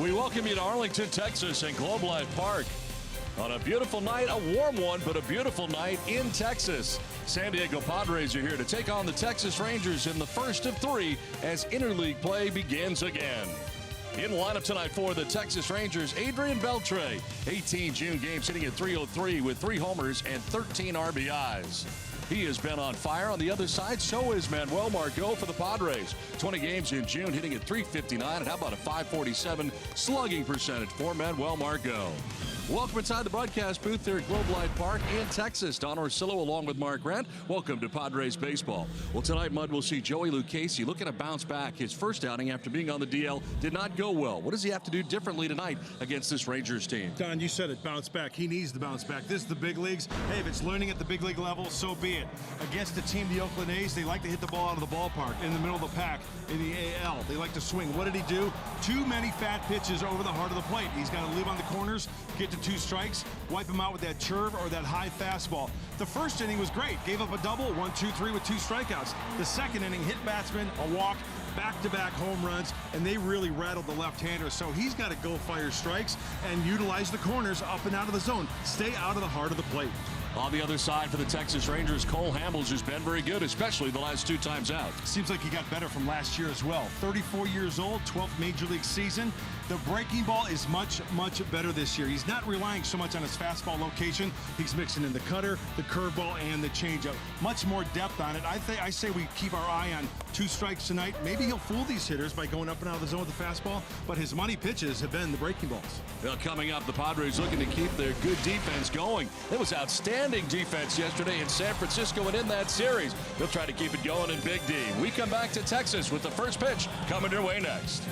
We welcome you to Arlington, Texas and Globe Life Park. On a beautiful night, a warm one, but a beautiful night in Texas. San Diego Padres are here to take on the Texas Rangers in the first of three as interleague play begins again. In the lineup tonight for the Texas Rangers, Adrian Beltre, 18 June games hitting at .303 with 3 homers and 13 RBIs. He has been on fire. On the other side, so is Manuel Margot for the Padres. 20 games in June, hitting at .359, and how about a .547 slugging percentage for Manuel Margot. Welcome inside the broadcast booth here at Globe Life Park in Texas. Don Orsillo along with Mark Grant. Welcome to Padres Baseball. Well, tonight, Mud, we'll see Joey Lucchesi looking to bounce back. His first outing after being on the DL did not go well. What does he have to do differently tonight against this Rangers team? Don, you said it, bounce back. He needs to bounce back. This is the big leagues. Hey, if it's learning at the big league level, so be it. Against the team, the Oakland A's, they like to hit the ball out of the ballpark in the middle of the pack in the AL. They like to swing. What did he do? Too many fat pitches over the heart of the plate. He's got to live on the corners, get to 2 strikes, wipe him out with that curve or that high fastball. The first inning was great. Gave up a double, 1, 2, 3 with 2 strikeouts. The second inning, hit batsman, a walk, back-to-back home runs, and they really rattled the left-hander. So he's got to go fire strikes and utilize the corners up and out of the zone. Stay out of the heart of the plate. On the other side for the Texas Rangers, Cole Hamels has been very good, especially the last 2 times out. Seems like he got better from last year as well. 34 years old, 12th Major League season. The breaking ball is much, much better this year. He's not relying so much on his fastball location. He's mixing in the cutter, the curveball, and the changeup. Much more depth on it. I say we keep our eye on 2 strikes tonight. Maybe he'll fool these hitters by going up and out of the zone with the fastball, but his money pitches have been the breaking balls. Well, coming up, the Padres looking to keep their good defense going. It was outstanding defense yesterday in San Francisco and in that series. They'll try to keep it going in Big D. We come back to Texas with the first pitch coming your way next.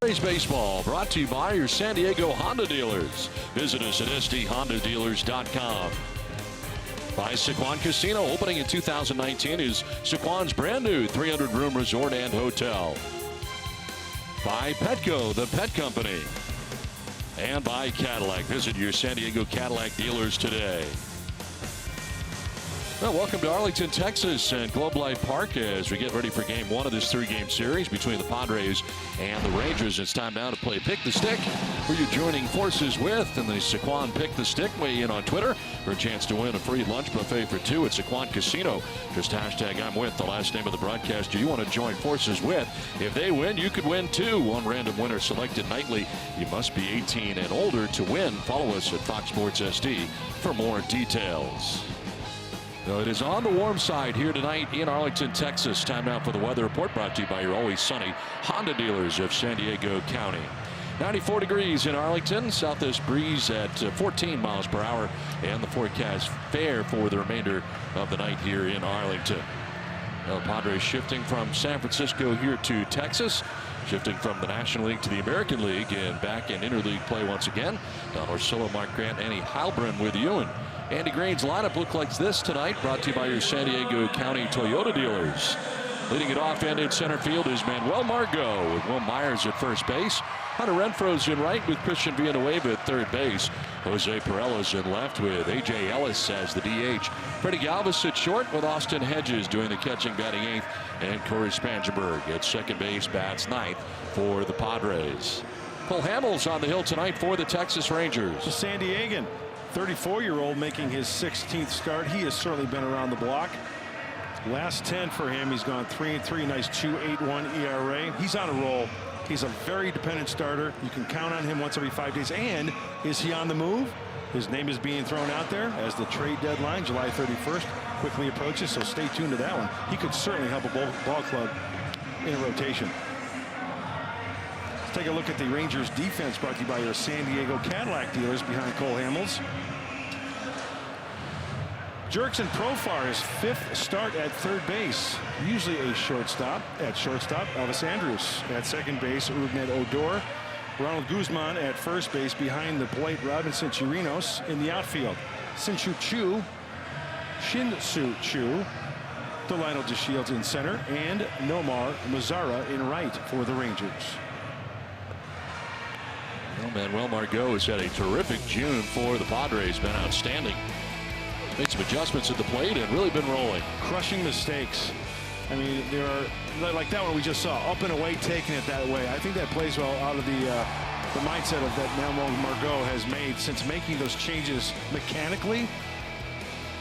Padres Baseball brought to you by your San Diego Honda dealers. Visit us at sdhondadealers.com. By Sequan Casino, opening in 2019, is Sequan's brand new 300-room resort and hotel. By Petco, the pet company. And by Cadillac. Visit your San Diego Cadillac dealers today. Well, welcome to Arlington, Texas and Globe Life Park as we get ready for game one of this three-game series between the Padres and the Rangers. It's time now to play Pick the Stick, where you're joining forces with and the Saquon Pick the Stick. Weigh in on Twitter for a chance to win a free lunch buffet for two at Saquon Casino. Just hashtag I'm with, the last name of the broadcaster you want to join forces with. If they win, you could win too. One random winner selected nightly. You must be 18 and older to win. Follow us at Fox Sports SD for more details. So it is on the warm side here tonight in Arlington, Texas. Time now for the weather report, brought to you by your always sunny Honda dealers of San Diego County. 94 degrees in Arlington, southeast breeze at 14 miles per hour, and the forecast fair for the remainder of the night here in Arlington. Now, the Padres shifting from San Francisco here to Texas, shifting from the National League to the American League, and back in interleague play once again. Don Orsillo, Mark Grant, Annie Heilbrunn with you. And Andy Green's lineup looked like this tonight, brought to you by your San Diego County Toyota dealers. Leading it off and in center field is Manuel Margot with Will Myers at first base. Hunter Renfroe's in right with Christian Villanueva at third base. Jose Pirela's in left with A.J. Ellis as the DH. Freddie Galvis at short with Austin Hedges doing the catching, batting eighth. And Corey Spangenberg at second base, bats ninth for the Padres. Cole Hamels on the hill tonight for the Texas Rangers. The San Diegan, 34-year-old, making his 16th start. He has certainly been around the block. Last 10 for him, he's gone 3-3, nice 2.81 ERA. He's on a roll. He's a very dependent starter. You can count on him once every 5 days. And is he on the move? His name is being thrown out there as the trade deadline, July 31st, quickly approaches, so stay tuned to that one. He could certainly help a ball club in a rotation. Let's take a look at the Rangers defense, brought to you by your San Diego Cadillac dealers behind Cole Hamels. Jurickson Profar, his fifth start at third base. Usually a shortstop. At shortstop, Elvis Andrus. At second base, Rougned Odor. Ronald Guzman at first base behind the plate. Robinson Chirinos in the outfield. Shin-Soo Choo. Delino DeShields in center. And Nomar Mazara in right for the Rangers. Well, Manuel Margot has had a terrific June for the Padres. Been outstanding. Made some adjustments at the plate and really been rolling. Crushing mistakes. I mean, there are, like that one we just saw, up and away, taking it that way. I think that plays well out of the mindset of that Manuel Margot has made since making those changes mechanically,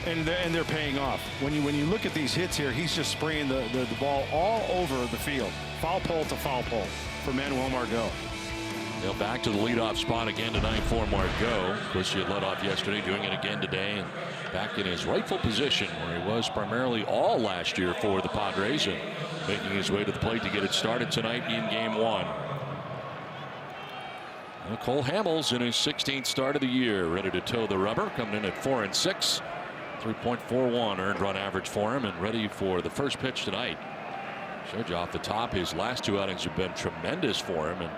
and they're paying off. When you look at these hits here, he's just spraying the ball all over the field, foul pole to foul pole for Manuel Margot. Now back to the leadoff spot again tonight for Margot. Of course, he had led off yesterday, doing it again today, and back in his rightful position where he was primarily all last year for the Padres, and making his way to the plate to get it started tonight in game one. Well, Cole Hamels in his 16th start of the year, ready to toe the rubber, coming in at 4-6, 3.41 earned run average for him, and ready for the first pitch tonight. Showed you off the top, his last two outings have been tremendous for him, and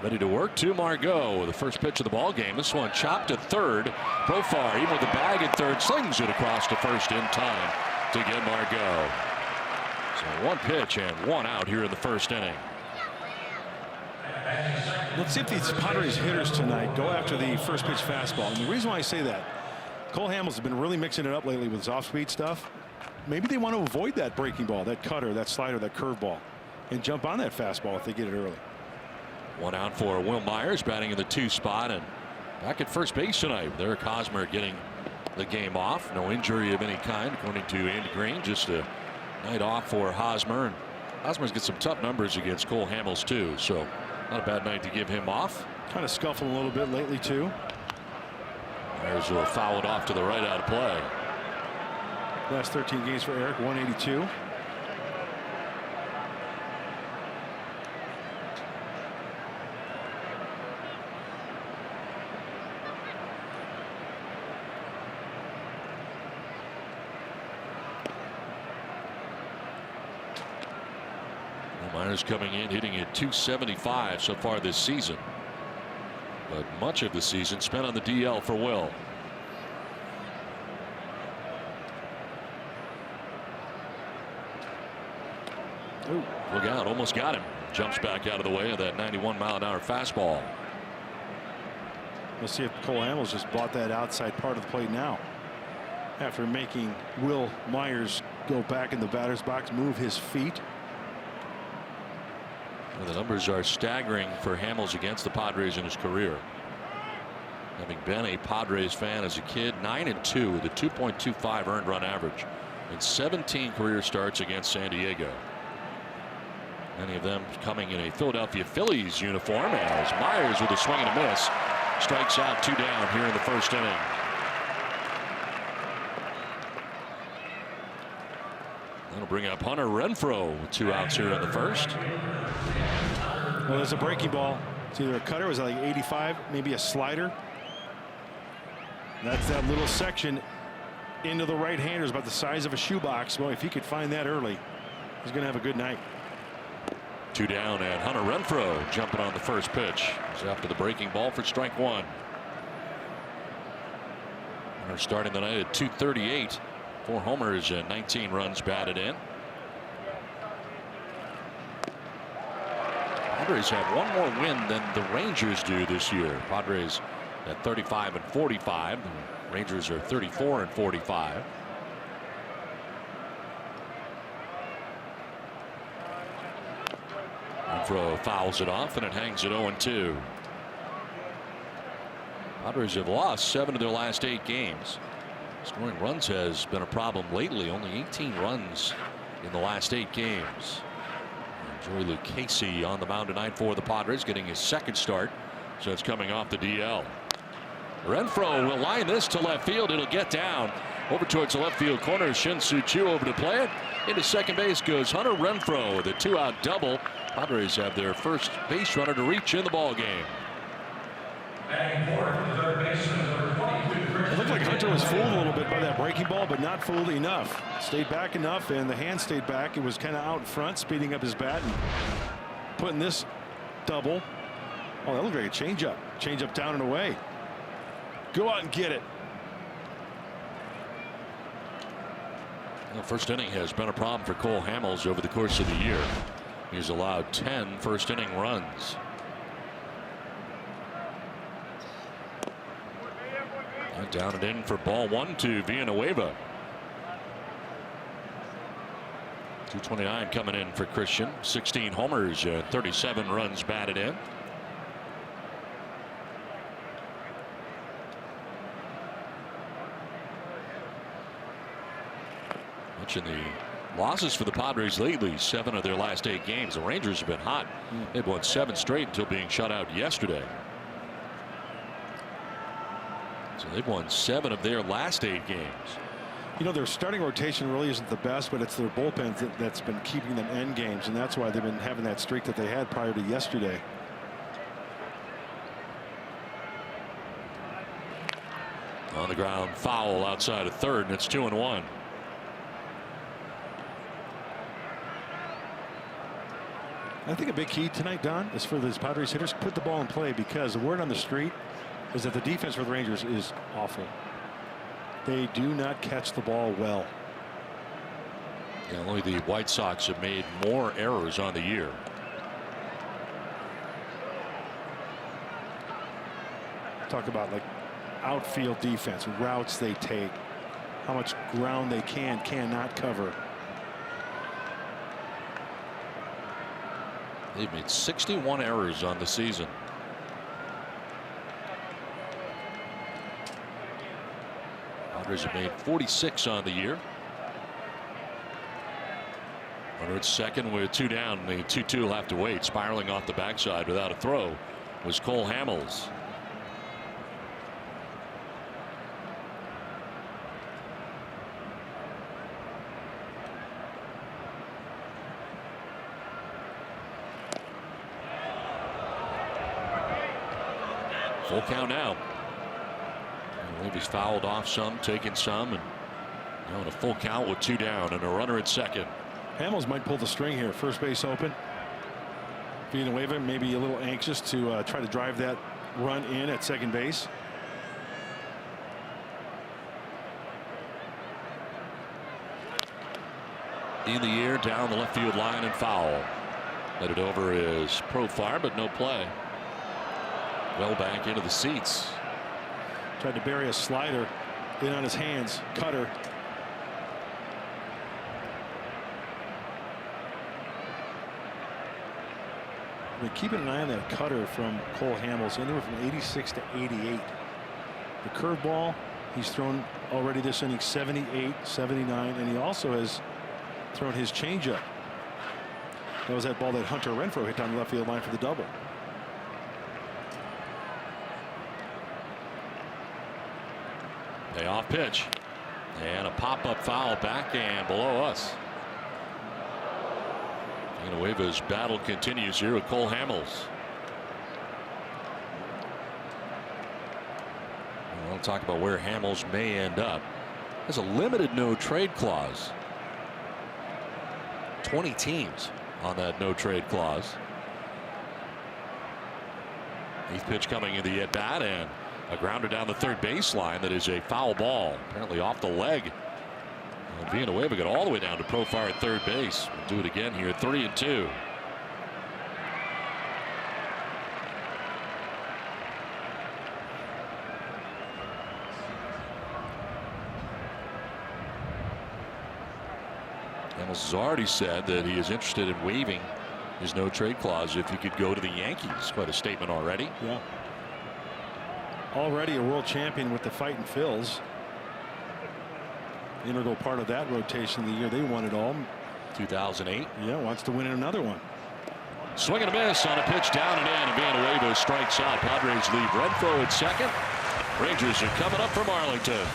ready to work to Margot. The first pitch of the ball game. This one chopped to third. Profar, even with the bag at third, slings it across to first in time to get Margot. So one pitch and one out here in the first inning. Let's see if these Padres hitters tonight go after the first pitch fastball. And the reason why I say that, Cole Hamels has been really mixing it up lately with his off-speed stuff. Maybe they want to avoid that breaking ball, that cutter, that slider, that curveball, and jump on that fastball if they get it early. One out for Will Myers, batting in the 2 spot, and back at first base tonight. Eric Hosmer getting the game off. No injury of any kind, according to Andy Green. Just a night off for Hosmer. And Hosmer's got some tough numbers against Cole Hamels, too. So not a bad night to give him off. Kind of scuffling a little bit lately, too. Myers will foul it off to the right out of play. Last 13 games for Eric, 182. Myers coming in hitting at 275 so far this season, but much of the season spent on the DL for Will. Ooh, look out, almost got him. Jumps back out of the way of that 91-mile-an-hour fastball. Let's see if Cole Hamels just bought that outside part of the plate now, after making Will Myers go back in the batter's box, move his feet. Well, the numbers are staggering for Hamels against the Padres in his career. Having been a Padres fan as a kid, 9-2 with a 2.25 earned run average and 17 career starts against San Diego. Many of them coming in a Philadelphia Phillies uniform, as Myers with a swing and a miss strikes out 2 down here in the first inning. That'll bring up Hunter Renfroe with 2 outs here in the first. Well, there's a breaking ball. It's either a cutter, was it like 85, maybe a slider. That's that little section into the right-handers, about the size of a shoebox. Well, if he could find that early, he's going to have a good night. 2 down, and Hunter Renfroe jumping on the first pitch. He's after the breaking ball for strike 1. Hunter starting the night at 238. 4 homers and 19 runs batted in. Padres have one more win than the Rangers do this year. Padres at 35-45. The Rangers are 34-45. Renfroe fouls it off, and it hangs at 0-2. Padres have lost 7 of their last 8 games. Scoring runs has been a problem lately. Only 18 runs in the last 8 games. Joey Lucchesi on the mound tonight for the Padres, getting his second start since coming off the DL. Renfroe will line this to left field. It'll get down over towards the left field corner. Shin-Soo Choo over to play it. Into second base goes Hunter Renfroe with a 2-out double. Padres have their first base runner to reach in the ball game. It looked like Hunter was fooled a little bit by that breaking ball, but not fooled enough. Stayed back enough, and the hand stayed back. It was kind of out front, speeding up his bat and putting this double. Oh, that looked like a changeup. Changeup down and away. Go out and get it. The first inning has been a problem for Cole Hamels over the course of the year. He's allowed 10 first inning runs. Down and in for ball 1 to Villanueva. 229 coming in for Christian. 16 homers, 37 runs batted in. Mentioned the losses for the Padres lately. 7 of their last 8 games. The Rangers have been hot. They've won 7 straight until being shut out yesterday. So they've won 7 of their last 8 games. You know, their starting rotation really isn't the best, but it's their bullpen that's been keeping them in games, and that's why they've been having that streak that they had prior to yesterday. On the ground, foul outside of third, and it's 2-1. I think a big key tonight, Don, is for these Padres hitters, put the ball in play, because the word on the street is that the defense for the Rangers is awful. They do not catch the ball well. Yeah, only the White Sox have made more errors on the year. Talk about like outfield defense, routes they take, how much ground they cannot cover. They've made 61 errors on the season. Padres have made 46 on the year. Runner at second with 2 down. The 2-2 will have to wait. Spiraling off the backside without a throw was Cole Hamels. Full count now. I believe he's fouled off some, taken some, and now in a full count with 2 down and a runner at second. Hamels might pull the string here. First base open. Villanueva maybe a little anxious to try to drive that run in at second base. in the air down the left field line and foul. Headed over is Profar, but no play. Well back into the seats. Tried to bury a slider in on his hands. Cutter. We're keeping an eye on that cutter from Cole Hamels, anywhere from 86 to 88. The curveball, he's thrown already this inning 78, 79, and he also has thrown his changeup. That was that ball that Hunter Renfroe hit down the left field line for the double. Payoff pitch. And a pop-up foul backhand below us. Villanueva's battle continues here with Cole Hamels. We'll talk about where Hamels may end up. There's a limited no trade clause. 20 teams on that no trade clause. Eighth pitch coming in the at bat, and a grounder down the third baseline that is a foul ball, apparently off the leg. And Villanueva got all the way down to Profar at third base. We'll do it again here, 3-2. Hamels has already said that he is interested in waiving his no trade clause if he could go to the Yankees. Quite a statement already. Yeah. Already a world champion with the Fightin' Phils. Integral part of that rotation the year they won it all. 2008. Yeah, wants to win another one. Swing and a miss on a pitch down and in, and Villanueva strikes out. Padres leave Renfroe at second. Rangers are coming up from Arlington.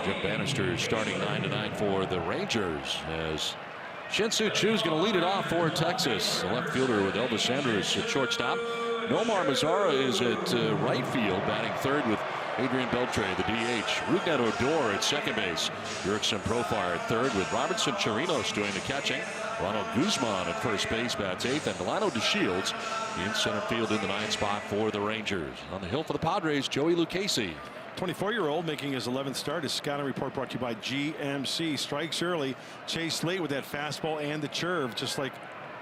Jeff Bannister starting 9-9 for the Rangers as Shin-Soo Choo is going to lead it off for Texas. The left fielder with Elvis Andrus at shortstop. Nomar Mazara is at right field, batting third with Adrian Beltre, the DH. Rougned Odor at second base. Jurickson Profar at third with Robertson Chirinos doing the catching. Ronald Guzman at first base bats eighth, and Delano DeShields in center field in the ninth spot for the Rangers. On the hill for the Padres, Joey Lucchesi. 24-year-old making his 11th start. His scouting report brought to you by GMC. Strikes early, chased late with that fastball and the curve, just like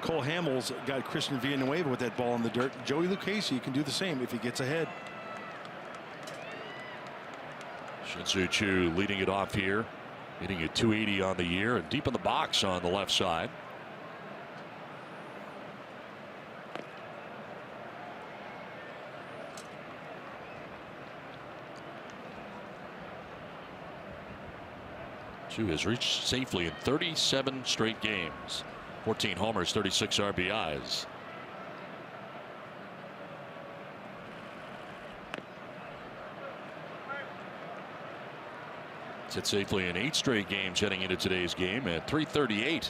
Cole Hamels got Christian Villanueva with that ball in the dirt. Joey Lucchesi can do the same if he gets ahead. Shin-Soo Choo leading it off here, hitting at 280 on the year and deep in the box on the left side. Choo has reached safely in 37 straight games. 14 homers, 36 RBIs. He's hit safely in 8 straight games heading into today's game at .338.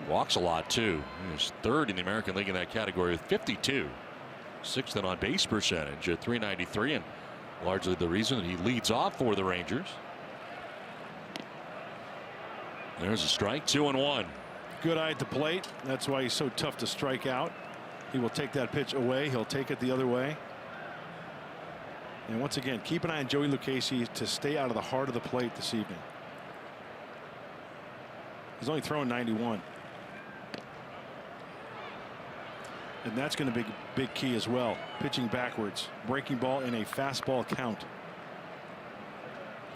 Walks a lot too. He's third in the American League in that category with 52. Sixth in on base percentage at .393, and largely the reason that he leads off for the Rangers. There's a strike, 2-1. Good eye at the plate. That's why he's so tough to strike out. He will take that pitch away. He'll take it the other way. And once again, keep an eye on Joey Lucchesi to stay out of the heart of the plate this evening. He's only throwing 91. And that's going to be a big key as well. Pitching backwards, breaking ball in a fastball count.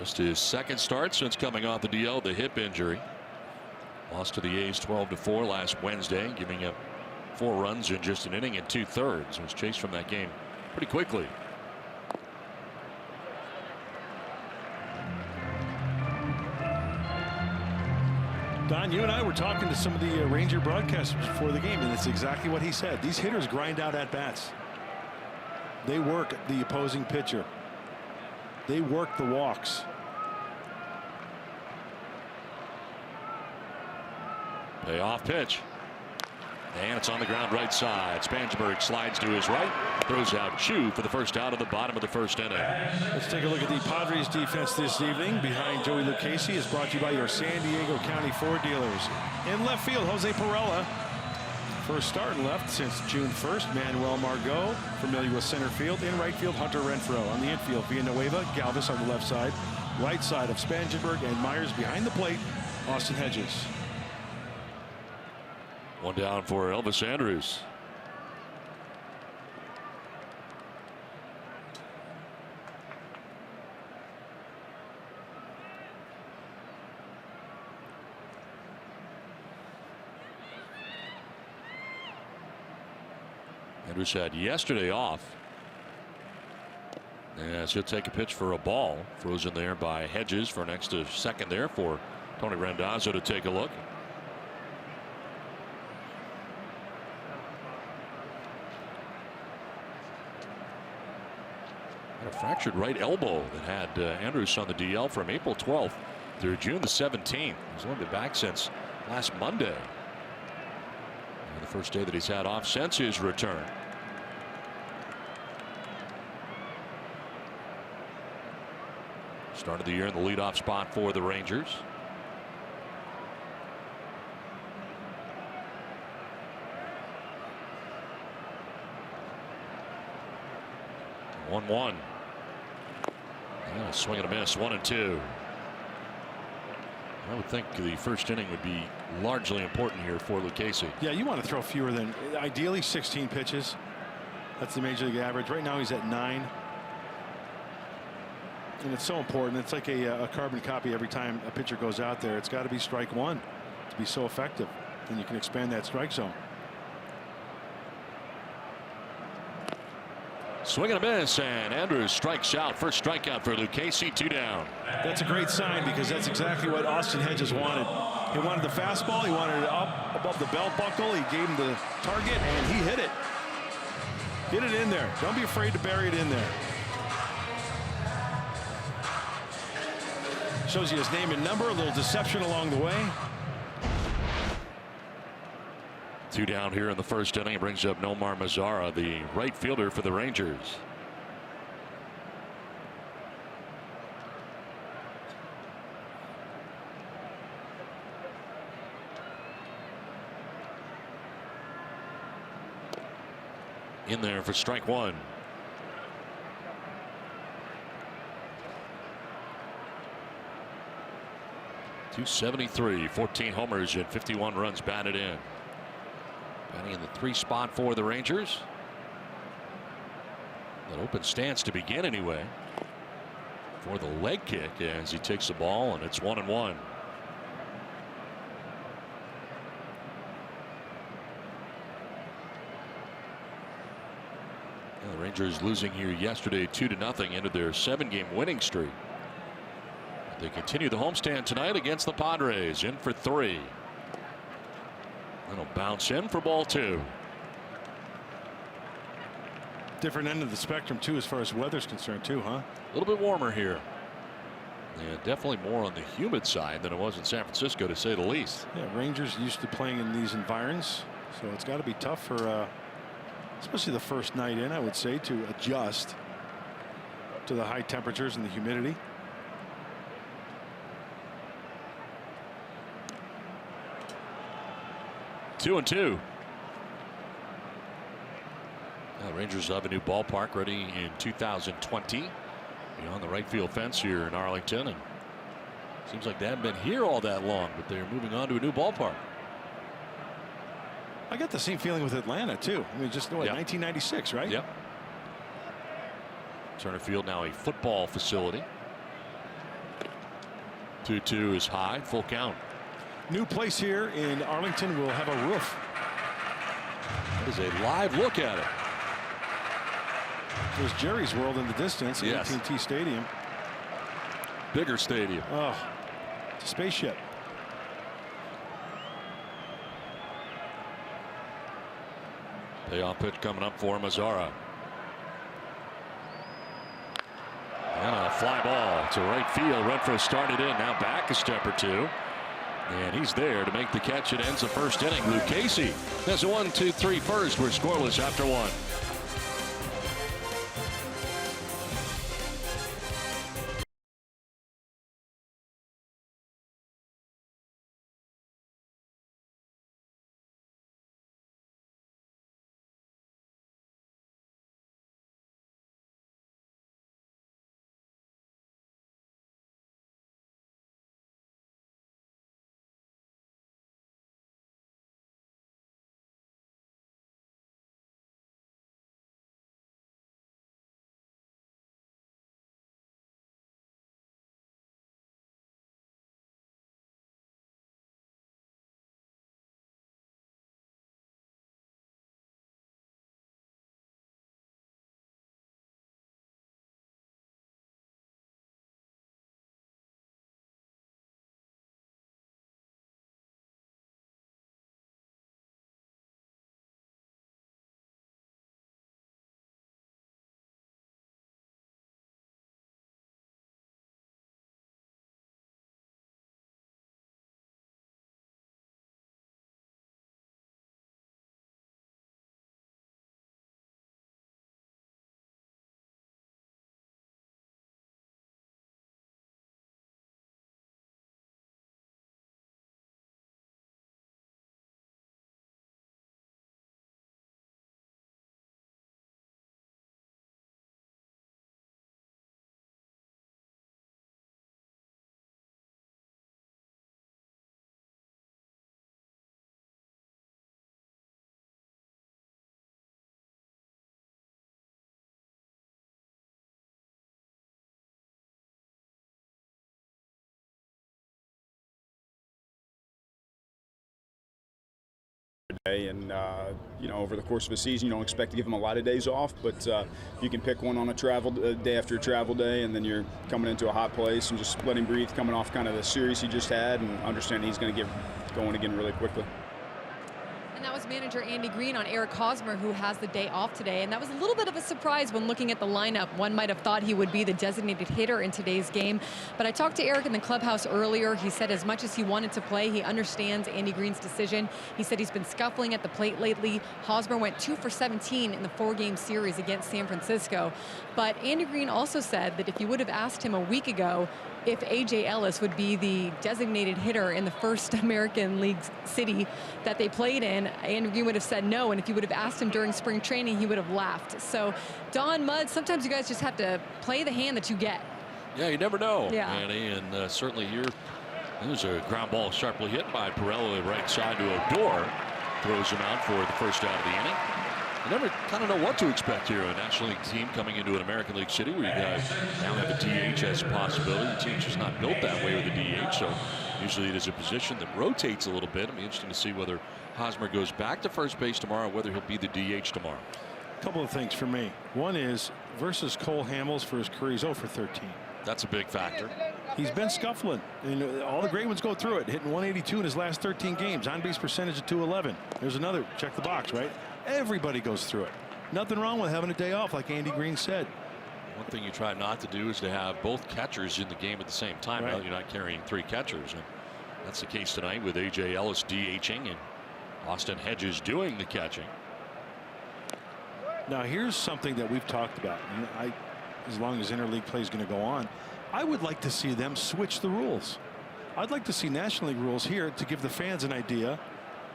Just his second start since coming off the DL, the hip injury. Lost to the A's 12-4 last Wednesday, giving up 4 runs in just an inning and 2/3. Was chased from that game pretty quickly. Don, you and I were talking to some of the Ranger broadcasters before the game, and it's exactly what he said. These hitters grind out at bats. They work the opposing pitcher. They work the walks. Payoff pitch. And it's on the ground right side. Spansberg slides to his right. Throws out Chu for the first out of the bottom of the first inning. Let's take a look at the Padres defense this evening. Behind Joey Lucchesi is brought to you by your San Diego County Ford dealers. In left field, Jose Perella. First start in left since June 1st. Manuel Margot, familiar with center field. In right field, Hunter Renfroe. On the infield, Villanueva, Galvis on the left side. Right side of Spangenberg and Myers behind the plate, Austin Hedges. One down for Elvis Andrus. Andrus had yesterday off. As he'll take a pitch for a ball. Frozen there by Hedges for an extra second there for Tony Randazzo to take a look. A fractured right elbow that had Andrus on the DL from April 12th through June the 17th. He's only been back since last Monday. And the first day that he's had off since his return. Start of the year in the leadoff spot for the Rangers. One. Swing and a miss, 1-2. I would think the first inning would be largely important here for Lucchesi. Yeah, you want to throw fewer than ideally 16 pitches. That's the major league average. Right now he's at 9. And it's so important. It's like a carbon copy every time a pitcher goes out there. It's got to be strike one to be so effective. Then you can expand that strike zone. Swing and a miss, and Andrus strikes out. First strikeout for Lucchesi, 2 down. That's a great sign because that's exactly what Austin Hedges wanted. He wanted the fastball. He wanted it up above the belt buckle. He gave him the target, and he hit it. Get it in there. Don't be afraid to bury it in there. Shows you his name and number. A little deception along the way. 2 down here in the first inning. It brings up Nomar Mazara, the right fielder for the Rangers. In there for strike one. .273, 14 homers and 51 runs batted in. Batting in the 3 spot for the Rangers. An open stance to begin anyway. For the leg kick as he takes the ball, and it's 1-1. The Rangers losing here yesterday 2-0 into their 7-game winning streak. They continue the homestand tonight against the Padres. In for 3. That'll bounce in for ball 2. Different end of the spectrum too as far as weather's concerned too, huh? A little bit warmer here. Yeah, definitely more on the humid side than it was in San Francisco, to say the least. Yeah, Rangers used to playing in these environs, so it's got to be tough for especially the first night in, I would say, to adjust to the high temperatures and the humidity. Two and two. Rangers have a new ballpark ready in 2020 beyond the right field fence here in Arlington, and seems like they haven't been here all that long, but they're moving on to a new ballpark. I got the same feeling with Atlanta too. I mean, just what, 1996, right? Yep. Turner Field now a football facility. 2-2 is high, full count. New place here in Arlington will have a roof. That is a live look at it. There's Jerry's World in the distance. Yes. AT&T Stadium. Bigger stadium. Oh, it's a spaceship. Payoff pitch coming up for Mazzara. And a fly ball to right field. Renfroe started in, now back a step or two. And he's there to make the catch. It ends the first inning. Luke Casey has a 1-2-3 first. We're scoreless after one. And over the course of a season, you don't expect to give them a lot of days off, but you can pick one on a travel day after a travel day, and then you're coming into a hot place and just let him breathe, coming off kind of the series he just had, and understanding he's going to get going again really quickly. And that was manager Andy Green on Eric Hosmer, who has the day off today. And that was a little bit of a surprise when looking at the lineup. One might have thought he would be the designated hitter in today's game. But I talked to Eric in the clubhouse earlier. He said as much as he wanted to play, he understands Andy Green's decision. He said he's been scuffling at the plate lately. Hosmer went 2 for 17 in the 4-game series against San Francisco. But Andy Green also said that if you would have asked him a week ago if A.J. Ellis would be the designated hitter in the first American League city that they played in, Andy Green would have said no. And if you would have asked him during spring training, he would have laughed. So, Don Mudd, sometimes you guys just have to play the hand that you get. Yeah, you never know, yeah. Annie. And certainly here, there's a ground ball sharply hit by Pirello, right side to Odor. Throws him out for the first out of the inning. You never kind of know what to expect here. A National League team coming into an American League city where you guys now have a DH as a possibility. The team's just not built that way with a DH, so usually it is a position that rotates a little bit. It'll be interesting to see whether Hosmer goes back to first base tomorrow, whether he'll be the DH tomorrow. A couple of things for me. One is versus Cole Hamels for his career, he's 0 for 13. That's a big factor. He's been scuffling, and all the great ones go through it. Hitting 182 in his last 13 games. On base percentage of 211. There's another check the box, right? Everybody goes through it. Nothing wrong with having a day off, like Andy Green said. One thing you try not to do is to have both catchers in the game at the same time. Right. Now you're not carrying 3 catchers. And that's the case tonight with A.J. Ellis DHing and Austin Hedges doing the catching. Now here's something that we've talked about. As long as interleague play is going to go on, I would like to see them switch the rules. I'd like to see National League rules here to give the fans an idea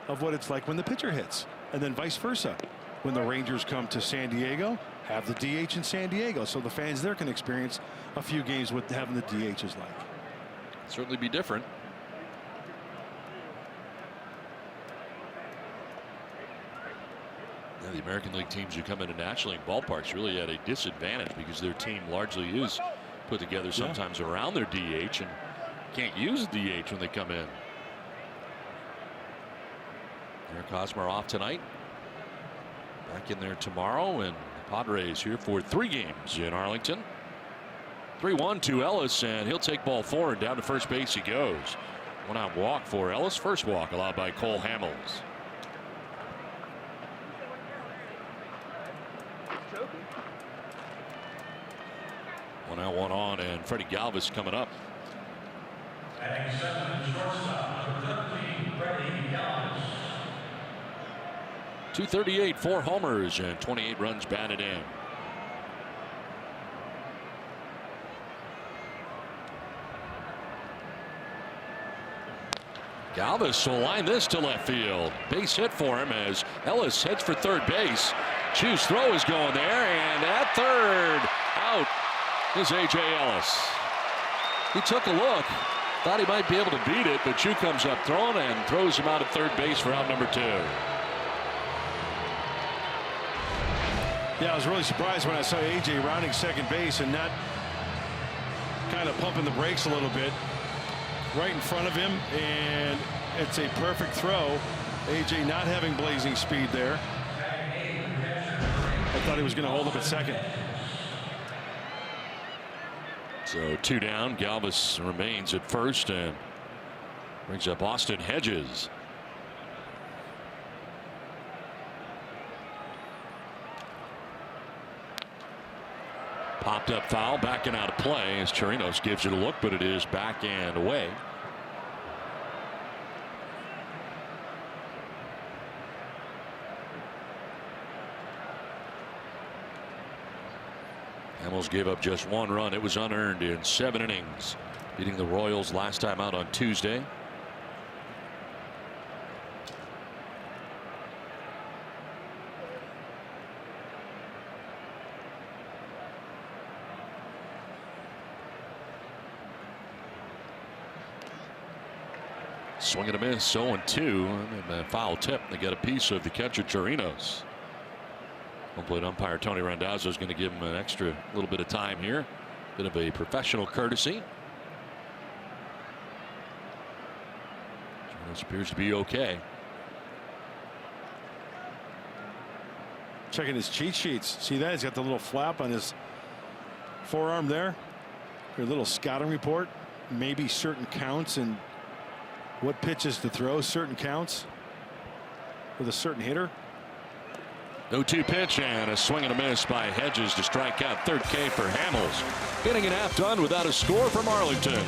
of what it's like when the pitcher hits, and then vice versa. When the Rangers come to San Diego, have the DH in San Diego, so the fans there can experience a few games what having the DH is like. Certainly be different. Yeah, the American League teams who come into National League ballparks really at a disadvantage because their team largely is put together sometimes around their DH and can't use the DH when they come in. Eric Hosmer off tonight. Back in there tomorrow, and the Padres here for 3 games in Arlington. 3-1 to Ellis, and he'll take ball 4, and down to first base he goes. 1-out walk for Ellis. First walk allowed by Cole Hamels. One out, one on, and Freddie Galvis coming up. Batting 7, shortstop, number 13, Freddie Galvis. 238, 4 homers, and 28 runs batted in. Galvis will line this to left field. Base hit for him as Ellis heads for third base. Chu's throw is going there, and at third, out is A.J. Ellis. He took a look, thought he might be able to beat it, but Chu comes up throwing and throws him out at third base for out number 2. Yeah, I was really surprised when I saw A.J. rounding second base and not kind of pumping the brakes a little bit. Right in front of him, and it's a perfect throw. A.J. not having blazing speed there. I thought he was going to hold up at second. So 2 down. Galvis remains at first and brings up Austin Hedges. Popped up foul, backing out of play as Chirinos gives it a look, but it is back and away. Hamels gave up just 1 run. It was unearned in 7 innings, beating the Royals last time out on Tuesday. Swing and a miss, 0-2, and a foul tip. They get a piece of the catcher Chirinos. Home plate umpire Tony Randazzo is going to give him an extra little bit of time here. Bit of a professional courtesy. Chirinos appears to be okay. Checking his cheat sheets. See that? He's got the little flap on his forearm there. Your little scouting report. Maybe certain counts and what pitches to throw, certain counts with a certain hitter. 0-2 pitch and a swing and a miss by Hedges to strike out. Third K for Hamels. Getting an half done without a score from Arlington.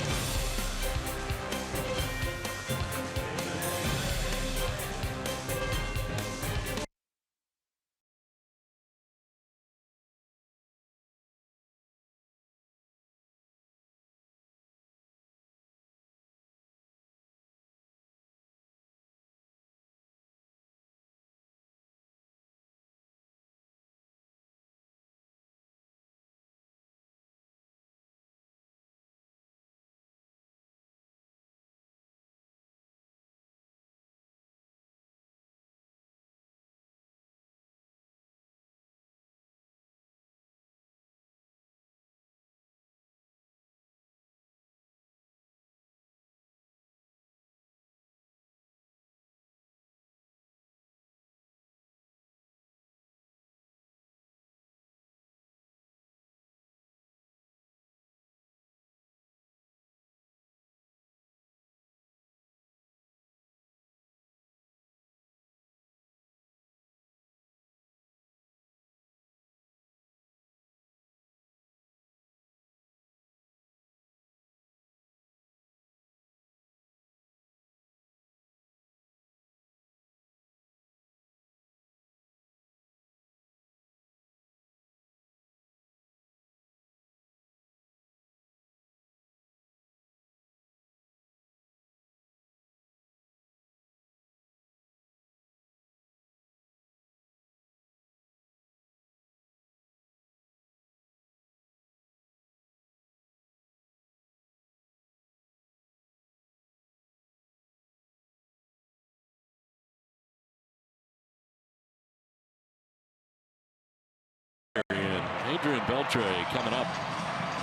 Adrian Beltre coming up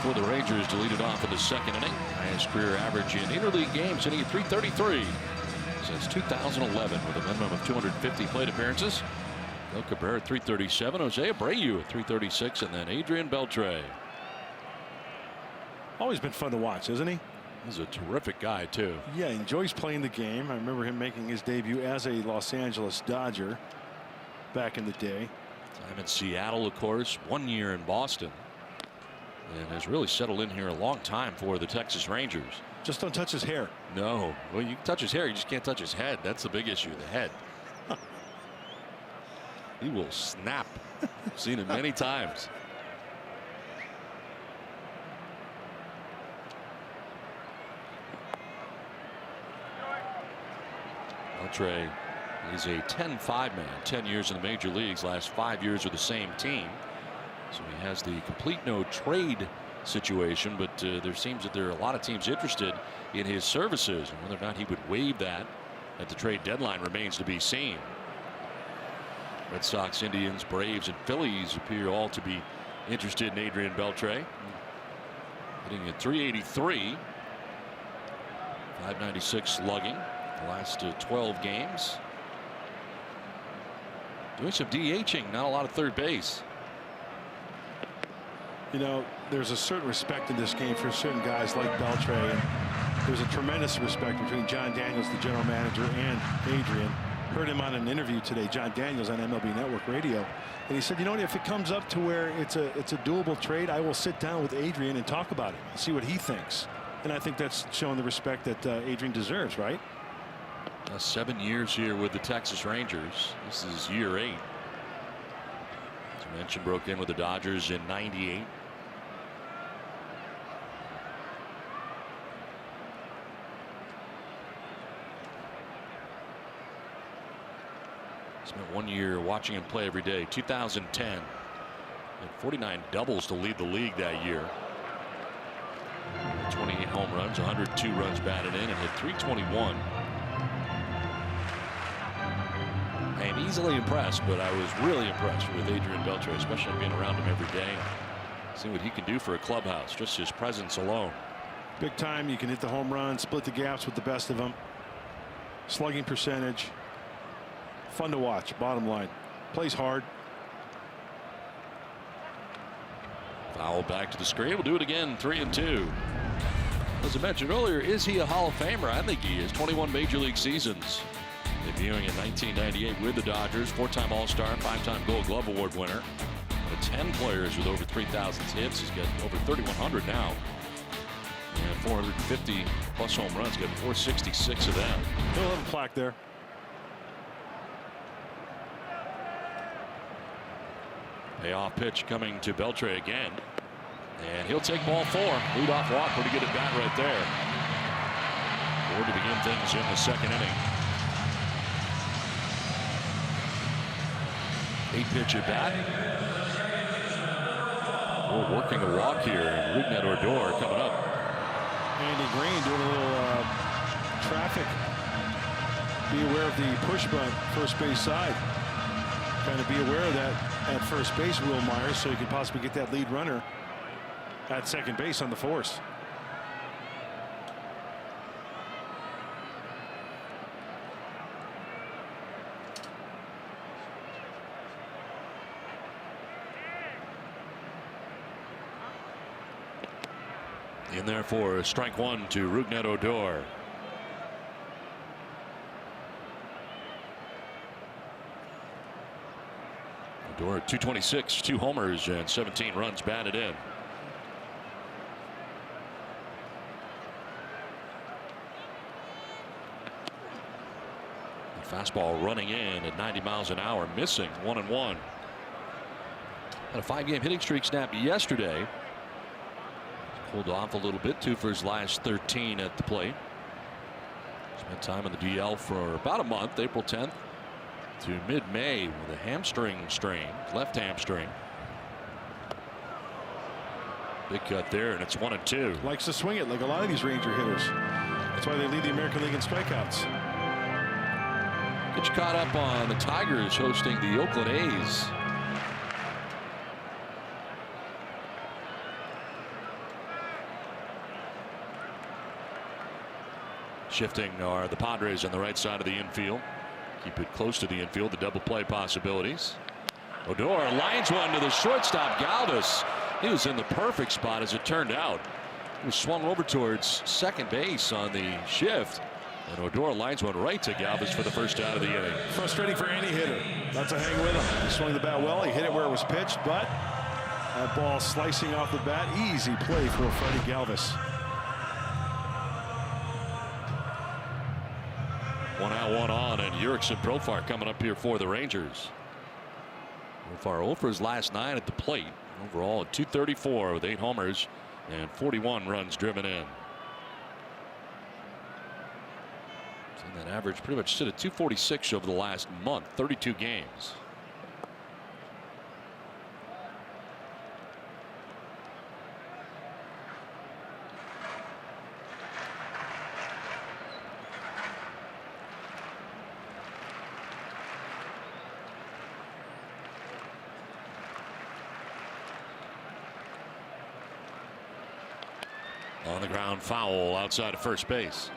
for the Rangers to lead it off in the second inning. Highest career average in interleague games, hitting at .333 since 2011 with a minimum of 250 plate appearances. Phil Cabrera at .337, Jose Abreu at .336, and then Adrian Beltre. Always been fun to watch, isn't he? He's a terrific guy, too. Yeah, he enjoys playing the game. I remember him making his debut as a Los Angeles Dodger back in the day. Time in Seattle, of course, 1 year in Boston, and has really settled in here a long time for the Texas Rangers. Just don't touch his hair. No. Well, you can touch his hair, you just can't touch his head. That's the big issue, the head. He will snap. I've seen it many times. Beltre is a 10-5 man, 10 years in the major leagues, last 5 years with the same team. So he has the complete no trade situation, but there seems that there are a lot of teams interested in his services, and whether or not he would waive that at the trade deadline remains to be seen. Red Sox, Indians, Braves, and Phillies appear all to be interested in Adrian Beltre. Hitting at .383, .596 slugging the last 12 games. Doing some DHing, not a lot of third base. You know, there's a certain respect in this game for certain guys like Beltre, and there's a tremendous respect between John Daniels, the general manager, and Adrian. Heard him on an interview today, John Daniels on MLB Network Radio, and he said, you know what, if it comes up to where it's a doable trade, I will sit down with Adrian and talk about it and see what he thinks. And I think that's showing the respect that Adrian deserves, right? 7 years here with the Texas Rangers. This is year 8. As I mentioned, broke in with the Dodgers in '98. Spent 1 year watching him play every day. 2010, had 49 doubles to lead the league that year. 28 home runs, 102 runs batted in, and hit .321. I am easily impressed, but I was really impressed with Adrian Beltre, especially being around him every day, seeing what he can do for a clubhouse, just his presence alone. Big time. You can hit the home run, split the gaps with the best of them. Slugging percentage. Fun to watch, bottom line. Plays hard. Foul back to the screen. We'll do it again, 3-2. As I mentioned earlier, is he a Hall of Famer? I think he is. 21 major league seasons. Debuting in 1998 with the Dodgers, 4-time All-Star, 5-time Gold Glove Award winner. The 10 players with over 3,000 hits. He's got over 3,100 now. And 450 plus home runs. Got 466 of them. He'll have a plaque there. Payoff pitch coming to Beltre again. And he'll take ball 4. Leadoff walk. Pretty good at bat right there. Forward to begin things in the second inning. 8-pitch at bat. We're working a walk here. Rougned Odor coming up. Andy Green doing a little traffic. Be aware of the push bunt, first base side. Trying to be aware of that at first base, Will Myers, so you can possibly get that lead runner at second base on the force. In there for strike 1 to Rougned Odor. Odor 226, 2 homers, and 17 runs batted in. The fastball running in at 90 miles an hour, missing 1-1. Had a 5-game hitting streak snap yesterday. Pulled off a little bit, 2 for his last 13 at the plate. Spent time on the DL for about a month, April 10th to mid-May with a hamstring strain, left hamstring. Big cut there, and it's 1-2. Likes to swing it like a lot of these Ranger hitters. That's why they lead the American League in strikeouts. Get you caught up on the Tigers hosting the Oakland A's. Shifting are the Padres on the right side of the infield. Keep it close to the infield. The double play possibilities. Odor lines one to the shortstop, Galvis. He was in the perfect spot as it turned out. He was swung over towards second base on the shift. And Odor lines one right to Galvis for the first out of the inning. Frustrating for any hitter. Not to hang with him. He swung the bat well. He hit it where it was pitched, but that ball slicing off the bat. Easy play for Freddie Galvis. One out, one on, and Jurickson Profar coming up here for the Rangers. Profar 0 for his last 9 at the plate. Overall at .234 with 8 homers and 41 runs driven in. And that average pretty much stood at .246 over the last month, 32 games. On the ground, foul outside of first base.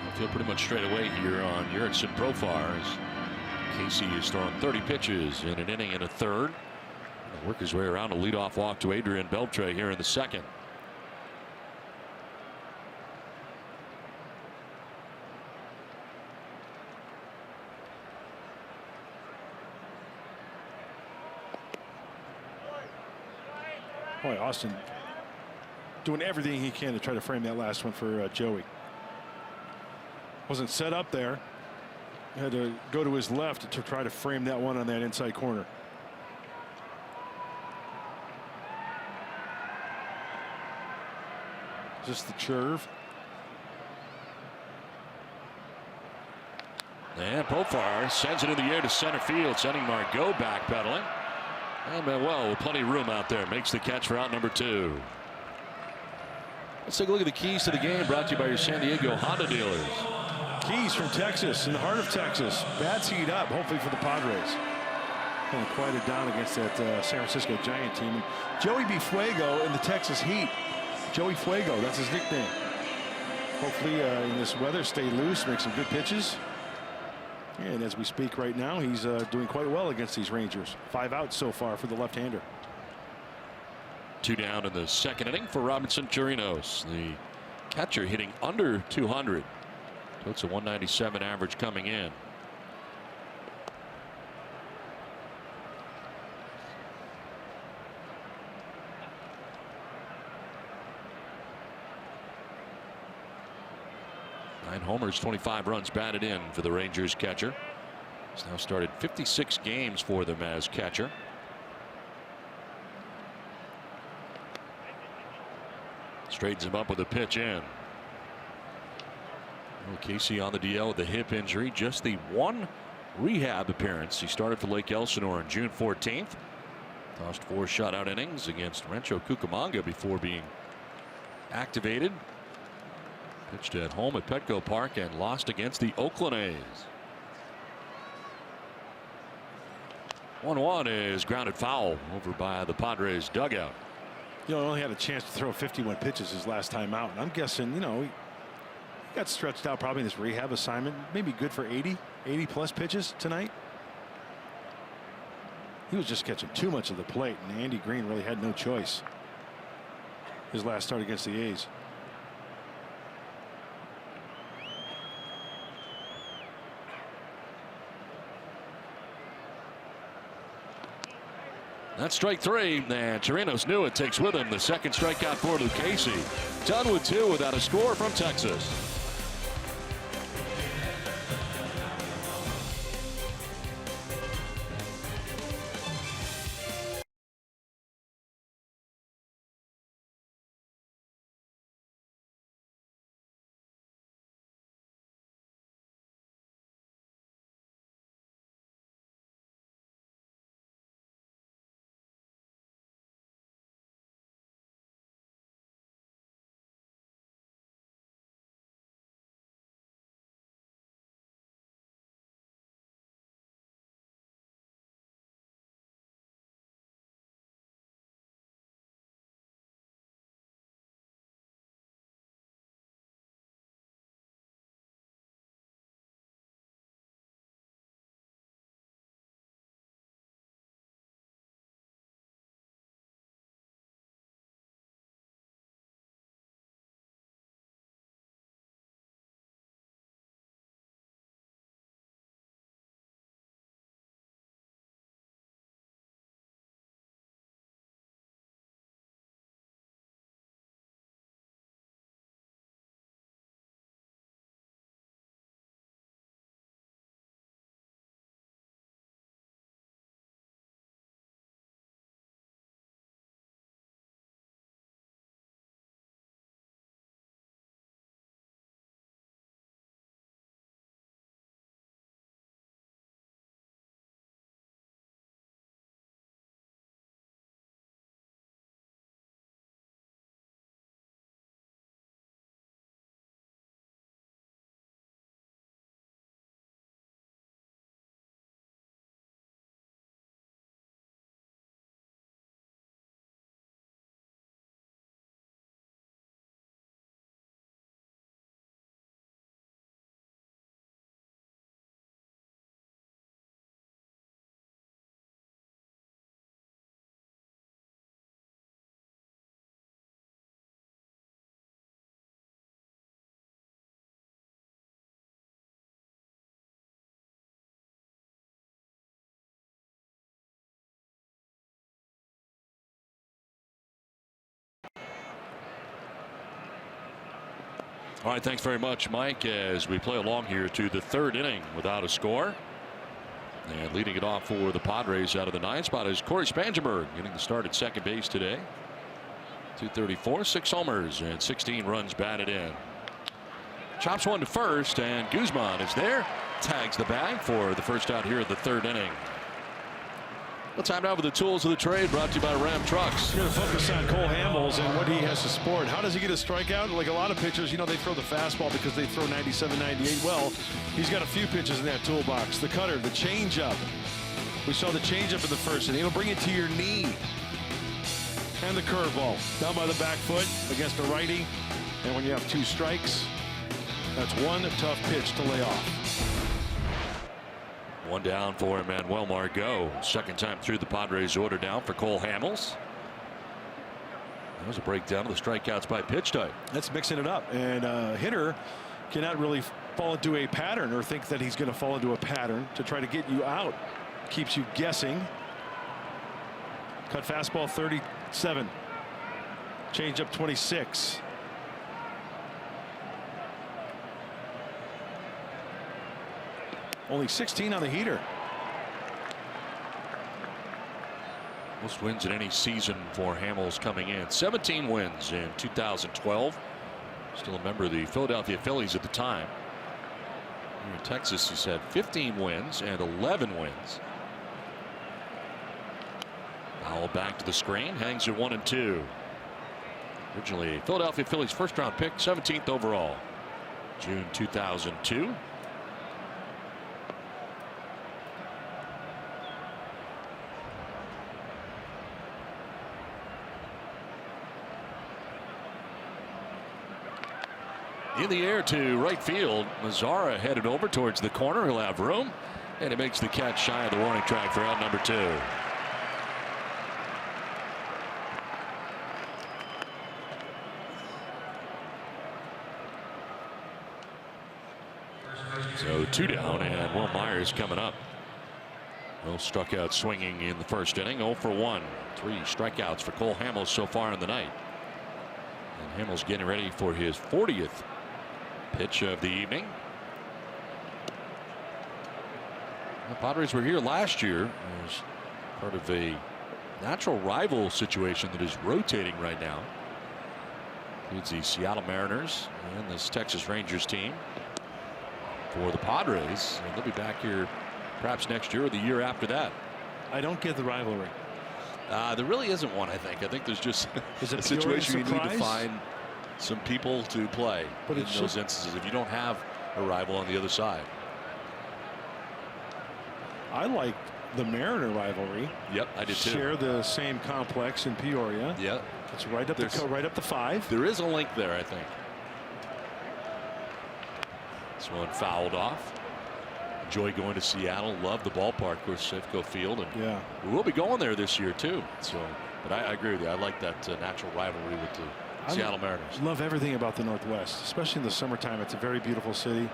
I feel pretty much straight away here on Jurickson Profar as Casey is throwing 30 pitches in an inning and a third. He'll work his way around a leadoff walk to Adrian Beltre here in the second. Boy, Austin doing everything he can to try to frame that last one for Joey. Wasn't set up there. Had to go to his left to try to frame that one on that inside corner. Just the curve. And Profar sends it in the air to center field, sending Margot backpedaling. And Manuel with plenty of room out there makes the catch for out number 2. Let's take a look at the keys to the game, brought to you by your San Diego Honda dealers. Keys from Texas, in the heart of Texas. Bats heat up, hopefully for the Padres. Kind of quieted down against that San Francisco Giant team. And Joey B. Fuego in the Texas Heat. Joey Fuego, that's his nickname. Hopefully in this weather, stay loose, make some good pitches. And as we speak right now, he's doing quite well against these Rangers. 5 outs so far for the left-hander. 2 down in the second inning for Robinson Chirinos. The catcher hitting under 200. So it's a 197 average coming in. Nine homers, 25 runs batted in for the Rangers catcher. He's now started 56 games for them as catcher. Straightens him up with a pitch in. Well, Casey on the DL with the hip injury. Just the one rehab appearance. He started for Lake Elsinore on June 14th. Tossed 4 shutout innings against Rancho Cucamonga before being activated. Pitched at home at Petco Park and lost against the Oakland A's. 1-1 is grounded foul over by the Padres dugout. You know, only had a chance to throw 51 pitches his last time out. And I'm guessing, you know, he got stretched out probably in this rehab assignment. Maybe good for 80 plus pitches tonight. He was just catching too much of the plate, and Andy Green really had no choice. His last start against the A's. That's strike 3, and Chirinos knew it. Takes with him the second strikeout for Lucchesi. Done with 2 without a score from Texas. All right, thanks very much, Mike, as we play along here to the third inning without a score. And leading it off for the Padres out of the 9th spot is Corey Spangenberg, getting the start at second base today. 234, 6 homers, and 16 runs batted in. Chops one to first, and Guzman is there. Tags the bag for the first out here in the third inning. Well, time now for the tools of the trade, brought to you by Ram Trucks. You're going to focus on Cole Hamels and what he has to sport. How does he get a strikeout? Like a lot of pitchers, you know, they throw the fastball because they throw 97, 98. Well, he's got a few pitches in that toolbox. The cutter, the changeup. We saw the changeup in the first inning. He'll bring it to your knee. And the curveball down by the back foot against a righty. And when you have 2 strikes, that's one tough pitch to lay off. One down for Manuel Margot. Second time through the Padres order down for Cole Hamels. That was a breakdown of the strikeouts by pitch type. That's mixing it up. And a hitter cannot really fall into a pattern or think that he's going to fall into a pattern to try to get you out. Keeps you guessing. Cut fastball 37. Change up 26. Only 16 on the heater. Most wins in any season for Hamels coming in. 17 wins in 2012. Still a member of the Philadelphia Phillies at the time. Here in Texas, he's had 15 wins and 11 wins. Foul back to the screen, hangs at 1-2. Originally a Philadelphia Phillies first round pick, 17th overall. June 2002. In the air to right field. Mazzara headed over towards the corner. He'll have room, and he makes the catch shy of the warning track for out number 2. So 2 down, and Will Myers coming up. Will struck out swinging in the first inning. 0 for 1. 3 strikeouts for Cole Hamels so far in the night. And Hamels getting ready for his 40th pitch of the evening. The Padres were here last year as part of a natural rival situation that is rotating right now. Includes the Seattle Mariners and this Texas Rangers team for the Padres, and they'll be back here perhaps next year or the year after that. I don't get the rivalry. There really isn't one. I think there's just Is a it situation you need to surprise? find some people to play But in it those should- instances if you don't have a rival on the other side. I like the Mariner rivalry. Yep, I did too. Share the same complex in Peoria. Yeah, It's right up the 5. there is a link there, I think. This one fouled off. Enjoy going to Seattle. Love the ballpark, of course, Safeco Field, and Yeah. we will be going there this year too. So, but I agree with you. I like that natural rivalry with the Seattle Mariners. Love everything about the Northwest, especially in the summertime. It's a very beautiful city,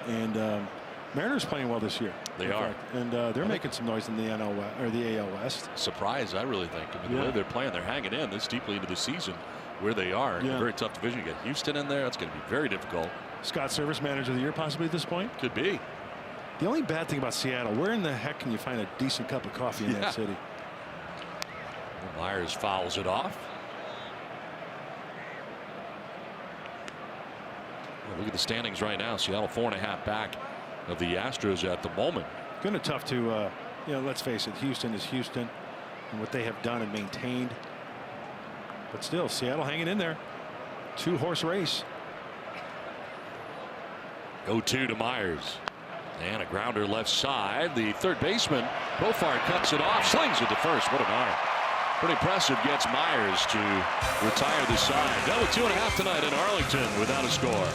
and Mariners playing well this year. They in are. fact. And they're making some noise in the NL or the AL West. Surprise, I really think. I mean, the Yeah. way they're playing, they're hanging in this deeply into the season where they are. Yeah. A very tough division. You got Houston in there. It's going to be very difficult. Scott Service Manager of the Year possibly at this point. Could be. The only bad thing about Seattle, where in the heck can you find a decent cup of coffee in Yeah. that city? Myers fouls it off. Well, look at the standings right now. Seattle 4.5 back of the Astros at the moment. Kind of tough to, you know, let's face it, Houston is Houston and what they have done and maintained. But still, Seattle hanging in there. 2-horse race. 0-2 to Myers. And a grounder left side. The third baseman, Profar, cuts it off, slings it to first. What an arm. Pretty impressive. Gets Myers to retire the side. Down with 2.5 tonight in Arlington without a score.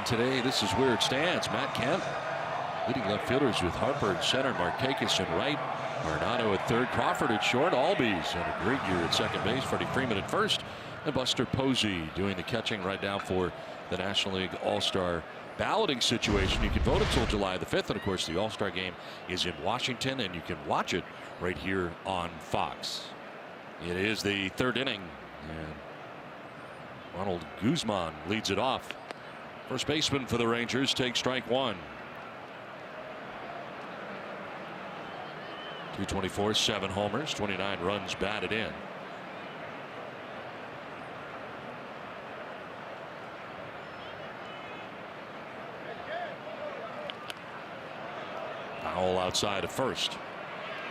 today, this is where it stands. Matt Kemp leading left fielders with Harper at center, Markakis at right, Arenado at third, Crawford at short, Albies had a great year at second base, Freddie Freeman at first, and Buster Posey doing the catching right now for the National League All-Star balloting situation. You can vote until July the 5th, and of course the All-Star game is in Washington, and you can watch it right here on Fox. It is the third inning, and Ronald Guzman leads it off. First baseman for the Rangers takes strike one. 224, 7 homers, 29 runs batted in. Foul outside of first.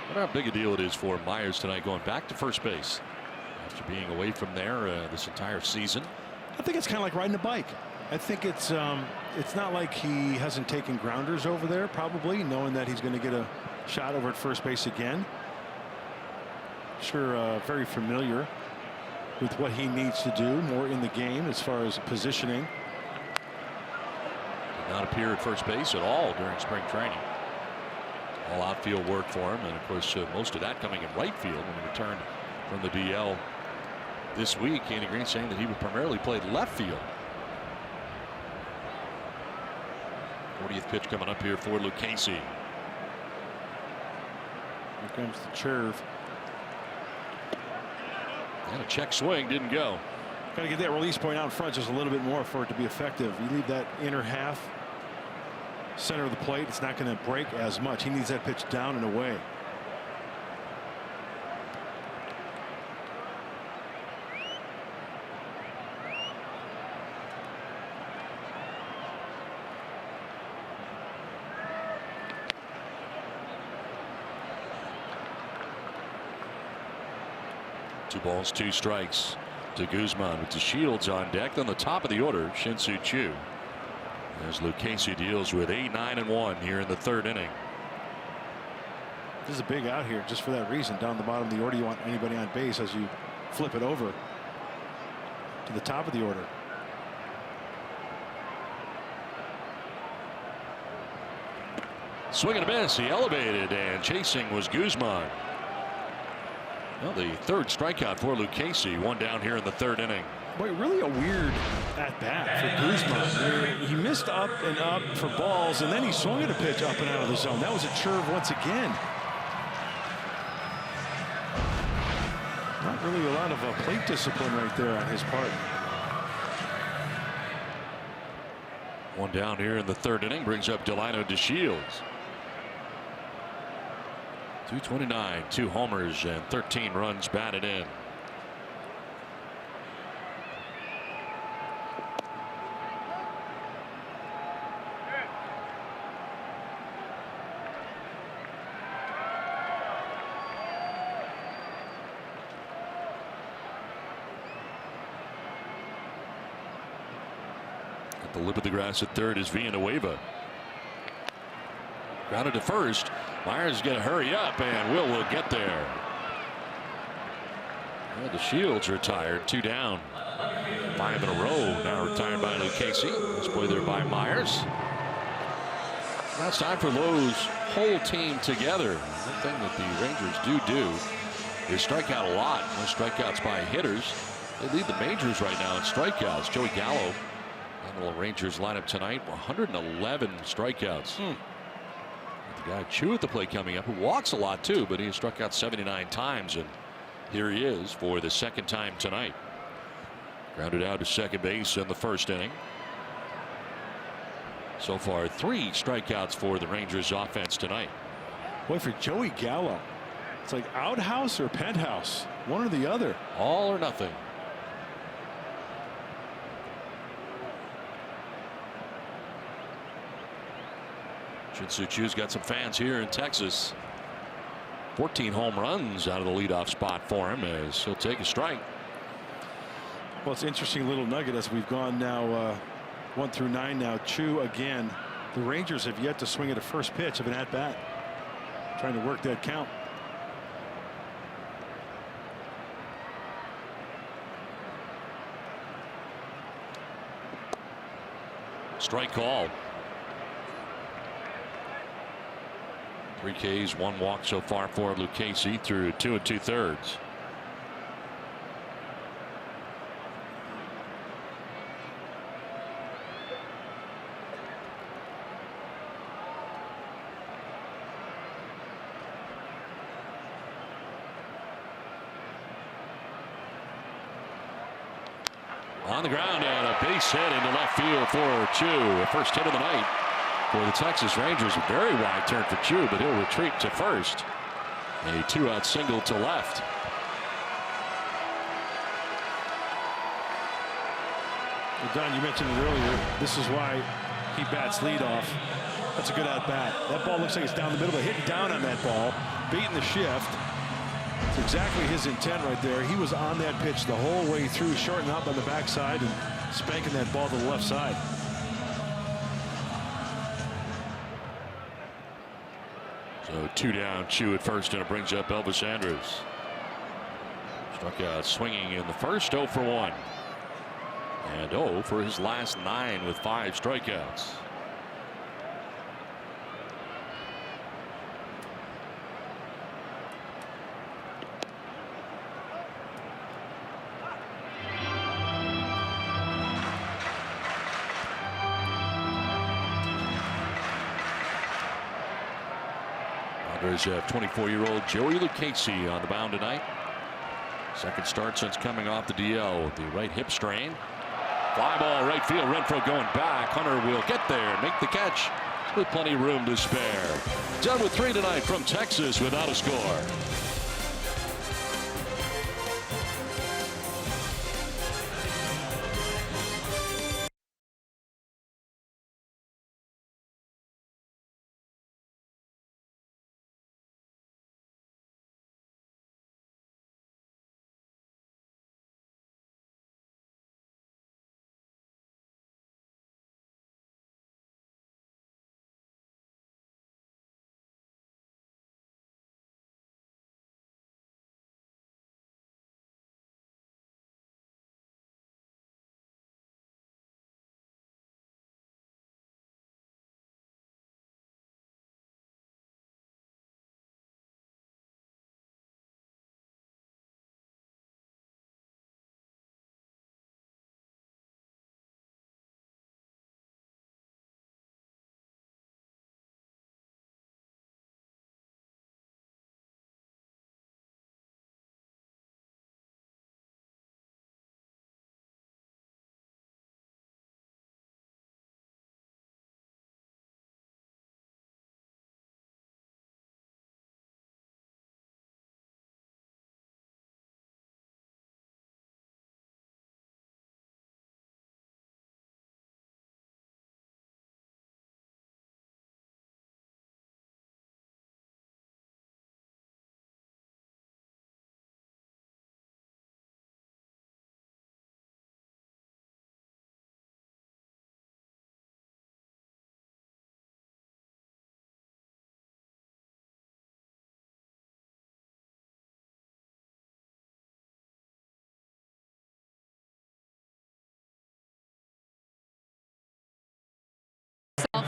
Wonder how big a deal it is for Myers tonight, going back to first base after being away from there this entire season. I think it's kind of like riding a bike. I think it's not like he hasn't taken grounders over there, probably knowing that he's going to get a shot over at first base again. Sure, very familiar with what he needs to do more in the game as far as positioning. Did not appear at first base at all during spring training. All outfield work for him, and of course most of that coming in right field when he returned from the DL this week. Andy Green saying that he would primarily play left field. 40th pitch coming up here for Lucchesi. Here comes the curve. And a check swing didn't go. Got to get that release point out in front just a little bit more for it to be effective. You leave that inner half, center of the plate, it's not going to break as much. He needs that pitch down and away. Two balls, two strikes to Guzman with the Shields on deck. On the top of the order, Shin-Soo Choo, as Lucchesi deals with 8, 9, and 1 here in the third inning. This is a big out here just for that reason. Down the bottom of the order, you want anybody on base as you flip it over to the top of the order. Swing and a miss. He elevated, and chasing was Guzman. Well, the third strikeout for Lucchesi, one down here in the third inning. Boy, really a weird at bat for Guzman. He missed up and up for balls, and then he swung at a pitch up and out of the zone. That was a curve once again. Not really a lot of plate discipline right there on his part. One down here in the third inning brings up Delino DeShields. 229, 2 homers, and 13 runs batted in. At the lip of the grass at third is Villanueva. Grounded to first. Myers is going to hurry up, and will get there. Well, the Shields retired, 2 down. 5 in a row now retired by Lucchesi. Let's play there by Myers. Now it's time for Lowe's whole team together. One thing that the Rangers do is strike out a lot. Most strikeouts by hitters. They lead the majors right now in strikeouts. Joey Gallo on the Rangers lineup tonight, 111 strikeouts. The guy Chew at the plate coming up, who walks a lot too, but he has struck out 79 times, and here he is for the second time tonight. Grounded out to second base in the first inning. So far 3 strikeouts for the Rangers offense tonight. Boy, for Joey Gallo, it's like outhouse or penthouse, one or the other. All or nothing. Shin-Soo Choo's got some fans here in Texas. 14 home runs out of the leadoff spot for him, as he'll take a strike. Well, it's an interesting little nugget as we've gone now 1 through 9 now. Choo again. The Rangers have yet to swing at a first pitch of an at bat, trying to work that count. Strike call. 3 Ks, 1 walk so far for Lucchesi through 2 2/3. On the ground and a base hit into left field for Chu. The first hit of the night for the Texas Rangers. A very wide turn for Chu, but he'll retreat to first. A 2-out single to left. Well, Don, you mentioned it earlier. This is why he bats leadoff. That's a good at bat. That ball looks like it's down the middle, but hitting down on that ball, beating the shift. It's exactly his intent right there. He was on that pitch the whole way through, shorting up on the backside and spanking that ball to the left side. So 2 down, Chu at first, and it brings up Elvis Andrus. Struck out swinging in the first, 0 for 1. And 0 for his last 9 with 5 strikeouts. There's 24-year-old Joey Lucchesi on the mound tonight. Second start since coming off the DL with the right hip strain. Fly ball right field. Renfroe going back. Hunter will get there and make the catch with plenty of room to spare. Done with 3 tonight from Texas without a score.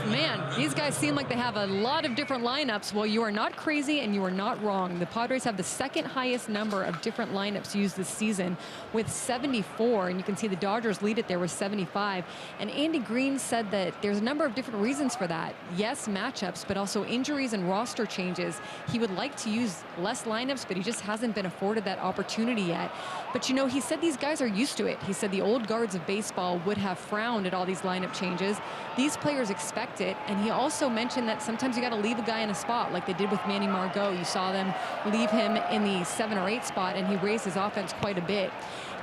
Man, these guys seem like they have a lot of different lineups. Well, you are not crazy and you are not wrong. The Padres have the second highest number of different lineups used this season with 74, and you can see the Dodgers lead it there with 75. And Andy Green said that there's a number of different reasons for that. Yes, matchups, but also injuries and roster changes. He would like to use less lineups, but he just hasn't been afforded that opportunity yet. But you know, he said these guys are used to it. He said the old guards of baseball would have frowned at all these lineup changes. These players expect it, and he also mentioned that sometimes you got to leave a guy in a spot like they did with Manny Margot. You saw them leave him in the 7 or 8 spot, and he raised his offense quite a bit.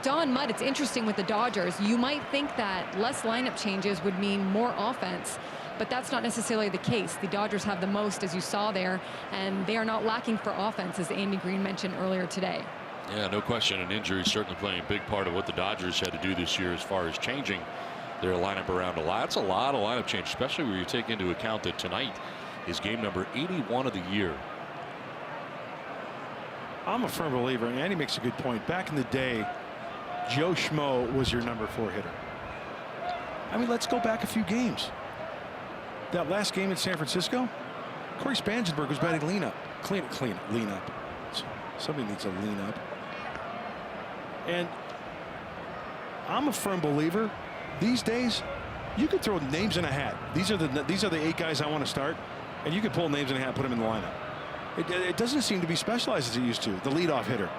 Don Mudd, it's interesting with the Dodgers. You might think that less lineup changes would mean more offense, but that's not necessarily the case. The Dodgers have the most, as you saw there, and they are not lacking for offense, as Andy Green mentioned earlier today. Yeah, no question. An injury certainly playing a big part of what the Dodgers had to do this year as far as changing their lineup around a lot. That's a lot of lineup change, especially when you take into account that tonight is game number 81 of the year. I'm a firm believer, and Andy makes a good point. Back in the day, Joe Schmo was your number 4 hitter. I mean, let's go back a few games. That last game in San Francisco, Corey Spangenberg was batting lean up. Lean up. Somebody needs to lean up. And I'm a firm believer, these days, you could throw names in a hat. These are the 8 guys I want to start, and you could pull names in a hat, put them in the lineup. It doesn't seem to be specialized as it used to. The leadoff hitter.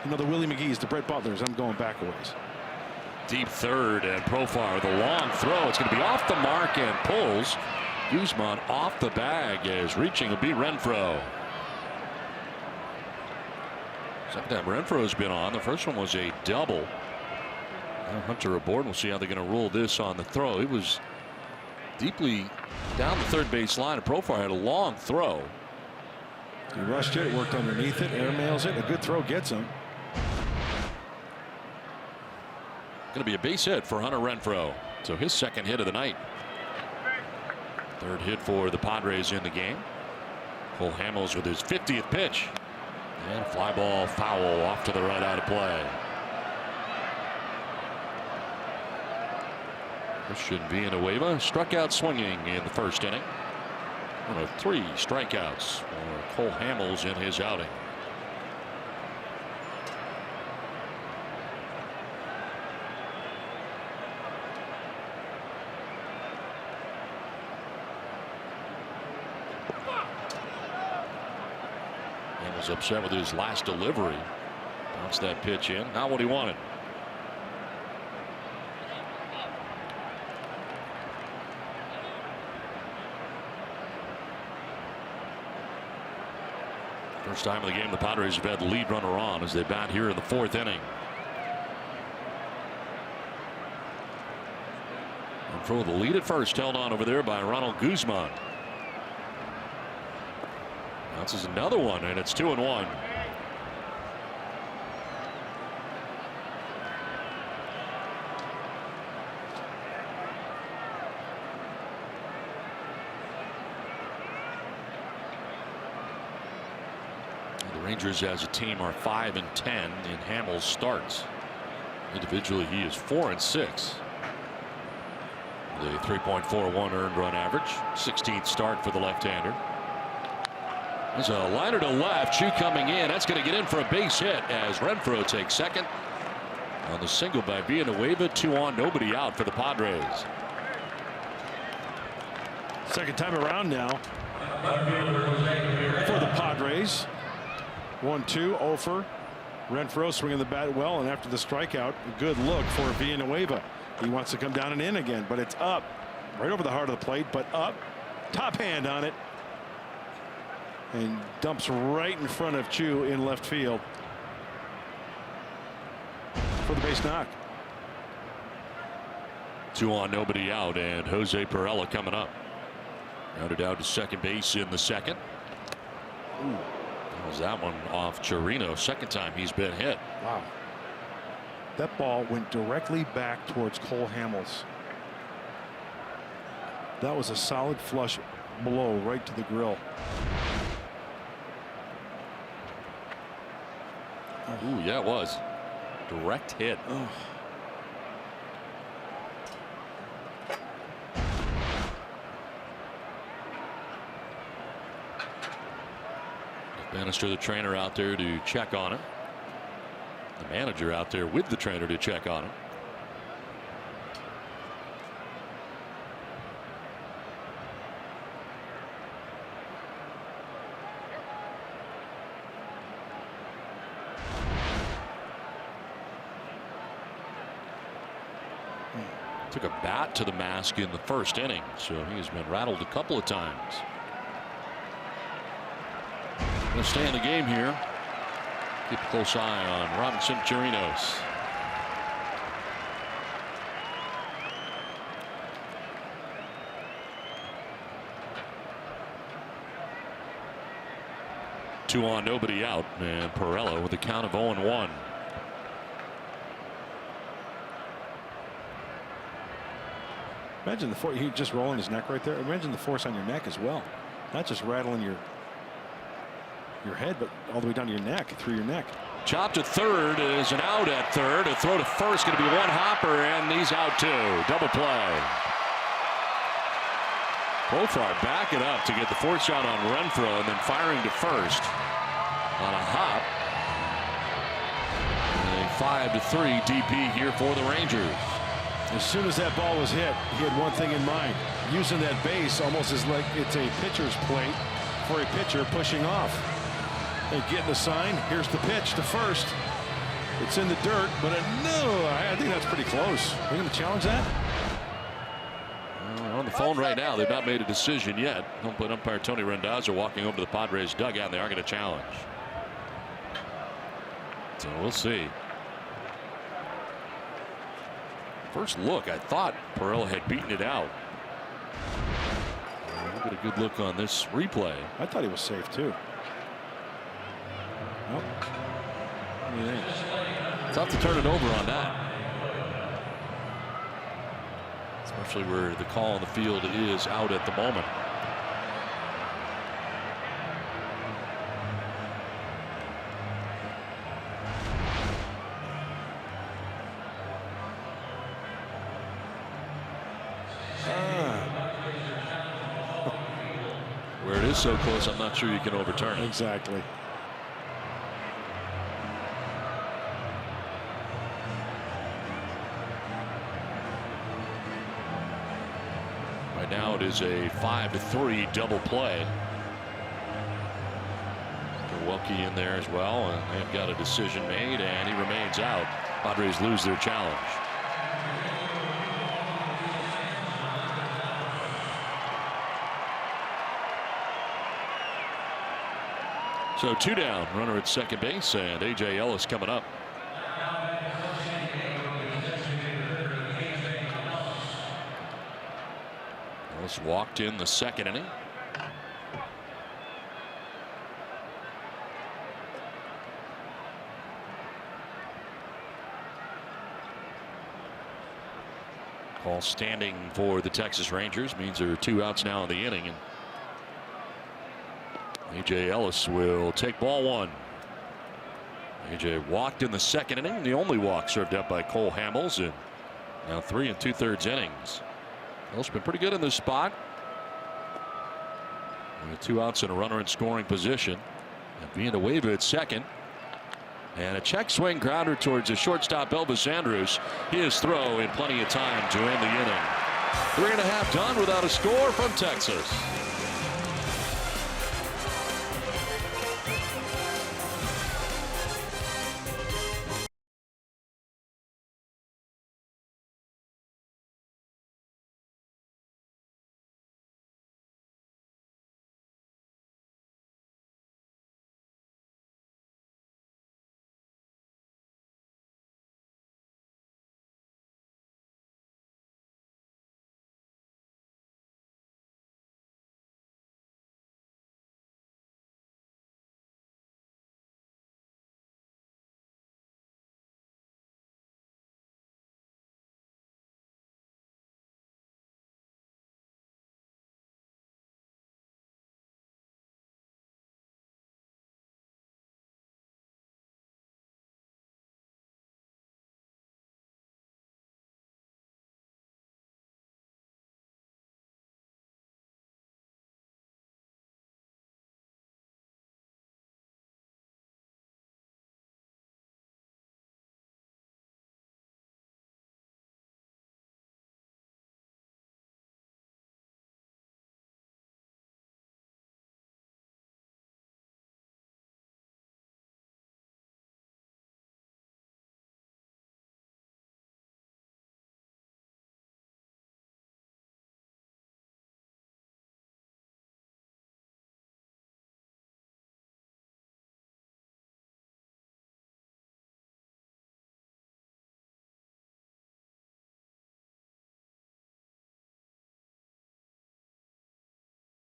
You know, the Willie McGee's, the Brett Butlers. I'm going back a ways. Deep third, and Profar, the long throw. It's going to be off the mark and pulls Guzman off the bag as reaching will be Renfroe. Second time Renfroe's been on. The first one was a double. Now Hunter aboard. We'll see how they're going to rule this on the throw. It was deeply down the third base line. And Profar had a long throw. He rushed it, worked underneath it, airmails it. A good throw gets him. Going to be a base hit for Hunter Renfroe. So his second hit of the night. Third hit for the Padres in the game. Cole Hamels with his 50th pitch. And fly ball foul off to the right out of play. Christian Villanueva struck out swinging in the first inning. One of 3 strikeouts for Cole Hamels in his outing. Hamels upset with his last delivery. Bounced that pitch in. Not what he wanted. First time of the game the Padres have had the lead runner on as they bat here in the 4th inning. And for the lead at first, held on over there by Ronald Guzman. Bounces another one, and it's 2-1. Rangers as a team are 5-10 in Hamels starts. Individually, he is 4-6. The 3.41 earned run average. 16th start for the left-hander. There's a liner to left. Chu coming in. That's going to get in for a base hit as Renfroe takes second. On the single by Villanueva. 2 on, nobody out for the Padres. Second time around now for the Padres. 1-2, Ofer. Renfroe swinging the bat well, and after the strikeout, a good look for Villanueva. He wants to come down and in again, but it's up. Right over the heart of the plate, but up. Top hand on it. And dumps right in front of Chu in left field for the base knock. 2 on, nobody out, and Jose Perella coming up. Grounded out to second base in the second. Ooh. Was that one off Chirino? Second time he's been hit. Wow. That ball went directly back towards Cole Hamels. That was a solid flush blow right to the grill. Ooh, yeah, it was. Direct hit. Oh. Bannister, the trainer, out there to check on him. The manager out there with the trainer to check on him. Took a bat to the mask in the first inning, so he's been rattled a couple of times. Going to stay in the game here. Keep a close eye on Robinson Chirinos. Two on, nobody out, and Perella with a count of 0-1. Imagine the force. He just rolling his neck right there. Imagine the force on your neck as well, not just rattling your head, but all the way down to your neck, through your neck. Chop to third is an out at third. A throw to first going to be one hopper, and he's out too. Double play. Profar backing up to get the fourth shot on Renfro, and then firing to first on a hop. A 5-3 DP here for the Rangers. As soon as that ball was hit, he had one thing in mind: using that base almost as like it's a pitcher's plate for a pitcher pushing off. And getting the sign. Here's the pitch to first. It's in the dirt, but no, I think that's pretty close. Are you going to challenge that? On the phone right now. They've not made a decision yet. But umpire Tony Randazzo walking over to the Padres dugout, and they are going to challenge. So we'll see. First look, I thought Perrella had beaten it out. We'll get a good look on this replay. I thought he was safe too. Nope. What do you think? Tough to turn it over on that. Especially where the call on the field is out at the moment. Where it is so close, I'm not sure you can overturn it. Exactly. Right now it is a 5-3 double play. Milwaukee in there as well, and they've got a decision made, and he remains out. Padres lose their challenge. So 2 down, runner at second base, and A.J. Ellis coming up. Ellis walked in the second inning. Call standing for the Texas Rangers means there are 2 outs now in the inning, and A.J. Ellis will take ball 1. A.J. walked in the second inning, the only walk served up by Cole Hamels, and now 3 2/3 innings. Ellis been pretty good in this spot. With 2 outs and a runner in scoring position, and being a wave at second, and a check swing grounder towards the shortstop Elvis Andrus. His throw in plenty of time to end the inning. 3.5 done without a score from Texas.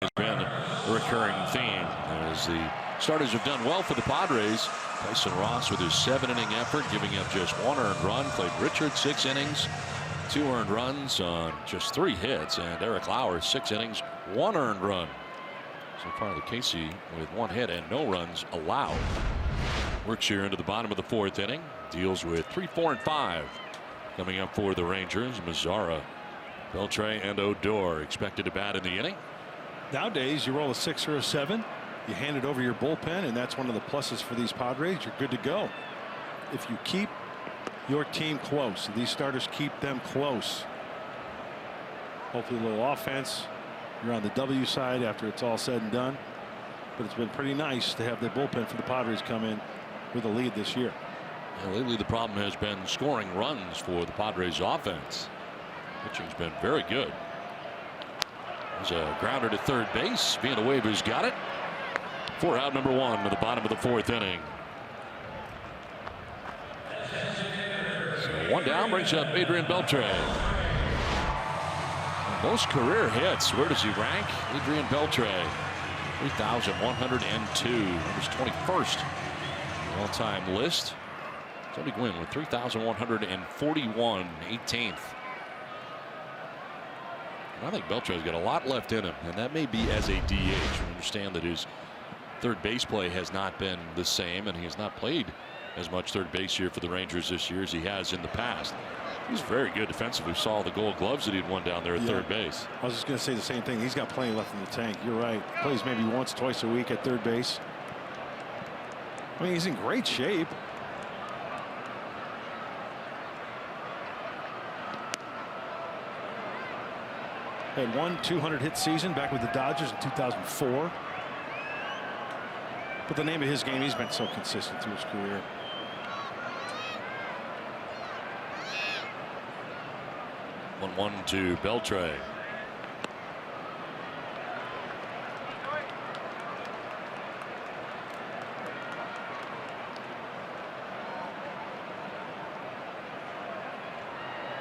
Has been a recurring theme as the starters have done well for the Padres. Tyson Ross with his 7-inning effort, giving up just 1 earned run. Clayton Richards 6 innings, 2 earned runs on just 3 hits, and Eric Lauer 6 innings, 1 earned run. So far, the Casey with 1 hit and no runs allowed. Works here into the bottom of the 4th inning. Deals with 3, 4, and 5. Coming up for the Rangers, Mazzara, Beltre, and Odor expected to bat in the inning. Nowadays, you roll a 6 or a 7. You hand it over your bullpen, and that's one of the pluses for these Padres. You're good to go. If you keep your team close, these starters keep them close. Hopefully a little offense. You're on the W side after it's all said and done. But it's been pretty nice to have the bullpen for the Padres come in with a lead this year. And lately the problem has been scoring runs for the Padres offense. Pitching's been very good. There's a grounder to third base. Villanueva's got it. 4 out, number 1 to the bottom of the 4th inning. So 1 down brings up Adrian Beltre. Most career hits. Where does he rank? Adrian Beltre, 3,102. That was 21st all-time list. Tony Gwynn with 3,141, 18th. And I think Beltre's got a lot left in him, and that may be as a DH. We understand that his third base play has not been the same, and he has not played as much third base here for the Rangers this year as he has in the past. He's very good defensively. We saw the Gold Gloves that he'd won down there at third base. I was just going to say the same thing. He's got plenty left in the tank. You're right. Plays maybe once, twice a week at third base. I mean, he's in great shape. Had 1 200-hit season back with the Dodgers in 2004. But the name of his game, he's been so consistent through his career. One to Beltre.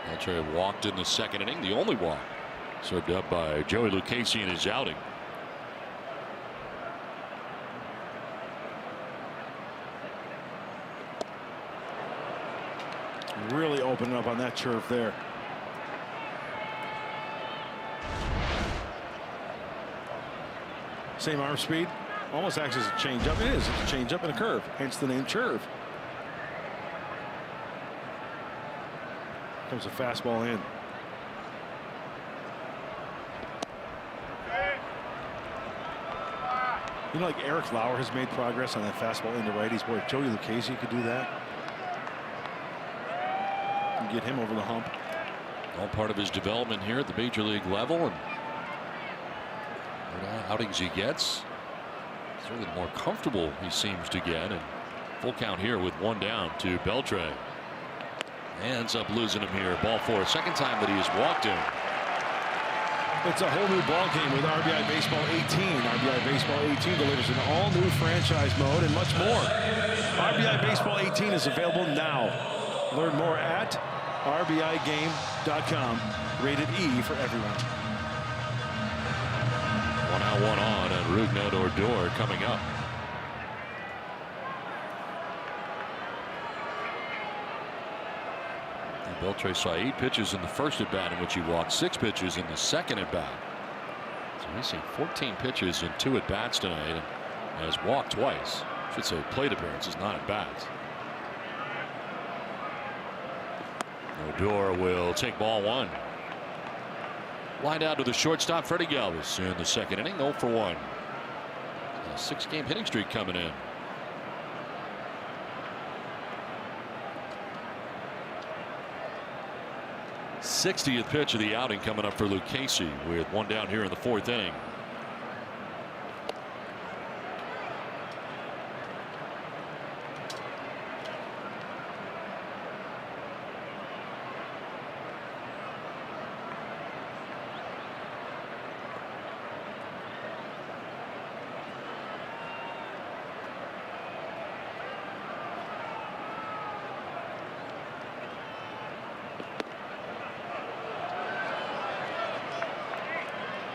Beltre walked in the 2nd inning, the only walk served up by Joey Lucchesi in his outing. Really opening up on that curve there. Same arm speed, almost acts as a changeup. It is. It's a changeup and a curve, hence the name curve. Comes a fastball in. You know, like Eric Lauer has made progress on that fastball into righties. Boy, if Joey Lucchesi could do that, and get him over the hump. All part of his development here at the major league level, and outings he gets, certainly the more comfortable he seems to get. And full count here with 1 down to Beltre. Ends up losing him here. Ball 4. 2nd time that he has walked him. It's a whole new ball game with RBI Baseball 18. RBI Baseball 18 delivers an all-new franchise mode and much more. RBI Baseball 18 is available now. Learn more at rbigame.com. Rated E for everyone. 1 out, 1 on, and Rougned Odor coming up. And Beltre saw 8 pitches in the first at bat, in which he walked 6 pitches in the 2nd at bat. So he's seen 14 pitches in 2 at bats tonight, and has walked twice. I should say plate appearances, not at bats. Odor will take ball 1. Lined out to the shortstop, Freddie Galvis, in the 2nd inning, 0 for 1. A 6-game hitting streak coming in. '60th pitch of the outing coming up for Lucchesi with 1 down here in the 4th inning.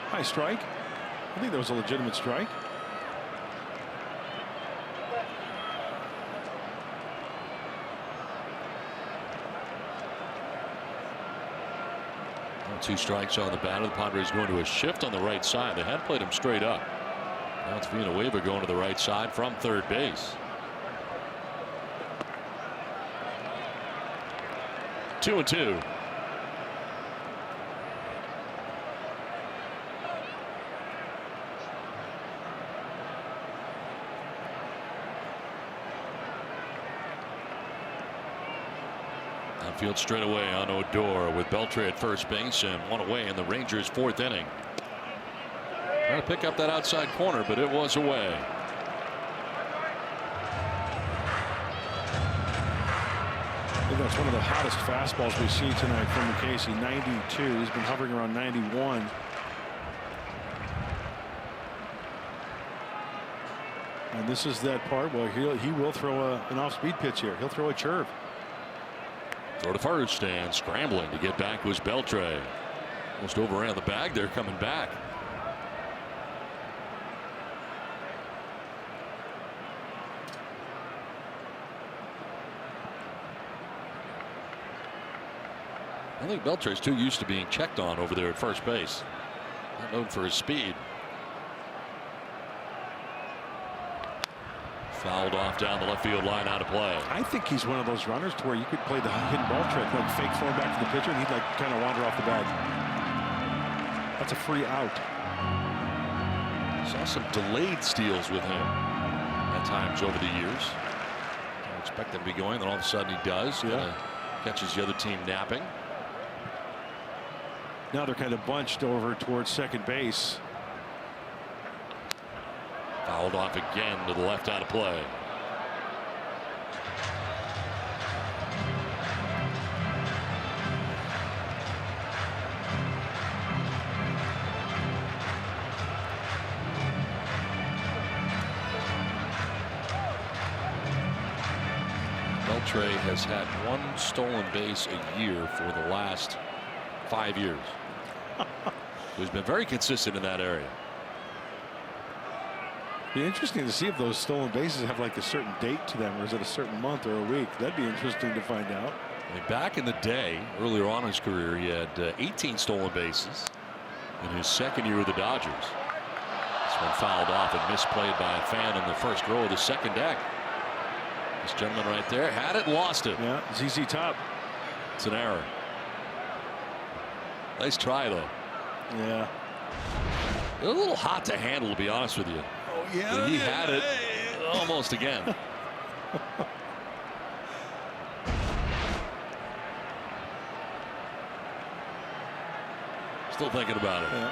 High strike. I think that was a legitimate strike. Two strikes on the batter. The Padres going to a shift on the right side. They had played him straight up. Now it's Villanueva going to the right side from third base. 2-2. Outfield straight away on Odor with Beltre at first base and one away in the Rangers' fourth inning. Trying to pick up that outside corner, but it was away. I think that's one of the hottest fastballs we've seen tonight from Lucchesi. 92. He's been hovering around 91. And this is that part where he will throw an off-speed pitch here. He'll throw a curve. Throw to first and scrambling to get back was Beltre. Almost overran the bag there coming back. I think Beltre's too used to being checked on over there at first base. Not known for his speed. Fouled off down the left field line, out of play. I think he's one of those runners to where you could play the hidden ball trick, like fake throwing back to the pitcher, and he'd like kind of wander off the bag. That's a free out. Saw some delayed steals with him at times over the years. Don't expect him to be going, then all of a sudden he does. Yeah. Catches the other team napping. Now they're kind of bunched over towards second base. Fouled off again to the left, out of play. Beltre has had one stolen base a year for the last 5 years. He's been very consistent in that area. Be interesting to see if those stolen bases have like a certain date to them, or is it a certain month or a week? That'd be interesting to find out. I mean, back in the day, earlier on in his career, he had 18 stolen bases in his second year with the Dodgers. This one fouled off and misplayed by a fan in the first row of the second deck. This gentleman right there had it, lost it. Yeah, ZZ Top. It's an error. Nice try, though. Yeah. It was a little hot to handle, to be honest with you. Oh, yeah. But he had it almost again. Still thinking about it. Yeah.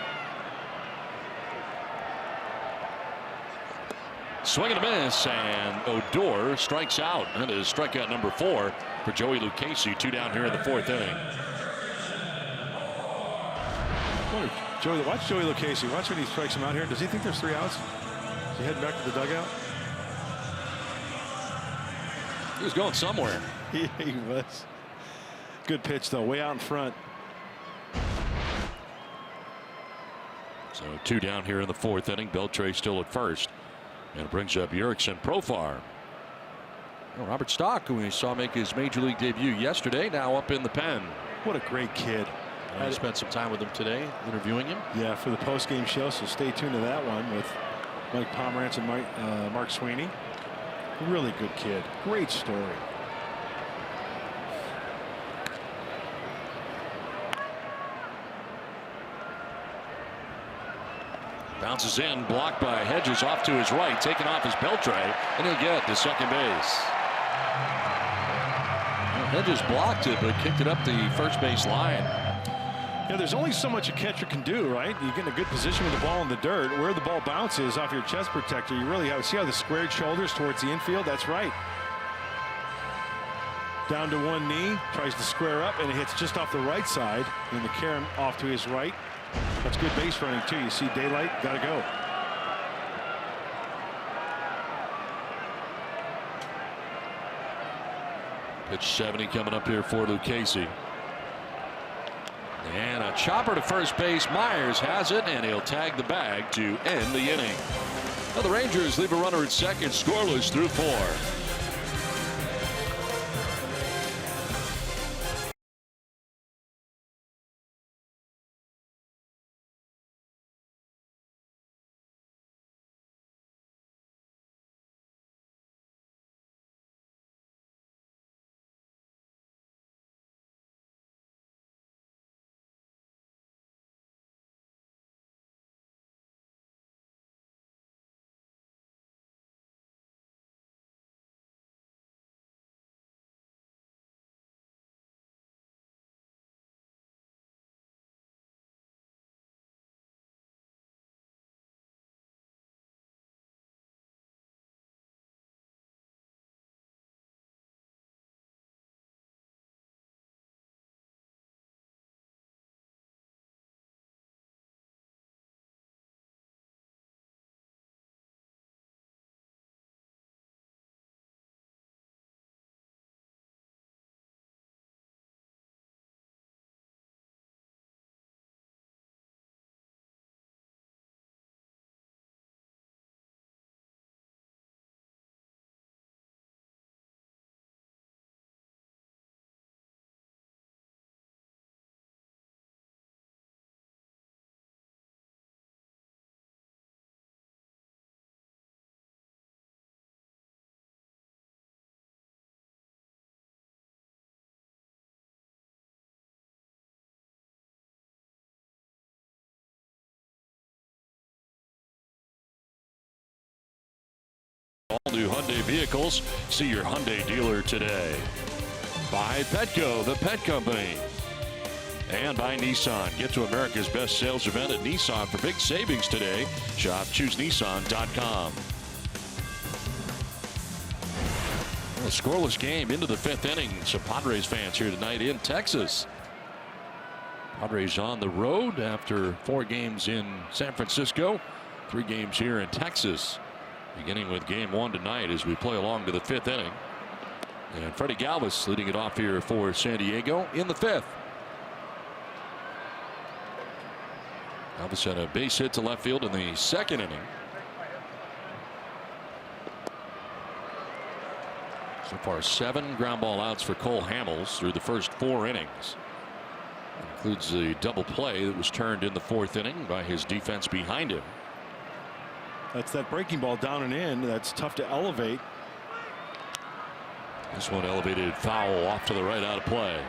Swing and a miss, and Odor strikes out. That is strikeout number 4 for Joey Lucchesi. 2 down here in the 4th inning. Watch Joey Lucchesi. Watch when he strikes him out here. Does he think there's 3 outs? Is he heading back to the dugout? He was going somewhere. He was. Good pitch, though. Way out in front. So 2 down here in the 4th inning. Beltre still at first. And it brings up Erickson Profar. Well, Robert Stock, who we saw make his major league debut yesterday, now up in the pen. What a great kid. I spent some time with him today, interviewing him. Yeah, for the post-game show, so stay tuned to that one with Mike Pomerantz and Mark Sweeney. Really good kid. Great story. Bounces in, blocked by Hedges off to his right, taken off his Beltre, and he'll get to second base. Well, Hedges blocked it, but kicked it up the first base line. Yeah, there's only so much a catcher can do, right? You get in a good position with the ball in the dirt. Where the ball bounces off your chest protector, you really have. See how the squared shoulders towards the infield? That's right. Down to one knee, tries to square up, and it hits just off the right side. And the carom off to his right. That's good base running, too. You see daylight, got to go. Pitch 70 coming up here for Lucchesi. And a chopper to first base. Myers has it, and he'll tag the bag to end the inning. Now the Rangers leave a runner at second, scoreless through 4. All new Hyundai vehicles. See your Hyundai dealer today. By Petco, the pet company. And by Nissan. Get to America's best sales event at Nissan for big savings today. Shop ChooseNissan.com. Well, a scoreless game into the 5th inning. Some Padres fans here tonight in Texas. Padres on the road after 4 games in San Francisco. 3 games here in Texas. Beginning with game 1 tonight as we play along to the 5th inning. And Freddie Galvis leading it off here for San Diego in the 5th. Galvis had a base hit to left field in the 2nd inning. So far 7 ground ball outs for Cole Hamels through the first 4 innings. Includes the double play that was turned in the 4th inning by his defense behind him. That's that breaking ball down and in. That's tough to elevate. This one elevated foul off to the right, out of play.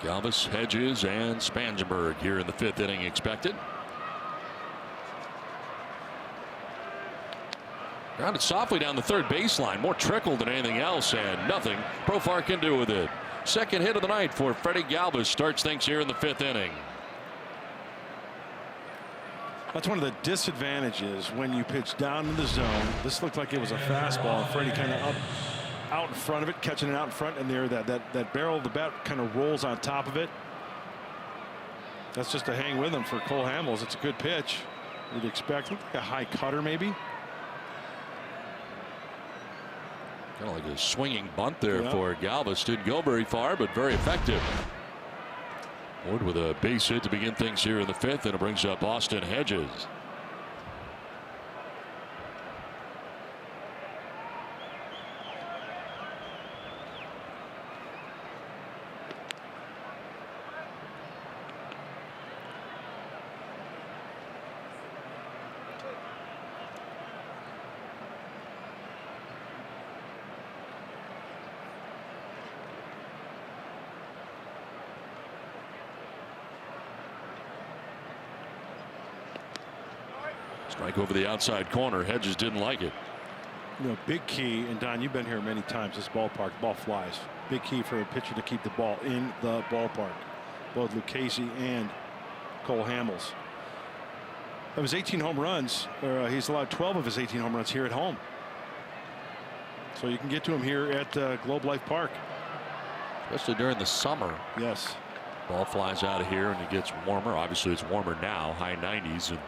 Galvis, Hedges, and Spangenberg here in the 5th inning expected. Grounded softly down the 3rd baseline. More trickle than anything else, and nothing Profar can do with it. 2nd hit of the night for Freddie Galvis. Starts things here in the 5th inning. That's one of the disadvantages when you pitch down in the zone. This looked like it was a fastball. Freddie kind of up out in front of it, catching it out in front, and there that barrel of the bat kind of rolls on top of it. That's just a hang with him for Cole Hamels. It's a good pitch. You'd expect looked like a high cutter maybe. Kind of like a swinging bunt there for Galvis. Didn't go very far, but very effective. Wood with a base hit to begin things here in the 5th, and it brings up Austin Hedges. Strike over the outside corner. Hedges didn't like it. You know, big key, and Don, you've been here many times. This ballpark, ball flies. Big key for a pitcher to keep the ball in the ballpark. Both Lucchesi and Cole Hamels. Of his 18 home runs, he's allowed 12 of his 18 home runs here at home. So you can get to him here at Globe Life Park. Especially during the summer. Yes. Ball flies out of here and it gets warmer. Obviously it's warmer now, high 90s, and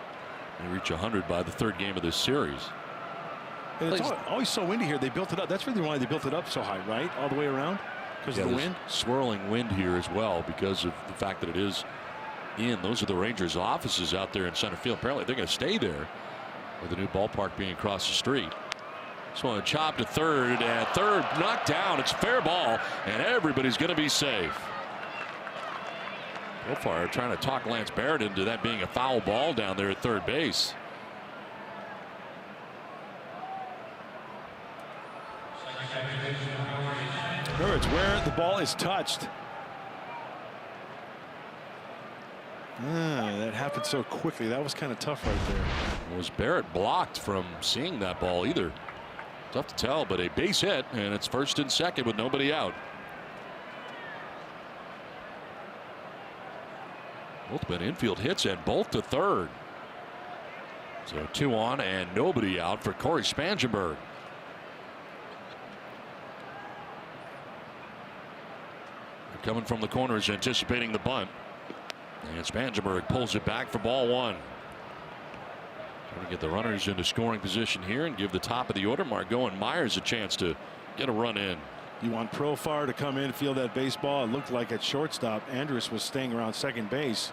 they reach 100 by the 3rd game of this series. And it's always so windy here. They built it up. That's really why they built it up so high, right? All the way around because of the wind. Swirling wind here as well because of the fact that it is in. Those are the Rangers' offices out there in center field. Apparently they're going to stay there with the new ballpark being across the street. This one chopped to 3rd, and 3rd knocked down. It's fair ball, and everybody's going to be safe. Profar trying to talk Lance Barrett into that being a foul ball down there at 3rd base. Remember, it's where the ball is touched. That happened so quickly. That was kind of tough right there. Was Barrett blocked from seeing that ball either? Tough to tell, but a base hit, and it's 1st and 2nd with nobody out. Both been infield hits and both to 3rd. So 2 on and nobody out for Corey Spangenberg. Coming from the corners, anticipating the bunt. And Spangenberg pulls it back for ball 1. Trying to get the runners into scoring position here and give the top of the order, Margot and Myers, a chance to get a run in. You want Profar to come in, field that baseball. It looked like at shortstop, Andrus was staying around 2nd base.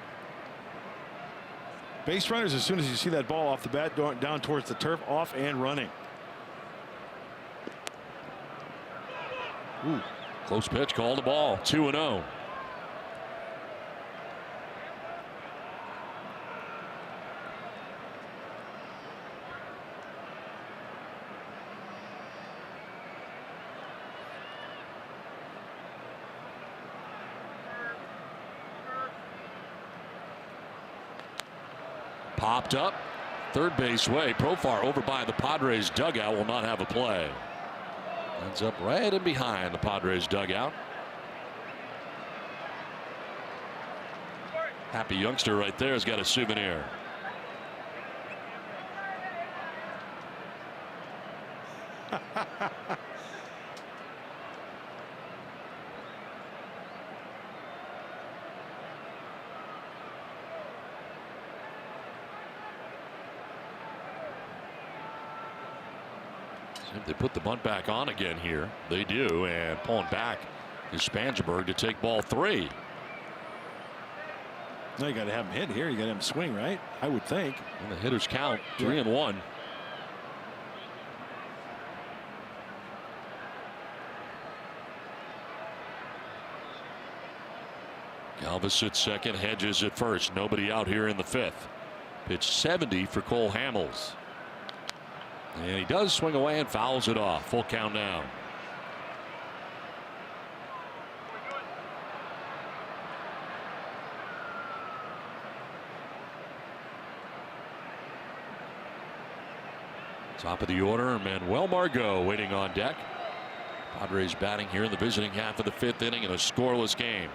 Base runners, as soon as you see that ball off the bat down towards the turf, off and running. Ooh, close pitch, called the ball. 2-0. Popped up third base way. Profar over by the Padres dugout will not have a play. Ends up right in behind the Padres dugout. Happy youngster right there has got a souvenir. They put the bunt back on again here. They do, and pulling back is Spangenberg to take ball 3. Now you got to have him hit here. You got to have him swing, right? I would think. And the hitters count 3-1. Galvis at second, Hedges at first. Nobody out here in the 5th. Pitch 70 for Cole Hamels. And he does swing away and fouls it off. Full count now. Top of the order, Manuel Margot waiting on deck. Padres batting here in the visiting half of the 5th inning in a scoreless game.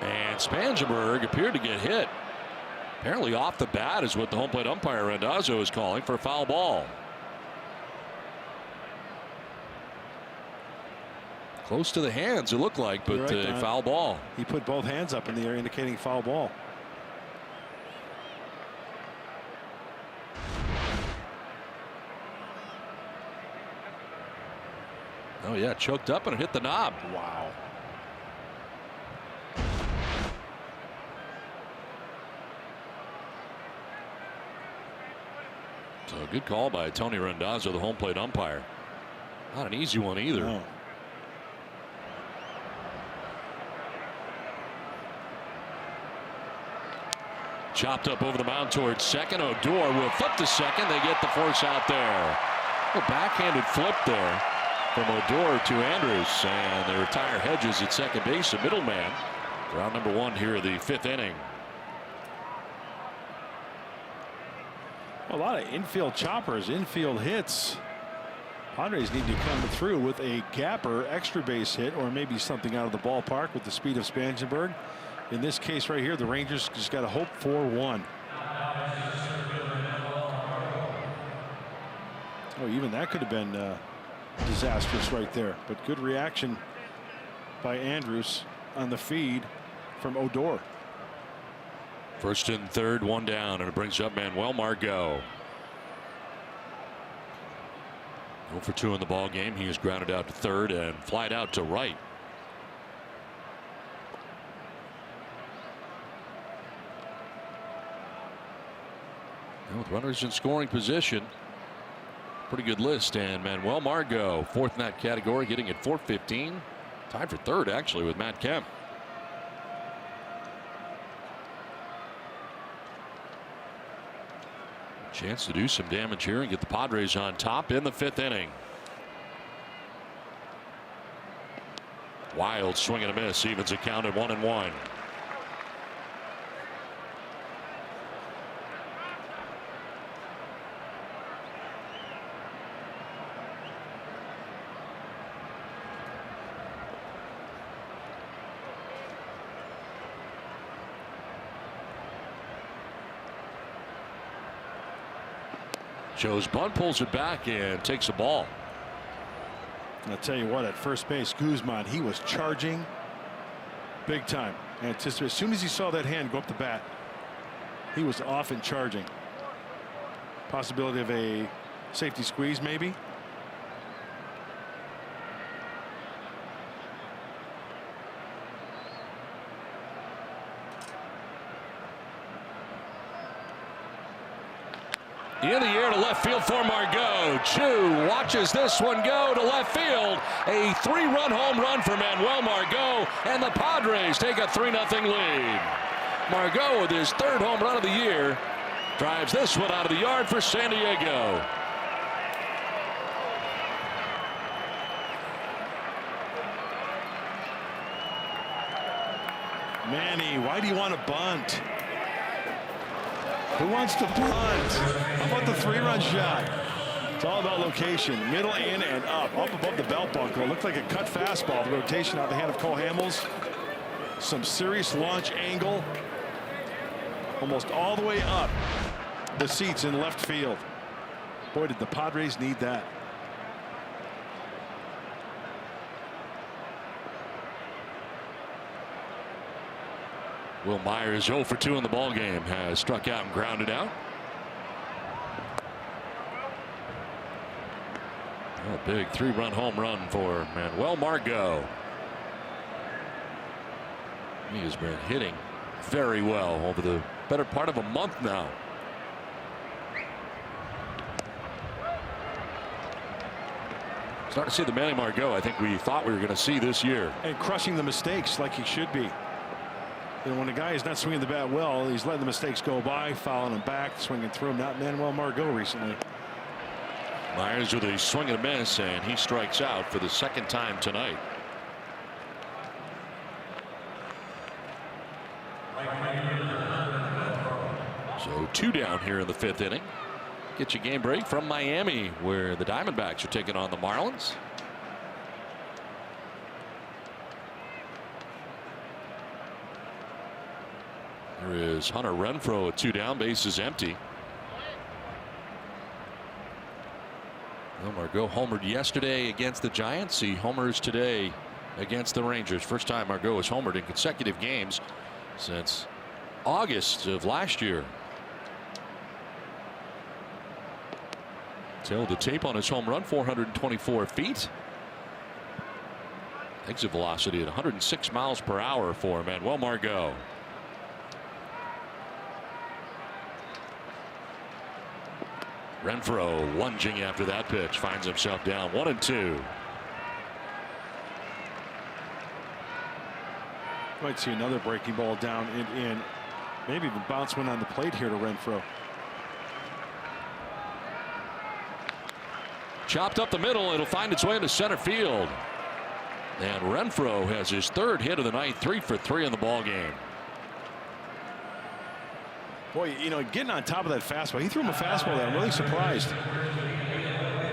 And Spangenberg appeared to get hit. Apparently off the bat is what the home plate umpire Randazzo is calling for a foul ball. Close to the hands it looked like, but right, foul ball. He put both hands up in the air indicating foul ball. Oh yeah, choked up and it hit the knob. Wow. So good call by Tony Randazzo, the home plate umpire. Not an easy one either. No. Chopped up over the mound towards second. Odor will flip to second. They get the force out there. A backhanded flip there from Odor to Andrews, and they retire Hedges at second base, the middleman. Round number 1 here of the 5th inning. A lot of infield choppers, infield hits. Padres need to come through with a gapper extra base hit, or maybe something out of the ballpark with the speed of Spangenberg. In this case right here, the Rangers just got to hope for one. Oh, even that could have been disastrous right there, but good reaction by Andrews on the feed from Odor. First and third, 1 down, and it brings up Manuel Margot. 0 for 2 in the ball game. He is grounded out to third and flied out to right. And with runners in scoring position, pretty good list, and Manuel Margot 4th in that category, getting at 415, tied for 3rd actually with Matt Kemp. Chance to do some damage here and get the Padres on top in the 5th inning. Wild swing and a miss, evens a count at 1-1. Joe's bunt pulls it back and takes the ball. I'll tell you what, at first base, Guzman, he was charging big time. And just as soon as he saw that hand go up the bat, he was off and charging. Possibility of a safety squeeze, maybe. In the air to left field for Margot. Chu watches this one go to left field. A 3-run home run for Manuel Margot, and the Padres take a 3-0 lead. Margot, with his 3rd home run of the year, drives this one out of the yard for San Diego. Manny, why do you want to bunt? Who wants to bunt? How about the 3-run shot? It's all about location. Middle, in, and up above the belt buckle. It looked like a cut fastball. The rotation out the hand of Cole Hamels. Some serious launch angle. Almost all the way up the seats in left field. Boy, did the Padres need that. Will Myers 0 for 2 in the ballgame, has struck out and grounded out. A big 3-run home run for Manuel Margot. He has been hitting very well over the better part of a month now. Starting to see the Manny Margot I think we thought we were going to see this year. And crushing the mistakes like he should be. You know, when a guy is not swinging the bat well, he's letting the mistakes go by, fouling them back, swinging through them. Not Manuel Margot recently. Myers with a swing and a miss, and he strikes out for the 2nd time tonight. So 2 down here in the 5th inning. Get your game break from Miami, where the Diamondbacks are taking on the Marlins. Here is Hunter Renfroe at 2 down, base is empty. Well, Margot homered yesterday against the Giants. He homers today against the Rangers. First time Margot has homered in consecutive games since August of last year. Tailed the tape on his home run, 424 feet. Exit velocity at 106 miles per hour for Manuel Margot. Renfroe lunging after that pitch, finds himself down 1-2. Might see another breaking ball down and in. Maybe even bounce one on the plate here to Renfroe. Chopped up the middle. It'll find its way into center field. And Renfroe has his 3rd hit of the night, 3 for 3 in the ball game. Boy, you know, getting on top of that fastball. He threw him a fastball there. I'm really surprised.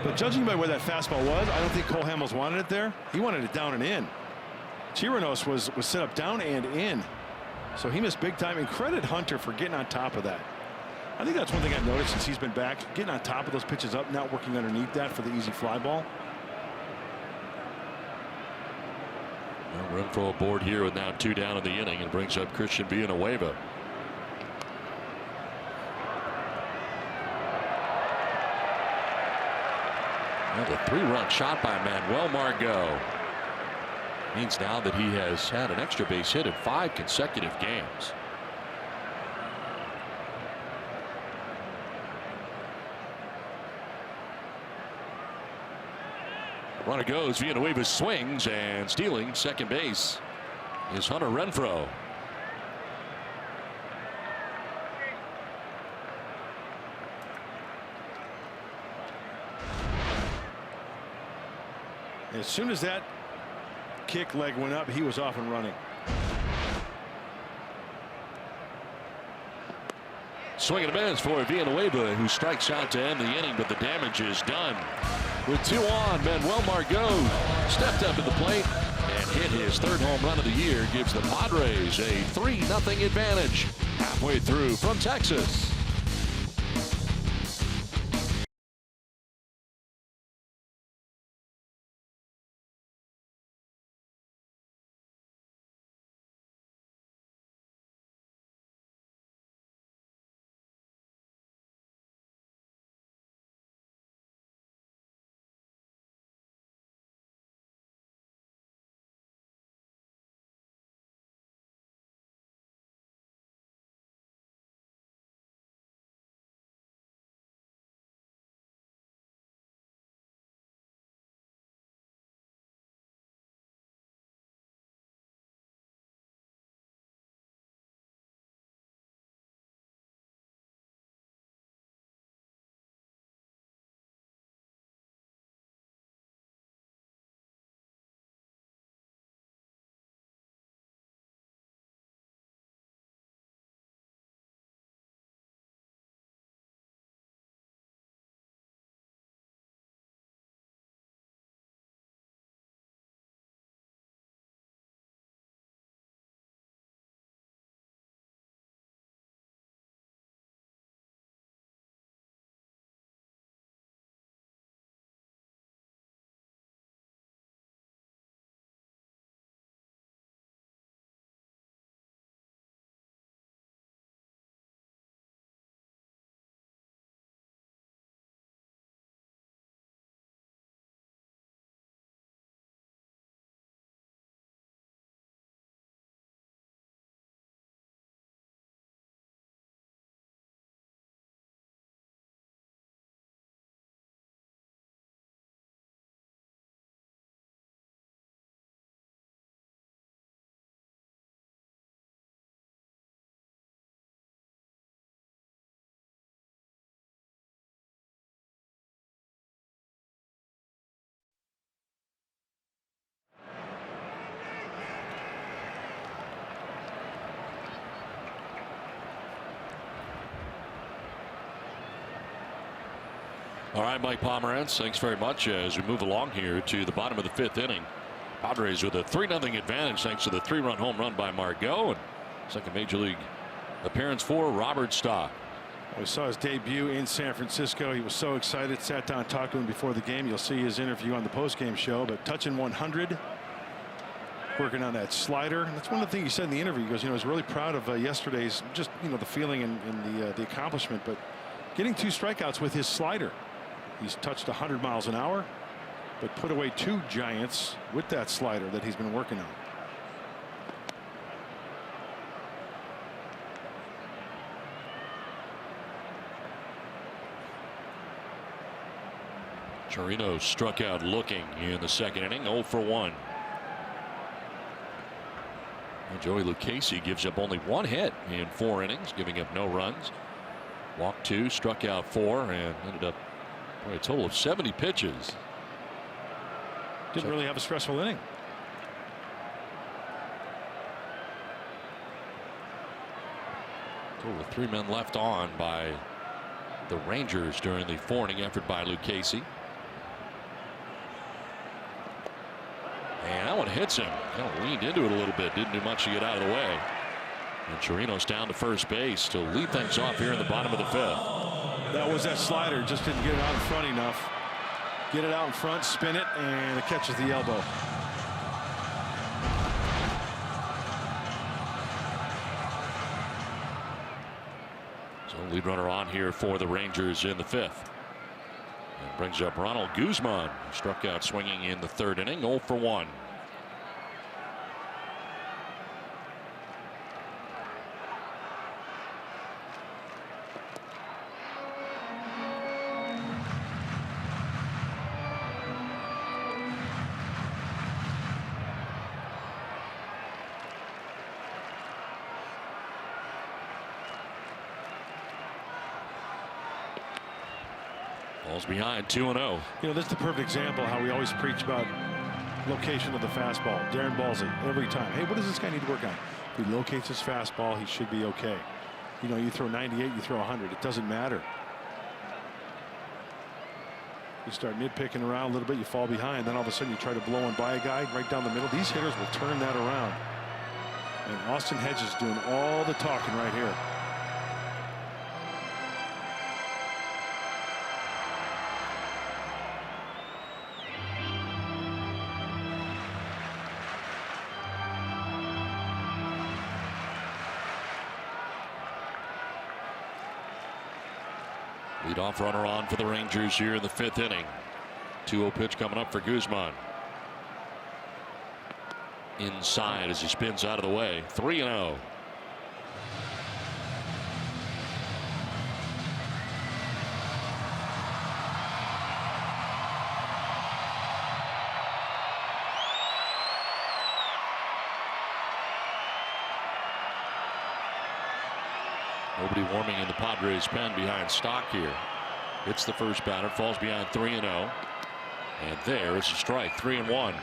But judging by where that fastball was, I don't think Cole Hamels wanted it there. He wanted it down and in. Chirinos was set up down and in. So he missed big time. And credit Hunter for getting on top of that. I think that's one thing I've noticed since he's been back. Getting on top of those pitches up, not working underneath that for the easy fly ball. Well, Renfroe aboard here with now 2 down in the inning, and brings up Christian Villanueva. Well, the 3-run shot by Manuel Margot means now that he has had an extra base hit in 5 consecutive games. Runner goes, Villanueva swings, and stealing second base is Hunter Renfroe. As soon as that kick leg went up, he was off and running. Swing and a miss for Villanueva, who strikes out to end the inning, but the damage is done. With 2 on, Manuel Margot stepped up to the plate and hit his 3rd home run of the year. Gives the Padres a 3-0 advantage halfway through from Texas. All right, Mike Pomerantz, thanks very much as we move along here to the bottom of the 5th inning. Padres with a 3-0 advantage thanks to the 3-run home run by Margot, and second major league appearance for Robert Stock. We saw his debut in San Francisco. He was so excited, sat down, talked to him before the game. You'll see his interview on the postgame show, but touching 100, working on that slider. And that's one of the things he said in the interview. He goes, he's really proud of yesterday's, just, the feeling and the accomplishment, but getting 2 strikeouts with his slider. He's touched 100 miles an hour, but put away 2 giants with that slider that he's been working on. Chirino struck out looking in the second inning, 0 for 1. And Joey Lucchesi gives up only 1 hit in 4 innings, giving up no runs. Walked 2, struck out 4, and ended up a total of 70 pitches. Didn't really have a stressful inning. Total of 3 men left on by the Rangers during the 4-inning effort by Lucchesi. And that one hits him. Kind of leaned into it a little bit. Didn't do much to get out of the way. And Chirino's down to first base to lead things off here in the bottom of the 5th. That was that slider. Just didn't get it out in front enough. Get it out in front, spin it, and it catches the elbow. So lead runner on here for the Rangers in the 5th. And brings up Ronald Guzman, who struck out swinging in the 3rd inning, 0 for 1. Ball's behind 2-0. This is the perfect example how we always preach about location of the fastball. Darren Balsley every time. Hey, what does this guy need to work on? If he locates his fastball, he should be okay. You throw 98, you throw 100. It doesn't matter. You start nitpicking around a little bit, you fall behind. Then all of a sudden you try to blow one by a guy right down the middle. These hitters will turn that around. And Austin Hedges is doing all the talking right here. Leadoff runner on for the Rangers here in the 5th inning. 2-0 pitch coming up for Guzman. Inside as he spins out of the way. 3-0. Nobody warming in the Padres pen behind Stock here. Hits the first batter, falls behind 3-0. And there is a strike, 3-1.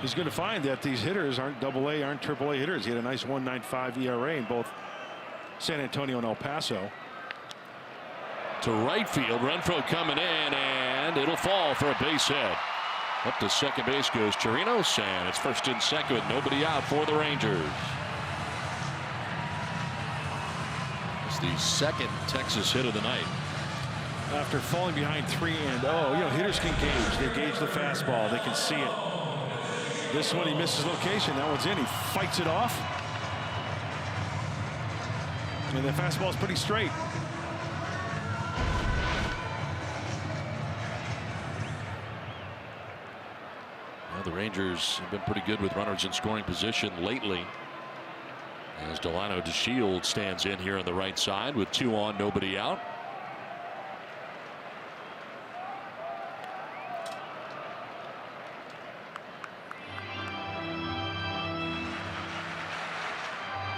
He's going to find that these hitters aren't AA, aren't AAA hitters. He had a nice 1.95 ERA in both San Antonio and El Paso. To right field, Renfroe coming in, and it'll fall for a base hit. Up to second base goes Chirino, and it's first and second with nobody out for the Rangers. It's the second Texas hit of the night. After falling behind 3-0, hitters can gauge. They gauge the fastball. They can see it. This one he misses location. That one's in. He fights it off. And the fastball is pretty straight. Well, the Rangers have been pretty good with runners in scoring position lately. As Delano DeShield stands in here on the right side with 2 on, nobody out.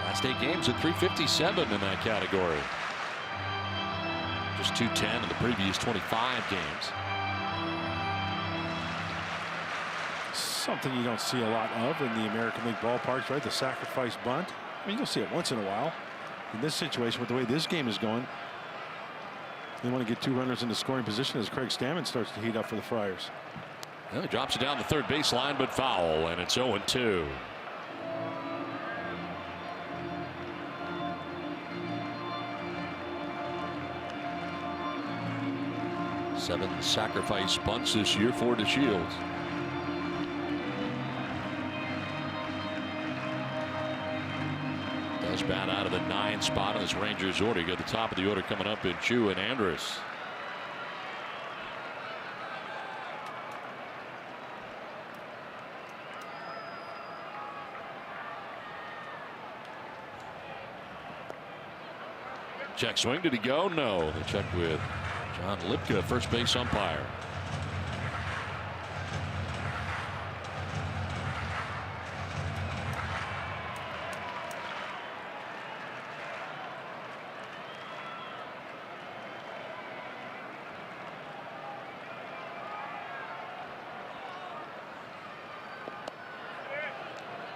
Last 8 games at 357 in that category. Just 210 in the previous 25 games. Something you don't see a lot of in the American League ballparks, right? The sacrifice bunt. I mean, you'll see it once in a while. In this situation, with the way this game is going, they want to get 2 runners into scoring position as Craig Stammen starts to heat up for the Friars. Well, he drops it down the third baseline, but foul, and it's 0-2. Seven sacrifice bunts this year for the Shields. Does bat out of the 9 spot on this Rangers order. You got the top of the order coming up in Chu and Andrus. Check swing. Did he go? No. They check with John Lipka, first base umpire.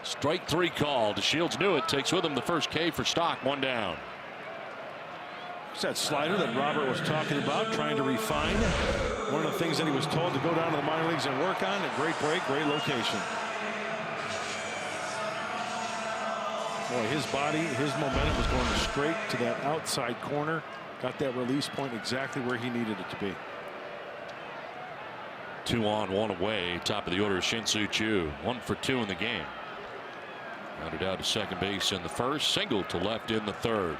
Strike 3 called. Shields knew it. Takes with him the first K for Stock. 1 down. It's that slider that Robert was talking about, trying to refine. One of the things that he was told to go down to the minor leagues and work on. A great break, great location. Boy, his body, his momentum was going straight to that outside corner. Got that release point exactly where he needed it to be. 2 on, 1 away. Top of the order, Shin-Soo Choo. 1 for 2 in the game. Grounded out to second base in the first. Single to left in the third.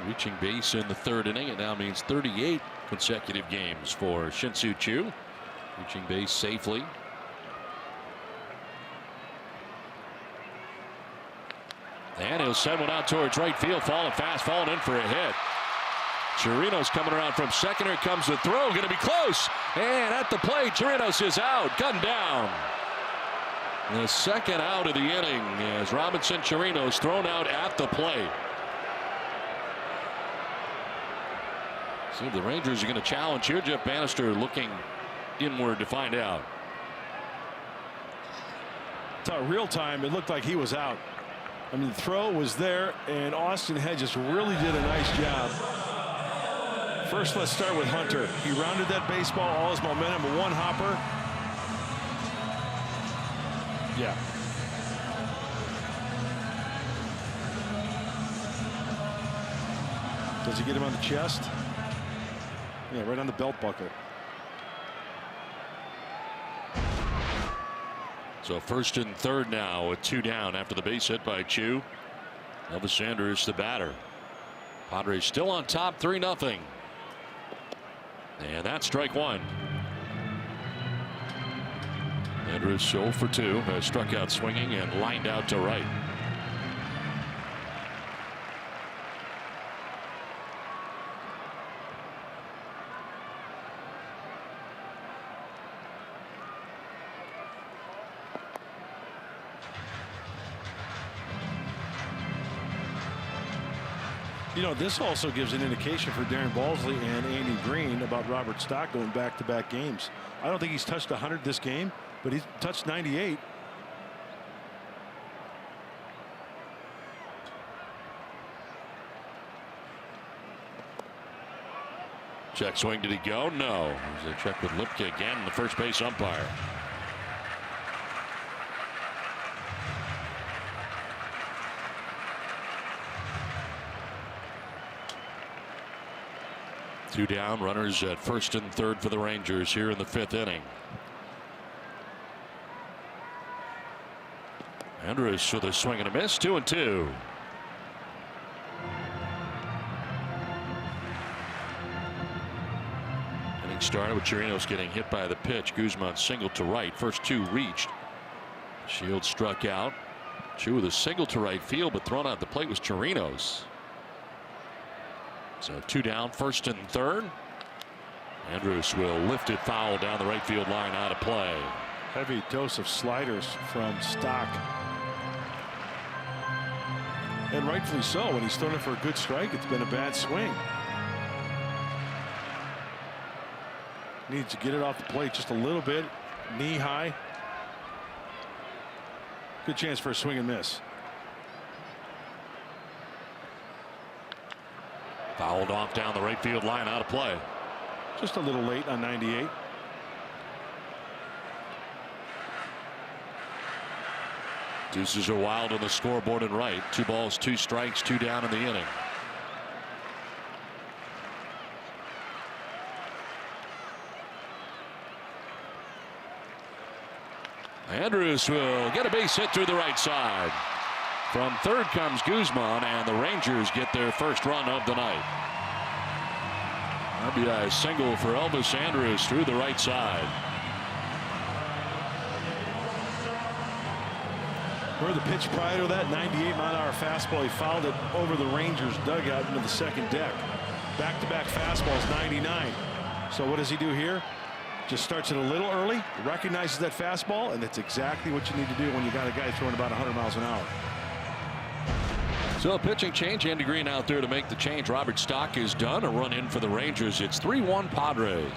Reaching base in the third inning. It now means 38 consecutive games for Shin-Soo Choo. Reaching base safely. And he'll send one out towards right field. Falling fast, falling in for a hit. Chirinos coming around from second. Here comes the throw. Going to be close. And at the plate, Chirinos is out. Gunned down. The second out of the inning as Robinson Chirinos thrown out at the plate. See if the Rangers are going to challenge here. Jeff Bannister looking inward to find out. Real time, it looked like he was out. I mean, the throw was there, and Austin Hedges really did a nice job. First, let's start with Hunter. He rounded that baseball, all his momentum, a 1 hopper. Yeah. Does he get him on the chest? Yeah, right on the belt buckle. So first and third now with 2 down after the base hit by Choo. Elvis Sanders the batter. Padres still on top 3-0. And that's strike 1. Andrus 0 for 2 has struck out swinging and lined out to right. You know, this also gives an indication for Darren Balsley and Andy Green about Robert Stock going back-to-back games. I don't think he's touched 100 this game, but he's touched 98. Check swing. Did he go? No. There's a check with Lipka again, the first base umpire. Two down, runners at first and third for the Rangers here in the 5th inning. Andrus with a swing and a miss, 2-2. Inning started with Chirinos getting hit by the pitch. Guzman single to right. First 2 reached. Shields struck out. Choo with a single to right field, but thrown out the plate was Chirinos. So 2 down, first and third. Andrus will lift it foul down the right field line, out of play. Heavy dose of sliders from Stock. And rightfully so. When he's thrown it for a good strike, it's been a bad swing. Needs to get it off the plate just a little bit, knee high. Good chance for a swing and miss. Fouled off down the right field line, out of play. Just a little late on 98. Deuces are wild on the scoreboard and right. 2 balls, 2 strikes, 2 down in the inning. Andrews will get a base hit through the right side. From third comes Guzman, and the Rangers get their first run of the night. RBI single for Elvis Andrews through the right side. Where the pitch prior to that 98-mile-an-hour fastball, he fouled it over the Rangers dugout into the second deck. Back-to-back fastballs, 99. So what does he do here? Just starts it a little early, recognizes that fastball, and that's exactly what you need to do when you got a guy throwing about 100 miles an hour. So a pitching change. Andy Green out there to make the change. Robert Stock is done. A run in for the Rangers. It's 3-1 Padres.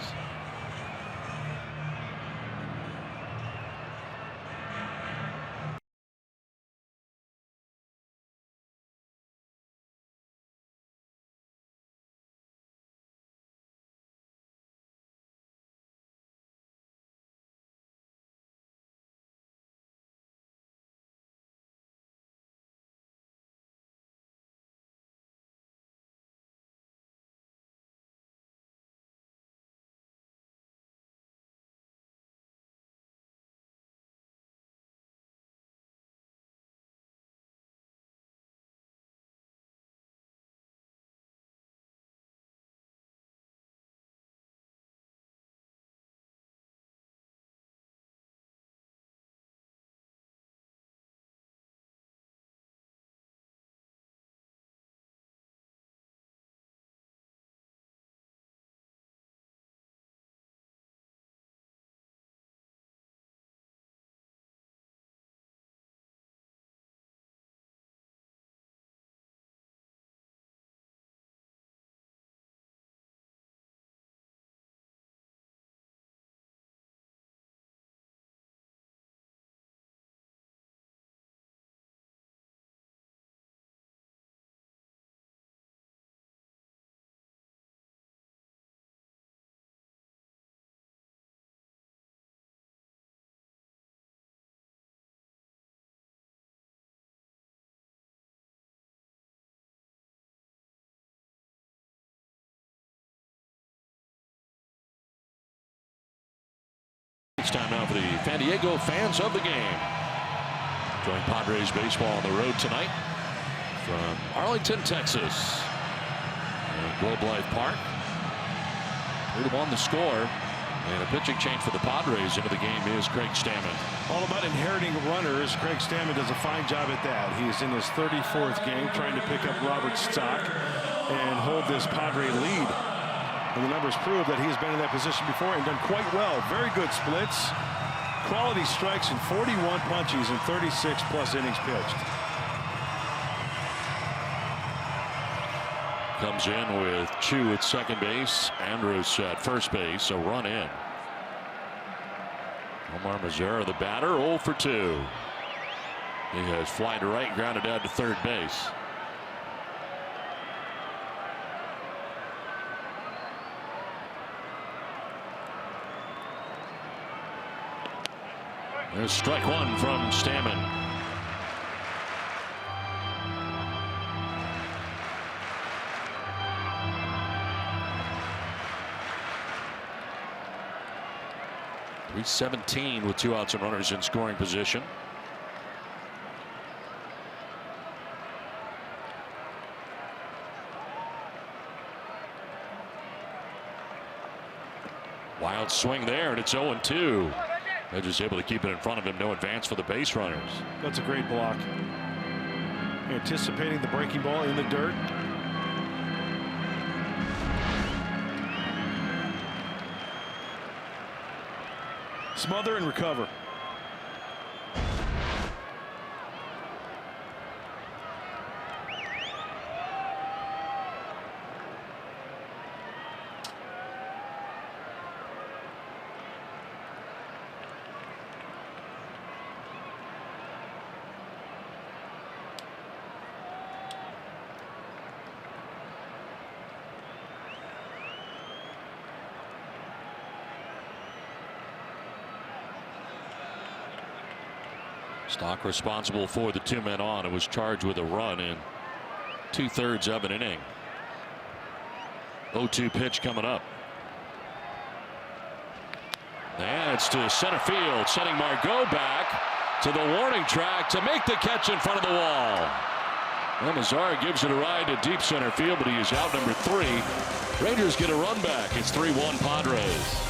It's time now for the San Diego fans of the game. Join Padres baseball on the road tonight from Arlington, Texas. Globe Life Park. 3-1 the score. And a pitching change for the Padres into the game is Craig Stammen. All about inheriting runners. Craig Stammen does a fine job at that. He's in his 34th game trying to pick up Robert Stock and hold this Padre lead. And the numbers prove that he's been in that position before and done quite well. Very good splits, quality strikes, and 41 punches in 36+ innings pitched. Comes in with Chu at second base, Andrus at first base, a run in. Omar Mazara, the batter, 0 for 2. He has fly to right, grounded out to third base. There's strike one from Stammen. .317 with 2 outs and runners in scoring position. Wild swing there, and it's 0-2. They're just able to keep it in front of him. No advance for the base runners. That's a great block. Anticipating the breaking ball in the dirt. Smother and recover. Stock responsible for the 2 men on. It was charged with a run in 2/3 of an inning. 0-2 pitch coming up. And it's to center field, sending Margot back to the warning track to make the catch in front of the wall. And Mazzara gives it a ride to deep center field, but he is out number 3. Rangers get a run back. It's 3-1 Padres.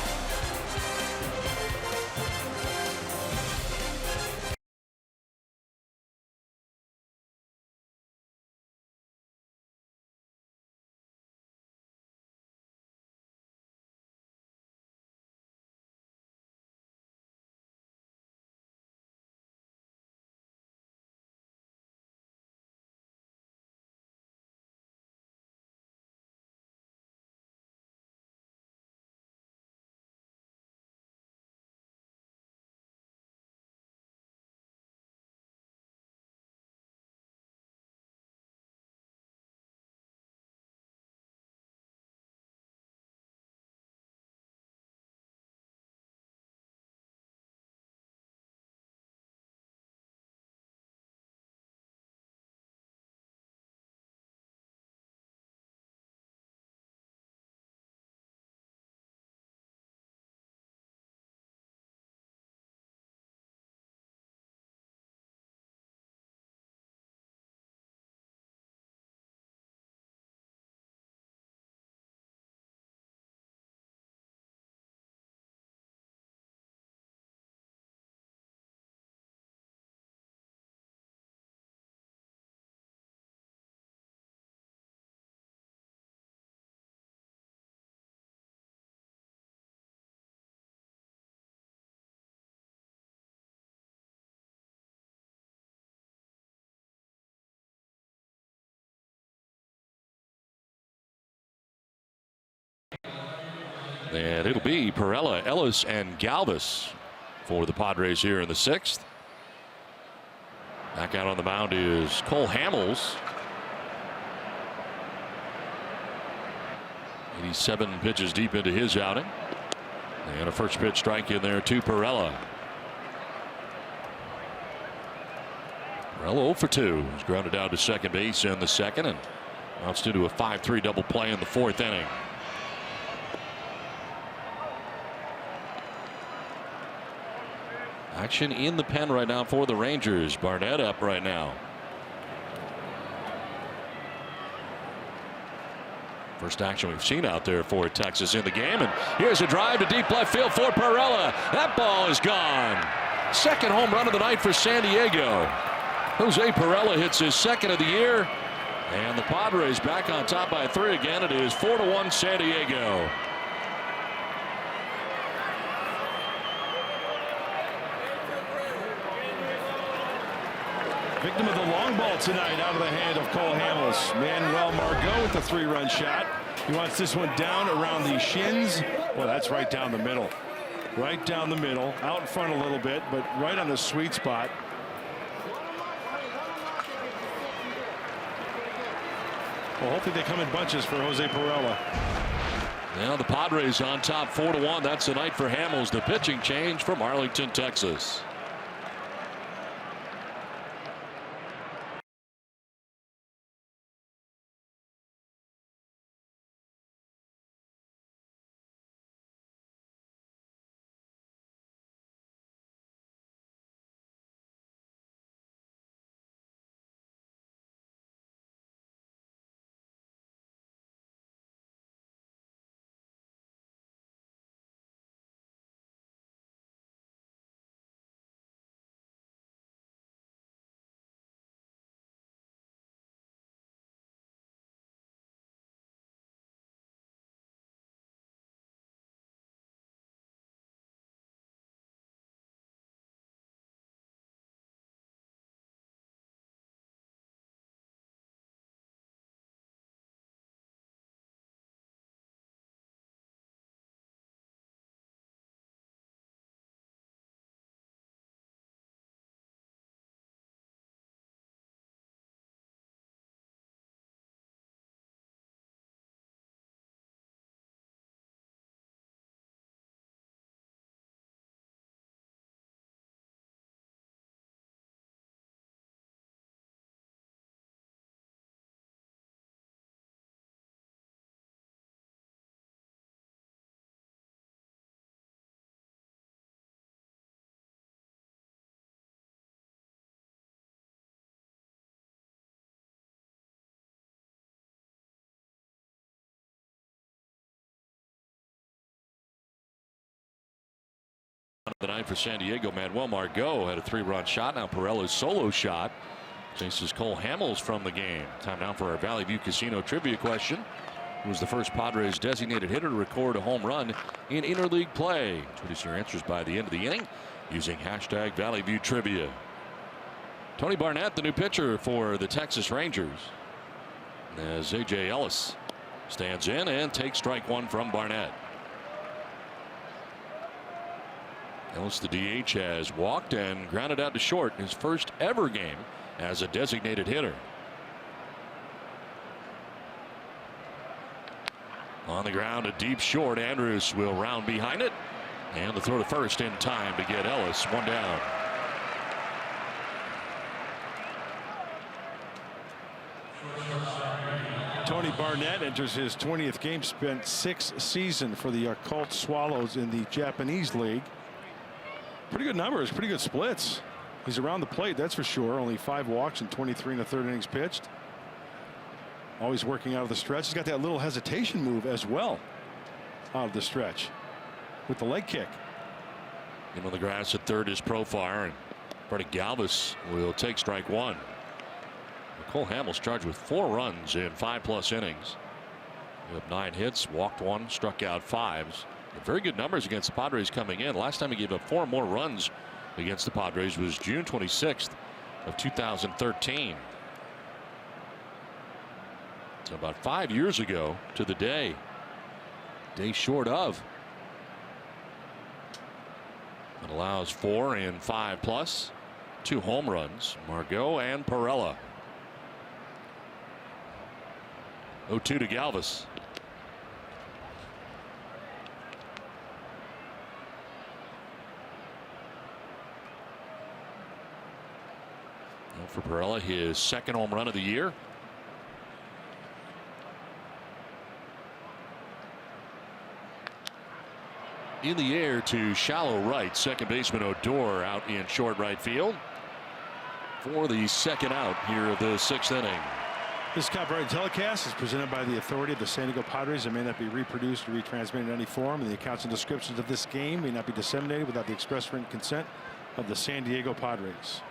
And it'll be Perella, Ellis, and Galvis for the Padres here in the 6th. Back out on the mound is Cole Hamels. 87 pitches deep into his outing. And a first pitch strike in there to Perella. Perella 0 for 2. He's grounded down to second base in the 2nd and mounts into a 5-3 double play in the 4th inning. Action in the pen right now for the Rangers. Barnett up right now. First action we've seen out there for Texas in the game. And here's a drive to deep left field for Perella. That ball is gone. Second home run of the night for San Diego. Jose Perella hits his 2nd of the year. And the Padres back on top by 3 again. It is 4-1 San Diego. Victim of the long ball tonight out of the hand of Cole Hamels. Manuel Margot with the 3-run shot. He wants this one down around the shins. Well, that's right down the middle. Right down the middle. Out in front a little bit, but right on the sweet spot. Well, hopefully they come in bunches for Jose Perella. Now the Padres on top 4-1. That's the night for Hamels. The pitching change from Arlington, Texas. of the night for San Diego. Manuel Margot had a 3-run shot. Now Perella's solo shot chases Cole Hamels from the game. Time now for our Valley View Casino trivia question. Who was the first Padres designated hitter to record a home run in interleague play? Tweet us your answers by the end of the inning using hashtag Valley View Trivia. Tony Barnett, the new pitcher for the Texas Rangers, as A.J. Ellis stands in and takes strike one from Barnett. Ellis, the DH, has walked and grounded out to short in his first ever game as a designated hitter. On the ground, a deep short. Andrews will round behind it, and the throw to first in time to get Ellis one down. Tony Barnett enters his 20th game, spent 6 seasons for the Occult Swallows in the Japanese League. Pretty good numbers, pretty good splits. He's around the plate, that's for sure. Only 5 walks and 23 1/3 innings pitched. Always working out of the stretch. He's got that little hesitation move as well out of the stretch with the leg kick. In on the grass at third is Profar, and Freddie Galvis will take strike one. Cole Hamels charged with 4 runs in 5+ innings. You have 9 hits, walked 1, struck out 5. Very good numbers against the Padres coming in. Last time he gave up 4 more runs against the Padres was June 26th of 2013. So about 5 years ago to the day short of. It allows 4 in 5+, 2 home runs, Margot and Perella. 0-2 to Galvis. Now for Perella, his 2nd home run of the year. In the air to shallow right. Second baseman Odor out in short right field for the 2nd out here of the 6th inning. This copyrighted telecast is presented by the authority of the San Diego Padres and may not be reproduced or retransmitted in any form, and the accounts and descriptions of this game may not be disseminated without the express written consent of the San Diego Padres.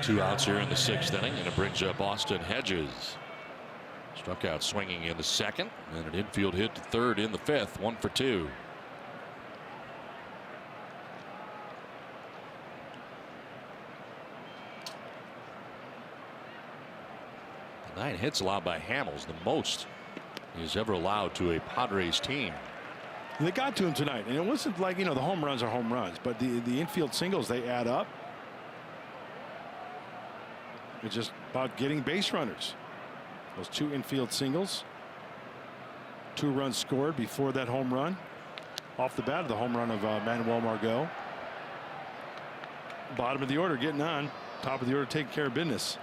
2 outs here in the 6th inning, and it brings up Austin Hedges. Struck out swinging in the 2nd, and an infield hit to 3rd in the 5th. 1 for 2. The 9 hits allowed by Hamels, the most he's ever allowed to a Padres team. They got to him tonight, and it wasn't like, the home runs are home runs, but the infield singles, they add up. It's just about getting base runners. Those 2 infield singles, 2 runs scored before that home run. Off the bat of the home run of Manuel Margot. Bottom of the order getting on. Top of the order taking care of business.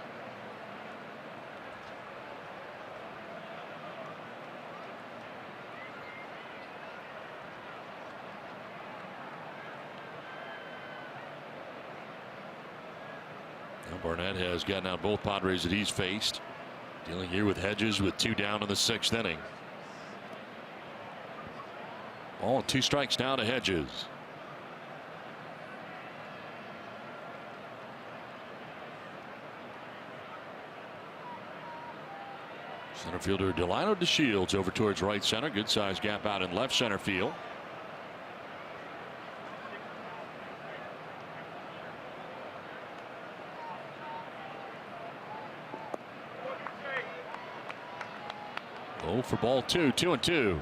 Now Barnett has gotten out both Padres that he's faced. Dealing here with Hedges with 2 down in the 6th inning. All 2 strikes now to Hedges. Center fielder Delino DeShields over towards right center. Good size gap out in left center field. For ball 2, 2-2.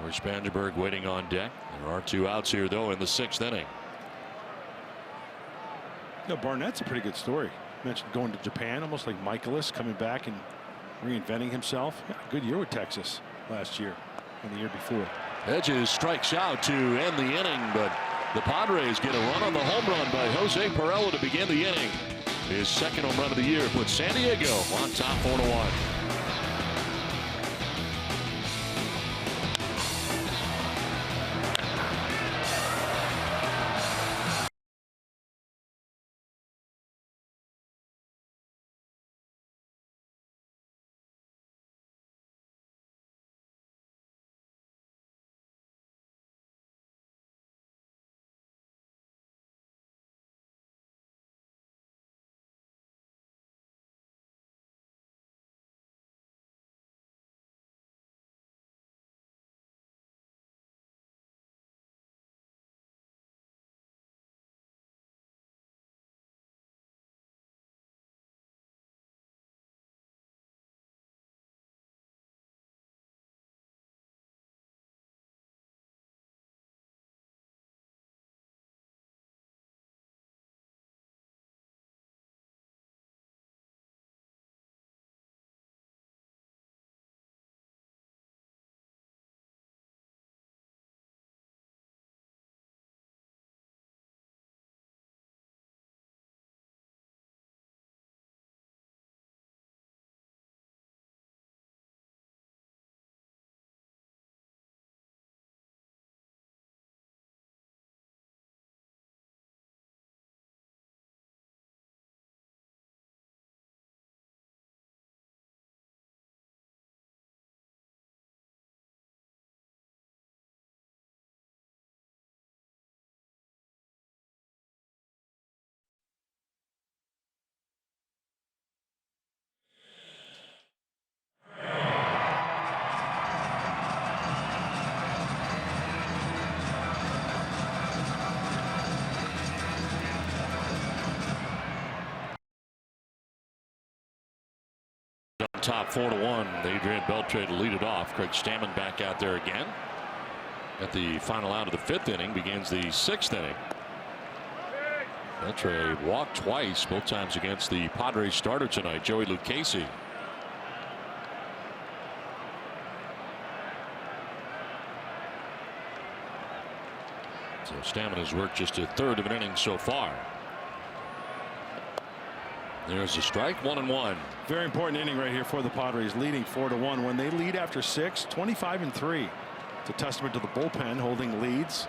George Spangenberg waiting on deck. There are 2 outs here, though, in the 6th inning. Barnett's a pretty good story. Mentioned going to Japan, almost like Michaelis, coming back and reinventing himself. Yeah, good year with Texas last year and the year before. Hedges strikes out to end the inning, but the Padres get a run on the home run by Jose Perella to begin the inning. His 2nd home run of the year puts San Diego on top 4-1. top 4-1. Adrian Beltre to lead it off. Craig Stammen back out there again. At the final out of the 5th inning begins the 6th inning. Beltre walked twice, both times against the Padres starter tonight, Joey Lucchesi. So Stammen has worked just a third of an inning so far. There's a strike, 1-1. Very important inning right here for the Padres, leading 4-1. When they lead after 6, 25-3. It's a testament to the bullpen holding leads.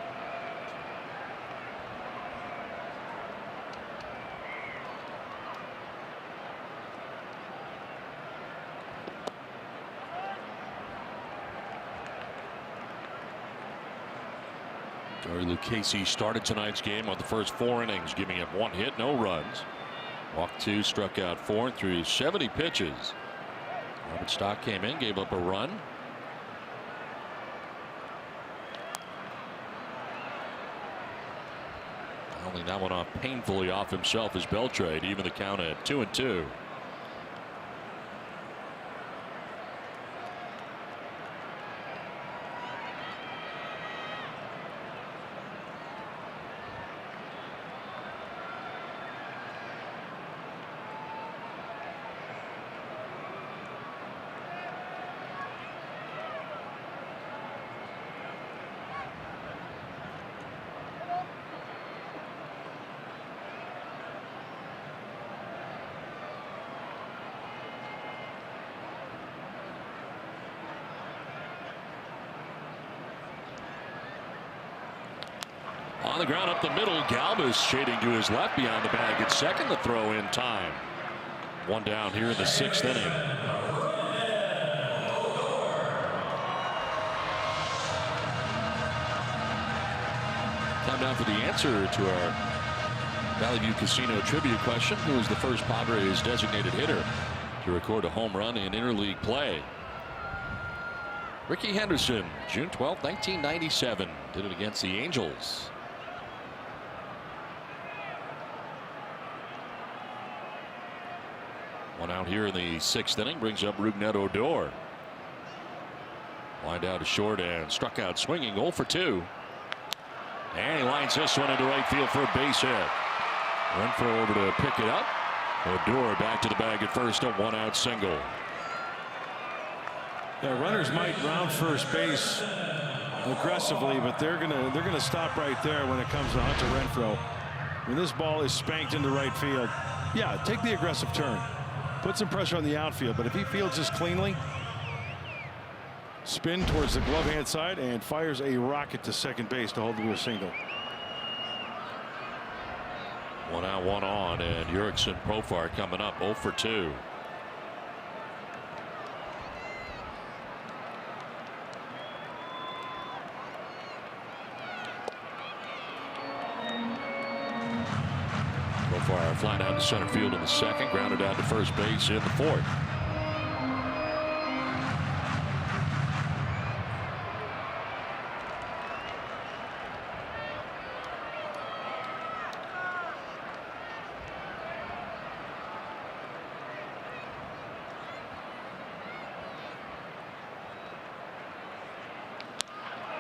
Joey Lucchesi started tonight's game on the first 4 innings, giving up 1 hit, no runs. Walked 2, struck out 4 through 70 pitches. Robert Stock came in, gave up a run. Only that one off painfully off himself as Beltre, even the count at 2-2. On the ground up the middle, Galvis shading to his left beyond the bag at second. The throw in time. 1 down here in the 6th inning. Time now for the answer to our Valley View Casino trivia question. Who was the first Padres designated hitter to record a home run in interleague play? Ricky Henderson, June 12, 1997. Did it against the Angels. One out here in the 6th inning brings up Rougned Odor. Lined out to short and struck out swinging, 0 for 2. And he lines this one into right field for a base hit. Renfroe over to pick it up. Odor back to the bag at first, a 1-out single. Yeah, runners might round first base aggressively, but they're gonna stop right there when it comes to Hunter Renfroe. When this ball is spanked into right field, yeah, take the aggressive turn. Put some pressure on the outfield, but if he fields this cleanly, spin towards the glove hand side and fires a rocket to second base to hold him to a single. 1 out, 1 on, and Jurickson Profar coming up 0 for 2. Profar flying out to center field in the 2nd, grounded out to first base in the 4th.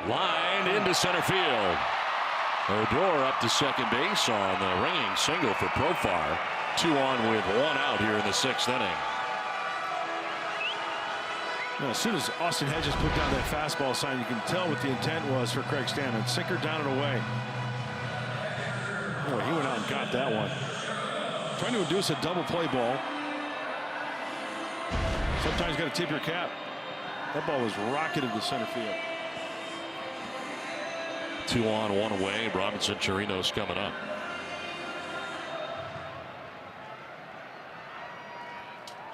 Lined into center field. Odor up to second base on the ringing single for Profar. 2 on with 1 out here in the 6th inning. Well, as soon as Austin Hedges put down that fastball sign, you can tell what the intent was for Craig Stammen. Sinker down and away. Boy, he went out and got that one. Trying to induce a double play ball. Sometimes you got to tip your cap. That ball was rocketed to center field. 2 on, 1 away. Robinson Chirinos coming up.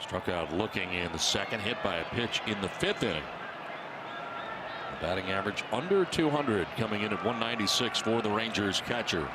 Struck out looking in the 2nd, hit by a pitch in the 5th inning. The batting average under 200, coming in at 196 for the Rangers catcher.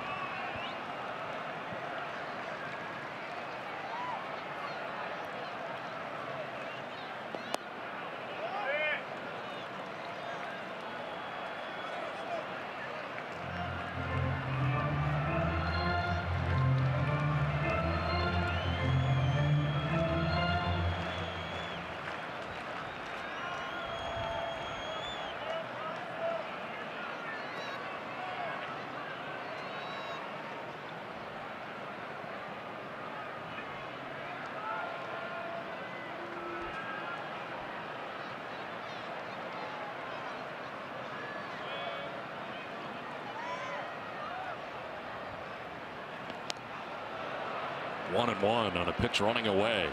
1-1 on a pitch running away.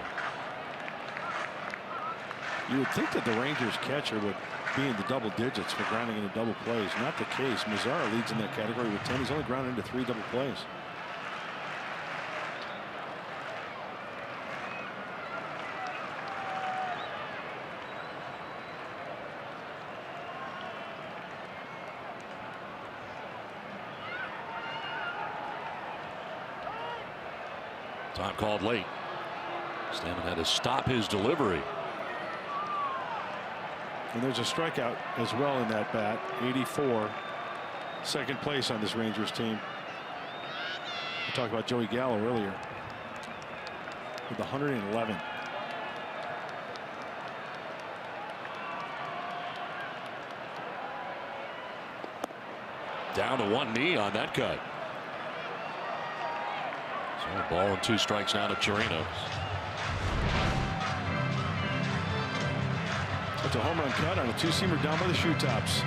You would think that the Rangers catcher would be in the double digits for grounding into double plays. Not the case. Mazzara leads in that category with 10. He's only grounded into 3 double plays. Time called late. Stammen had to stop his delivery. And there's a strikeout as well in that bat. 84. Second place on this Rangers team. We talked about Joey Gallo earlier with 111. Down to one knee on that cut. So a ball and 2 strikes now to Chirinos. That's a home run cut on a 2-seamer down by the shoe tops.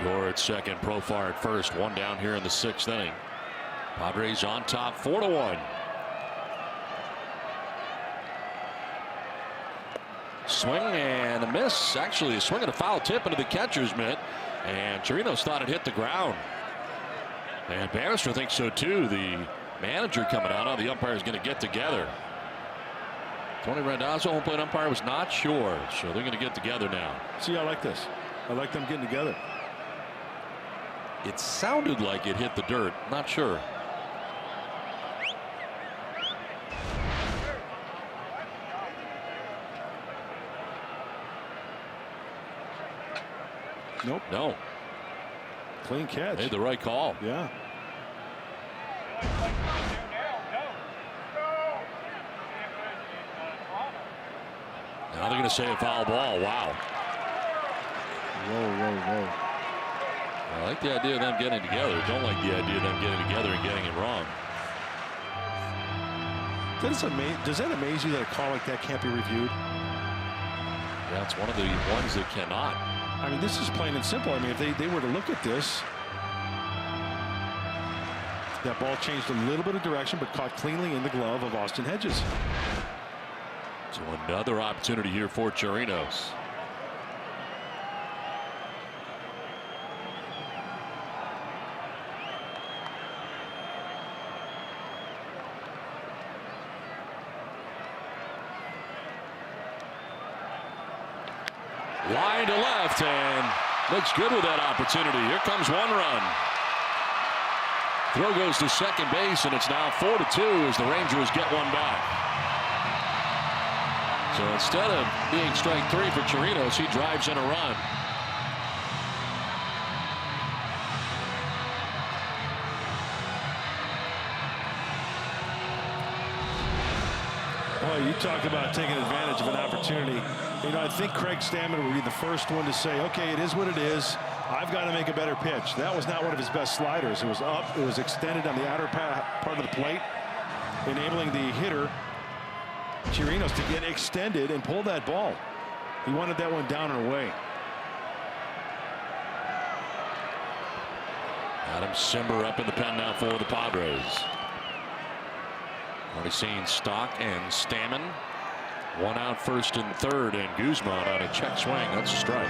Gore at second, Profar at first. 1 down here in the 6th inning. Padres on top 4-1. Swing and a miss. Actually, a swing and a foul tip into the catcher's mitt. And Chirinos thought it hit the ground. And Bannister thinks so too. The manager coming out. Now the umpire is going to get together. Tony Randazzo, home plate umpire, was not sure. So they're going to get together now. See, I like this. I like them getting together. It sounded like it hit the dirt. Not sure. Nope. No. Clean catch. Made the right call. Yeah. Now they're going to say a foul ball. Wow. Whoa. I like the idea of them getting together. Don't like the idea of them getting together and getting it wrong. Does that amaze you that a call like that can't be reviewed? Yeah, it's one of the ones that cannot. I mean, this is plain and simple. I mean, if they were to look at this, that ball changed a little bit of direction, but caught cleanly in the glove of Austin Hedges. So another opportunity here for Chirinos. Line to left and looks good with that opportunity. Here comes 1 run. Throw goes to second base, and it's now 4-2 as the Rangers get 1 back. So instead of being strike 3 for Chirinos, he drives in a run. Boy, you talk about taking advantage of an opportunity. You know, I think Craig Stammen would be the first one to say, okay, it is what it is. I've got to make a better pitch. That was not one of his best sliders. It was up. It was extended on the outer part of the plate, enabling the hitter, Chirinos, to get extended and pull that ball. He wanted that one down and away. Adam Simber up in the pen now for the Padres. Already seen Stock and Stammen. 1 out, 1st and 3rd, and Guzman on a check swing. That's a strike.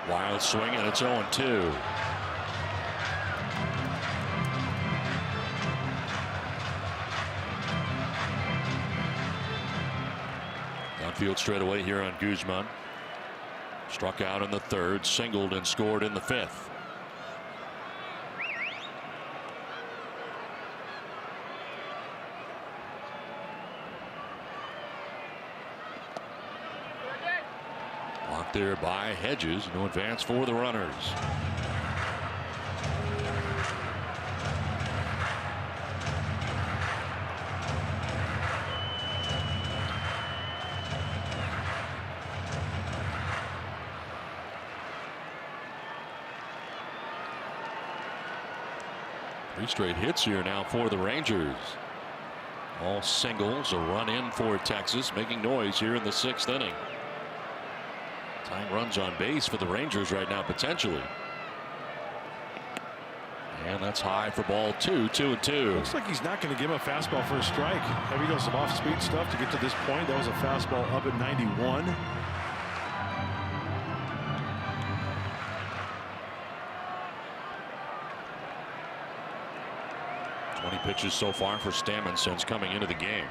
Wild swing, and it's 0-2. Downfield straightaway here on Guzman. Struck out in the 3rd, singled and scored in the 5th. Blocked there by Hedges. No advance for the runners. 3 straight hits here now for the Rangers. All singles, a run in for Texas, making noise here in the 6th inning. Tying runs on base for the Rangers right now, potentially. And that's high for ball 2, 2-2. Looks like he's not going to give him a fastball for a strike. Have you done some off-speed stuff to get to this point? That was a fastball up at 91. Pitches so far for Stammen since coming into the game.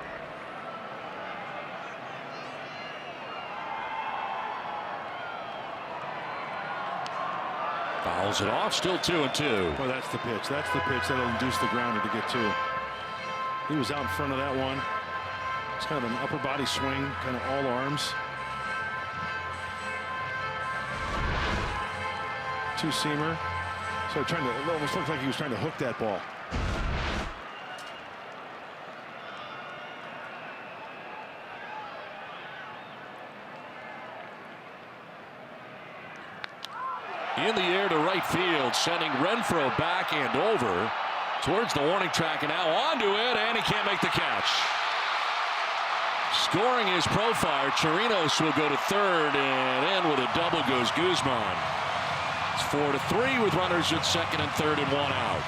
Fouls it off, still 2-2. Well, that's the pitch. That's the pitch that'll induce the grounder to get 2. He was out in front of that one. It's kind of an upper body swing, kind of all arms. 2-seamer. So it almost looked like he was trying to hook that ball. In the air to right field, sending Renfroe back and over towards the warning track, and now onto it, and he can't make the catch. Scoring his profile, Chirinos will go to 3rd, and in with a double goes Guzman. It's 4-3 with runners at 2nd and 3rd and 1 out.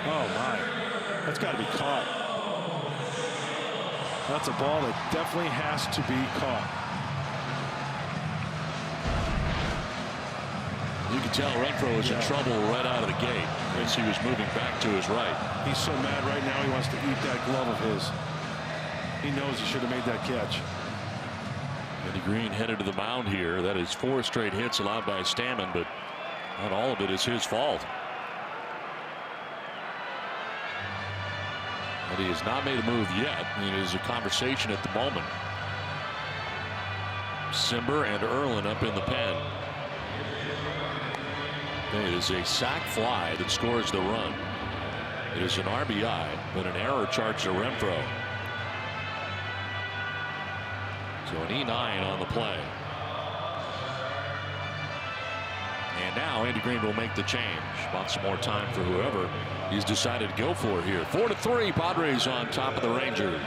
Oh my, that's got to be caught. That's a ball that definitely has to be caught. You can tell Renfroe is in trouble right out of the gate as he was moving back to his right. He's so mad right now he wants to eat that glove of his. He knows he should have made that catch. Andy Green headed to the mound here. That is 4 straight hits allowed by Stammen, but not all of it is his fault. But he has not made a move yet. It is a conversation at the moment. Simber and Erlin up in the pen. It is a sac fly that scores the run. It is an RBI, but an error charged to Renfroe. So an E9 on the play. And now Andy Green will make the change. Want some more time for whoever he's decided to go for here. 4-3, Padres on top of the Rangers.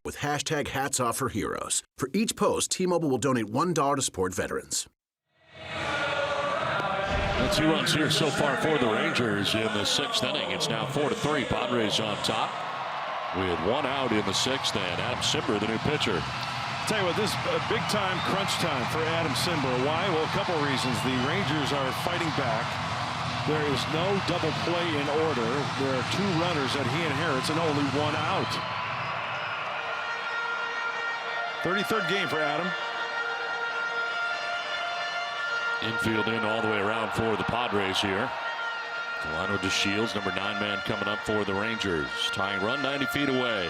With hashtag Hats Off for Heroes. For each post, T-Mobile will donate $1 to support veterans. The 2 runs here so far for the Rangers in the 6th inning. It's now 4-3, Padres on top with 1 out in the 6th, and Adam Simber, the new pitcher. Tell you what, this is a big-time crunch time for Adam Simber. Why? Well, a couple reasons. The Rangers are fighting back. There is no double play in order. There are 2 runners that he inherits and only 1 out. 33rd game for Adam. Infield in all the way around for the Padres here. Delano DeShields, number 9 man coming up for the Rangers. Tying run 90 feet away.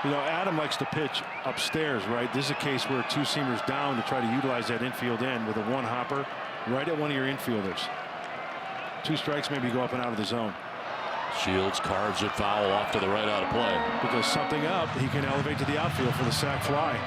You know, Adam likes to pitch upstairs, right? This is a case where 2 seamers down to try to utilize that infield end with a 1-hopper right at one of your infielders. 2 strikes, maybe go up and out of the zone. Shields carves it foul off to the right out of play. Because something up, he can elevate to the outfield for the sac fly.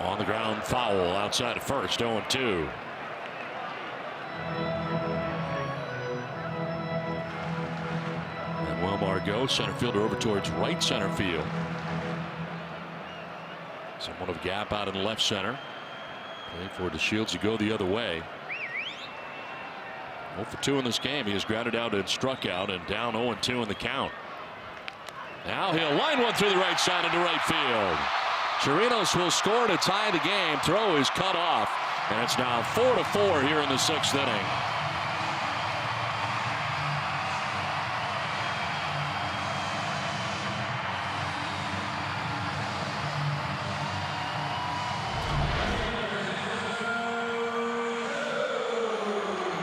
On the ground foul outside of first, 0-2. And Wilmar goes center fielder over towards right center field. Somewhat of a gap out in left center. Play for DeShields to go the other way. 0 for 2 in this game. He has grounded out and struck out and down 0-2 in the count. Now he'll line one through the right side into right field. Chirinos will score to tie the game. Throw is cut off, and it's now 4-4 here in the 6th inning.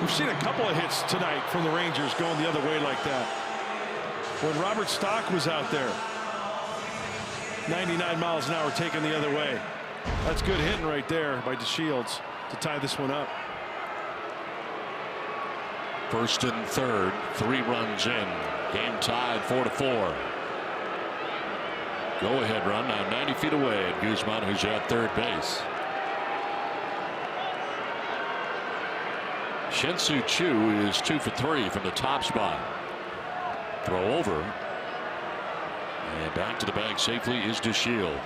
We've seen a couple of hits tonight from the Rangers going the other way like that. When Robert Stock was out there, 99 miles an hour taken the other way. That's good hitting right there by DeShields to tie this one up. First and third, 3 runs in. Game tied 4-4. Go ahead run now 90 feet away, and Guzman, who's at third base. Shin-Soo Choo is 2 for 3 from the top spot. Throw over. And back to the bag safely is DeShields.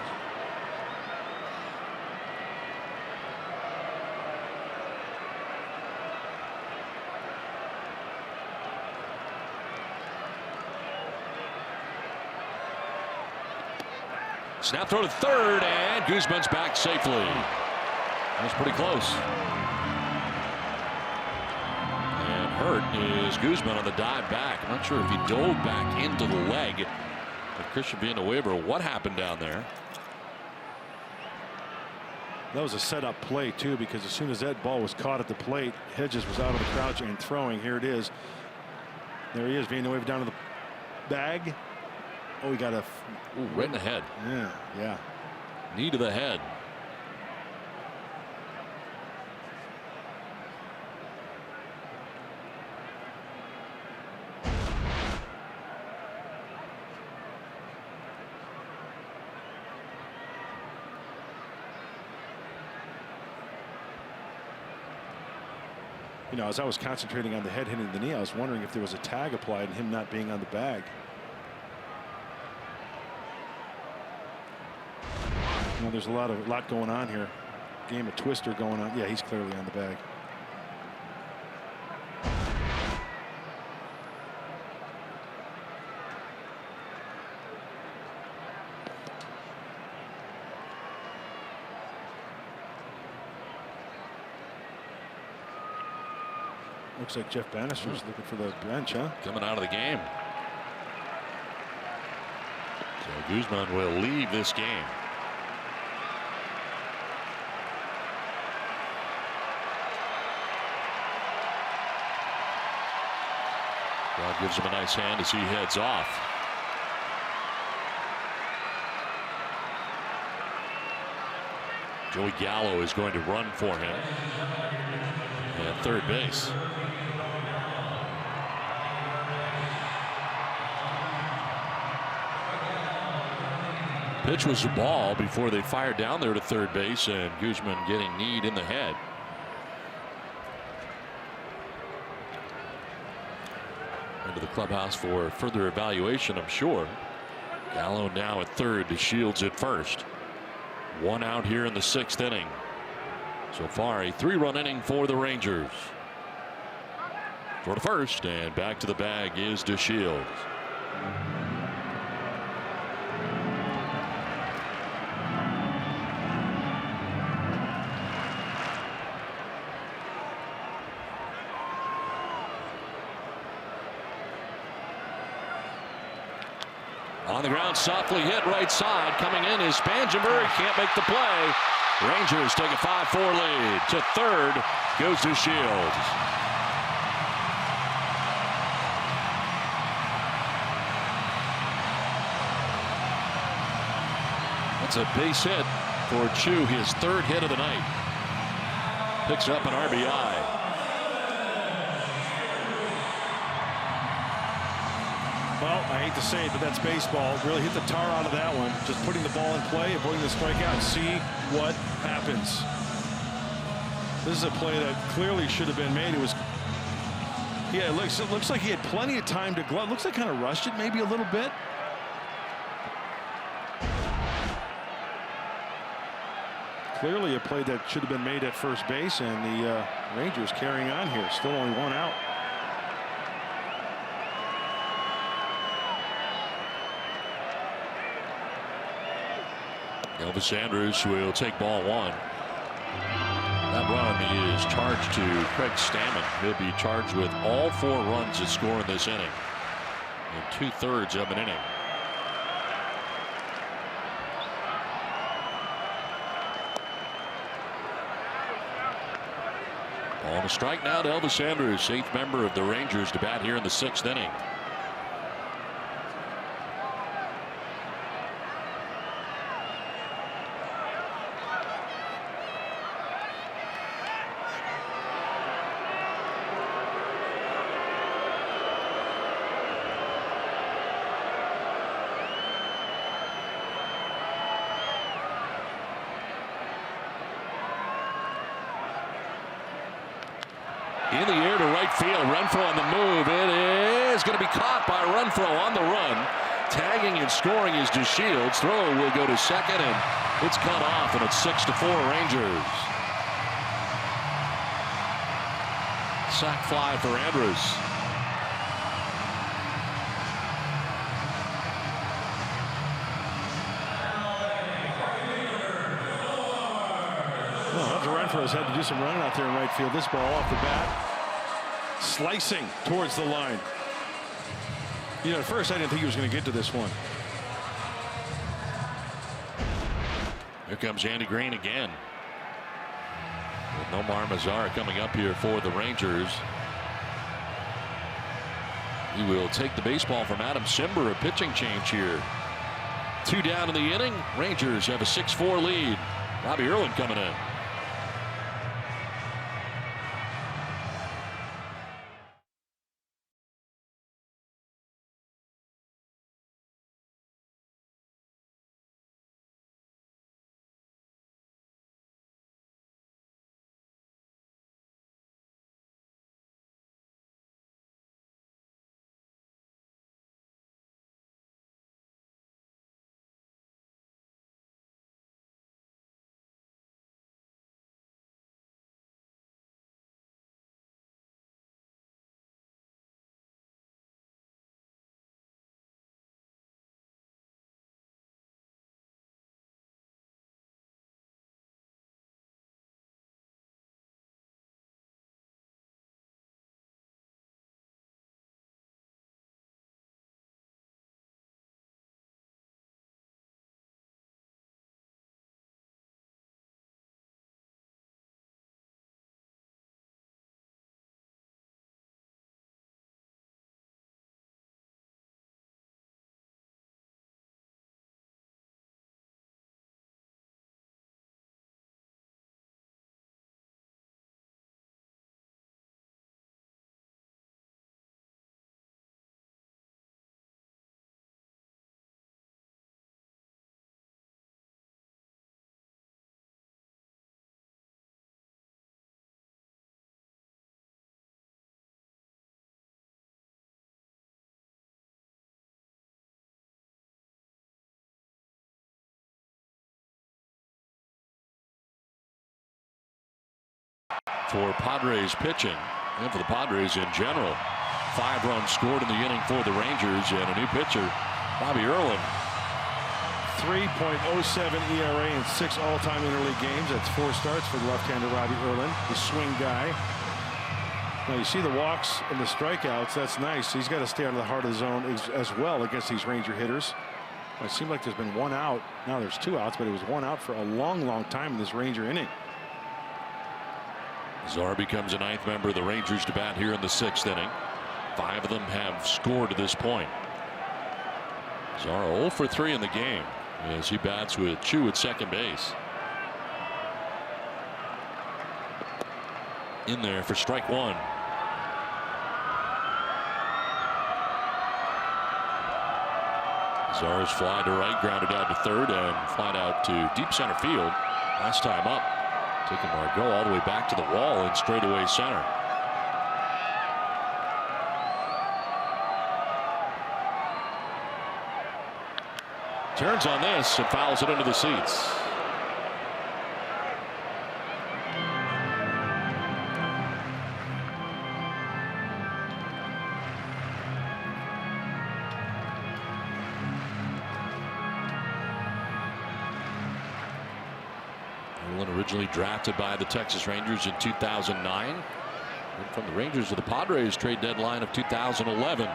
Snap throw to third, and Guzman's back safely. That was pretty close. And hurt is Guzman on the dive back. I'm not sure if he dove back into the leg. But Chris should be in the waiver. What happened down there? That was a setup play too, because as soon as that ball was caught at the plate, Hedges was out of the crouch and throwing. Here it is. There he is, being the wave down to the bag. Oh, he got a right in the head. Yeah. Knee to the head. You know, as I was concentrating on the head hitting the knee, I was wondering if there was a tag applied and him not being on the bag. You know, there's a lot going on here. Game of twister going on. Yeah, he's clearly on the bag. Looks like Jeff Bannister's looking for the bench, huh? Coming out of the game. So Guzman will leave this game. God gives him a nice hand as he heads off. Joey Gallo is going to run for him at third base. Pitch was a ball before they fired down there to third base, and Guzman getting kneed in the head. Into the clubhouse for further evaluation, I'm sure. Gallo now at third, DeShields at first. One out here in the 6th inning. So far, a 3-run inning for the Rangers. Throw to first, and back to the bag is DeShields. On the ground, softly hit right side. Coming in is Spangenberg. Can't make the play. Rangers take a 5-4 lead. To third goes DeShields. That's a base hit for Chu, his 3rd hit of the night. Picks up an RBI. Well, I hate to say it, but that's baseball. Really hit the tar out of that one. Just putting the ball in play, avoiding the strikeout, and see what happens. This is a play that clearly should have been made. It was, yeah, it looks like he had plenty of time to glove. Looks like kind of rushed it maybe a little bit. Clearly a play that should have been made at first base, and the Rangers carrying on here. Still only 1 out. Elvis Andrus will take ball 1. That run is charged to Craig Stammen. He'll be charged with all 4 runs that score in this inning. In 2/3 of an inning. On a strike now to Elvis Andrus, 8th member of the Rangers to bat here in the 6th inning. In the air to right field. Renfroe on the move. It is going to be caught by Renfroe on the run. Tagging and scoring is DeShields. Throw will go to second, and it's cut off, and it's 6-4 Rangers. Sac fly for Andrus. Renfroe's had to do some running out there in right field. This ball off the bat, slicing towards the line. You know, at first I didn't think he was going to get to this one. Here comes Andy Green again. With Nomar Mazara coming up here for the Rangers. He will take the baseball from Adam Simber. A pitching change here. 2 down in the inning. Rangers have a 6-4 lead. Robbie Erlin coming in. for Padres pitching and for the Padres in general. 5 runs scored in the inning for the Rangers, and a new pitcher, Bobby Erlin. 3.07 ERA in 6 all-time interleague games. That's 4 starts for the left-hander Robbie Erlin, the swing guy. Now you see the walks and the strikeouts. That's nice. He's got to stay out of the heart of the zone as well against these Ranger hitters. It seemed like there's been 1 out. Now there's 2 outs, but it was 1 out for a long time in this Ranger inning. Czar becomes a 9th member of the Rangers to bat here in the 6th inning. 5 of them have scored to this point. Czar 0 for 3 in the game as he bats with Chu at second base. In there for strike 1. Czar's fly to right, grounded out to third, and flied out to deep center field. Last time up, taking Margot all the way back to the wall in straightaway center. Turns on this and fouls it into the seats. Originally drafted by the Texas Rangers in 2009. Went from the Rangers to the Padres trade deadline of 2011.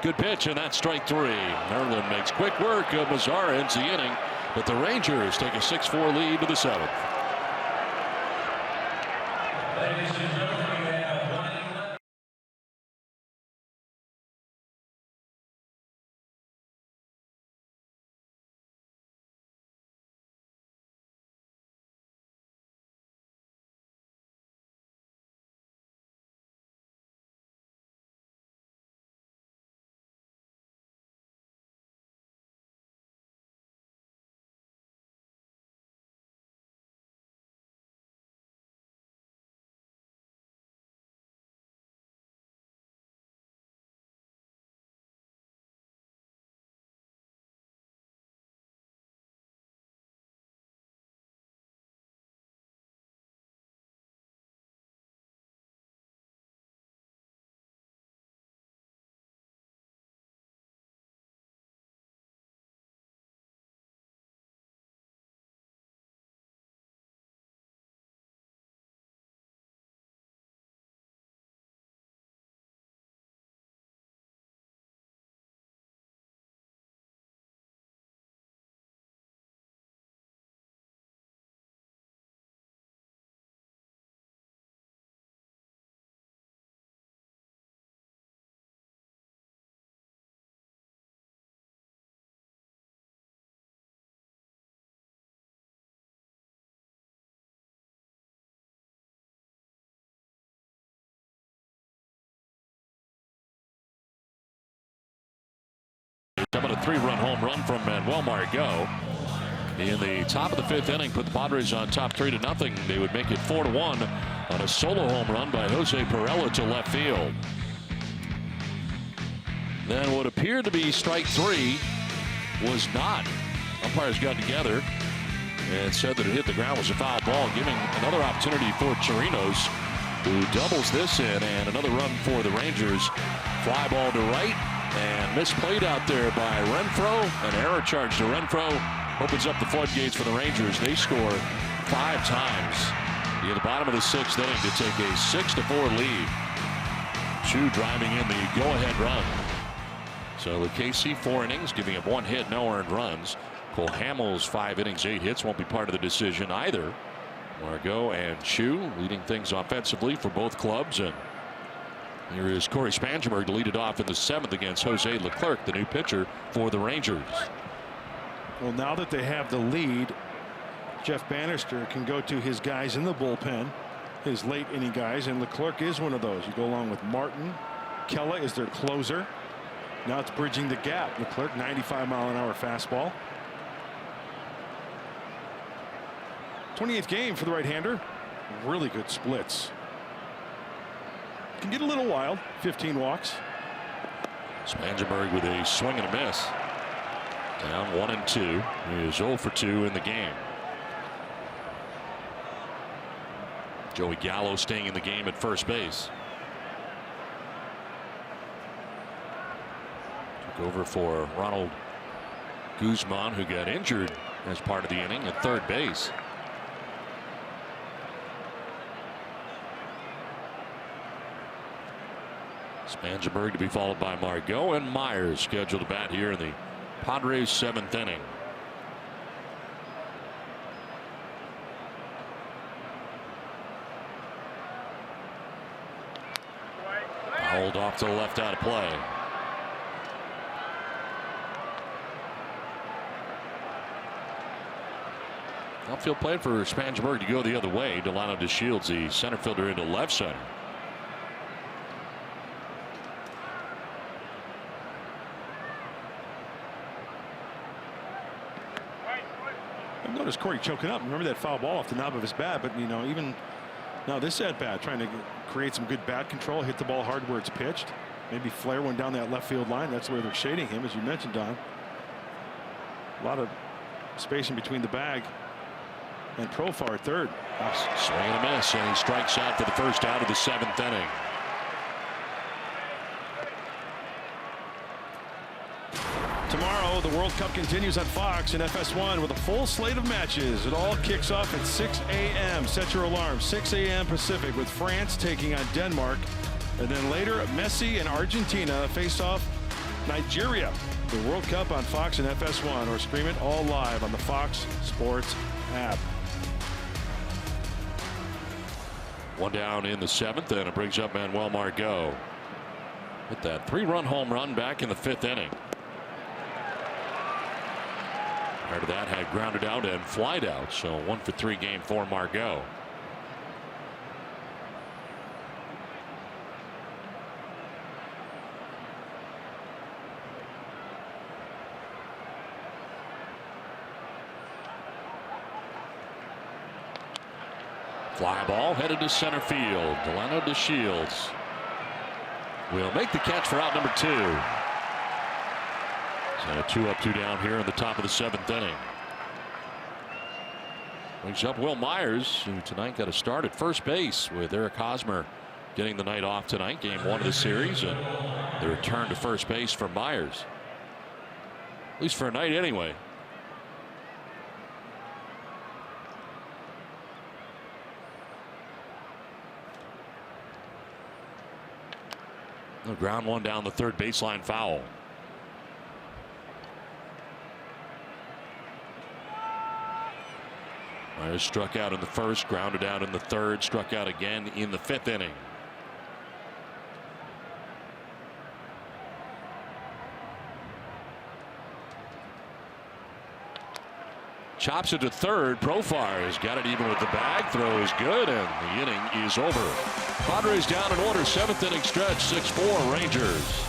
Good pitch, and that's strike 3. Erlin makes quick work of Mazar, ends the inning, but the Rangers take a 6-4 lead to the 7th. Ladies and gentlemen, we have 1 inning left. About a 3-run home run from Manuel Margot in the top of the 5th inning, put the Padres on top 3-0. They would make it 4-1 on a solo home run by Jose Perella to left field. Then what appeared to be strike 3 was not. Umpires got together and said that it hit the ground, was a foul ball, giving another opportunity for Chirinos, who doubles this in, and another run for the Rangers. Fly ball to right. And misplayed out there by Renfroe. An error charge to Renfroe opens up the floodgates for the Rangers. They score 5 times near the bottom of the 6th inning to take a 6-4 lead. Chu driving in the go-ahead run. So the KC 4 innings, giving up 1 hit, no earned runs. Cole Hamels 5 innings, 8 hits, won't be part of the decision either. Margot and Chu leading things offensively for both clubs. And here is Corey Spangenberg to lead it off in the 7th against Jose Leclerc, the new pitcher for the Rangers. Well, now that they have the lead, Jeff Bannister can go to his guys in the bullpen, his late inning guys, and Leclerc is one of those. You go along with Martin. Kella is their closer. Now it's bridging the gap. Leclerc, 95-mile-an-hour fastball. 28th game for the right-hander. Really good splits. Can get a little wild. 15 walks. Spangenberg with a swing and a miss. Down 1-2. He is 0 for 2 in the game. Joey Gallo staying in the game at first base. Took over for Ronald Guzman, who got injured as part of the inning at third base. Spangenberg to be followed by Margot, and Myers scheduled to bat here in the Padres' 7th inning. Fouled off to the left, out of play. Outfield play for Spangenberg to go the other way. Delano DeShields, the center fielder, into left center. I've noticed Corey choking up. Remember that foul ball off the knob of his bat, but you know, even now this at bat trying to create some good bat control, hit the ball hard where it's pitched, maybe flare one down that left field line. That's where they're shading him, as you mentioned, Don. A lot of space in between the bag and Profar at third. Swing and a miss, and he strikes out for the first out of the 7th inning. Tomorrow, the World Cup continues on Fox and FS1 with a full slate of matches. It all kicks off at 6 a.m. Set your alarm, 6 a.m. Pacific, with France taking on Denmark. And then later, Messi and Argentina face off Nigeria. The World Cup on Fox and FS1, or stream it all live on the Fox Sports app. One down in the 7th, and it brings up Manuel Margot. Hit that 3-run home run back in the 5th inning. Prior to that, had grounded out and flied out, so 1 for 3 game for Margot. Fly ball headed to center field. Delano DeShields will make the catch for out number 2. So 2 up, 2 down here in the top of the 7th inning. Brings up Will Myers, who tonight got a start at first base, with Eric Hosmer getting the night off tonight, game 1 of the series, and the return to first base for Myers, at least for a night anyway. The ground one down the third baseline, foul. Myers struck out in the first, grounded out in the third, struck out again in the 5th inning. Chops it to third. Profar has got it even with the bag. Throw is good, and the inning is over. Padres down in order, 7th inning stretch, 6-4 Rangers.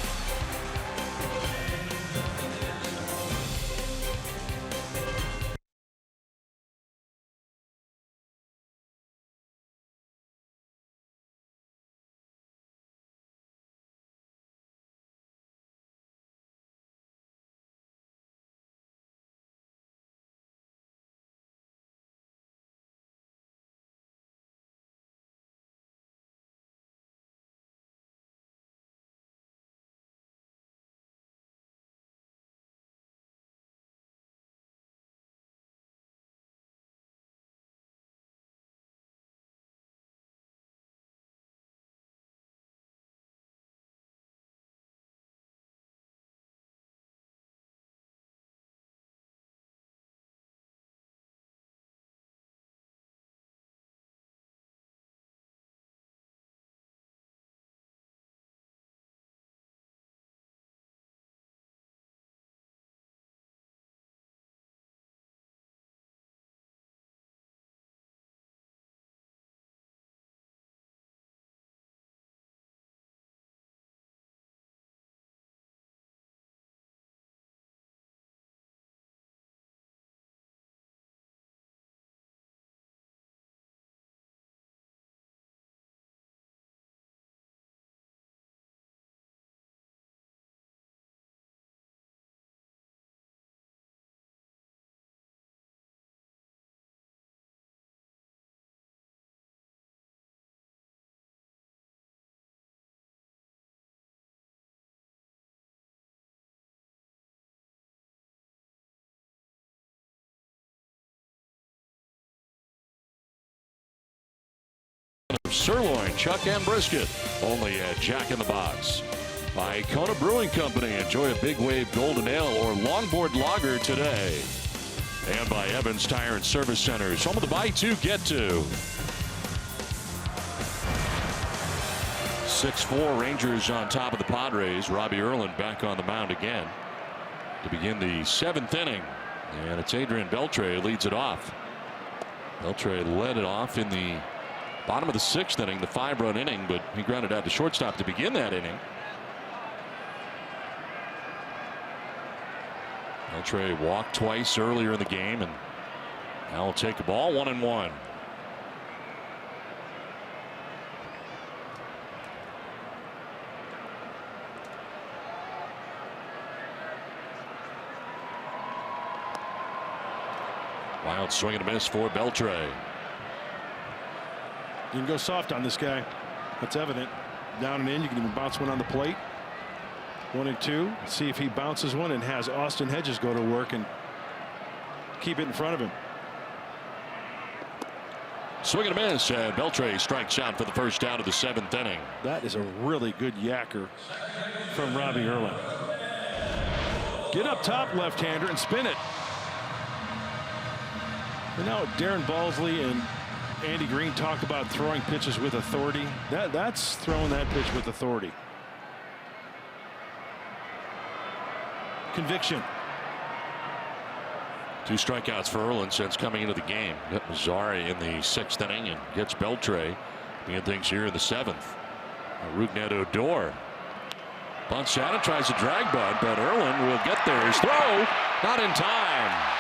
Sirloin, chuck, and brisket. Only at Jack in the Box. By Kona Brewing Company. Enjoy a Big Wave Golden Ale or Longboard Lager today. And by Evans Tire and Service Centers. Home of the buy two, get two. 6-4 Rangers on top of the Padres. Robbie Erlin back on the mound again to begin the 7th inning. And it's Adrian Beltre leads it off. Beltre led it off in the bottom of the 6th inning, the 5-run inning, but he grounded out to shortstop to begin that inning. Beltre walked twice earlier in the game, and now will take a ball 1-1. Wild swing and a miss for Beltre. You can go soft on this guy. That's evident. Down and in. You can even bounce one on the plate. 1-2. See if he bounces one and has Austin Hedges go to work and keep it in front of him. Swing and a miss, and Beltre strikes out for the first out of the 7th inning. That is a really good yacker from Robbie Erlin. Get up top, left-hander, and spin it. And now Darren Balsley and Andy Green talk about throwing pitches with authority. That's throwing that pitch with authority. Conviction. 2 strikeouts for Erlin since coming into the game. Mazzari in the 6th inning and gets Beltre. Being things here in the 7th. Rougned Odor bunts out and tries to drag bunt, but Erlin will get there. His throw not in time.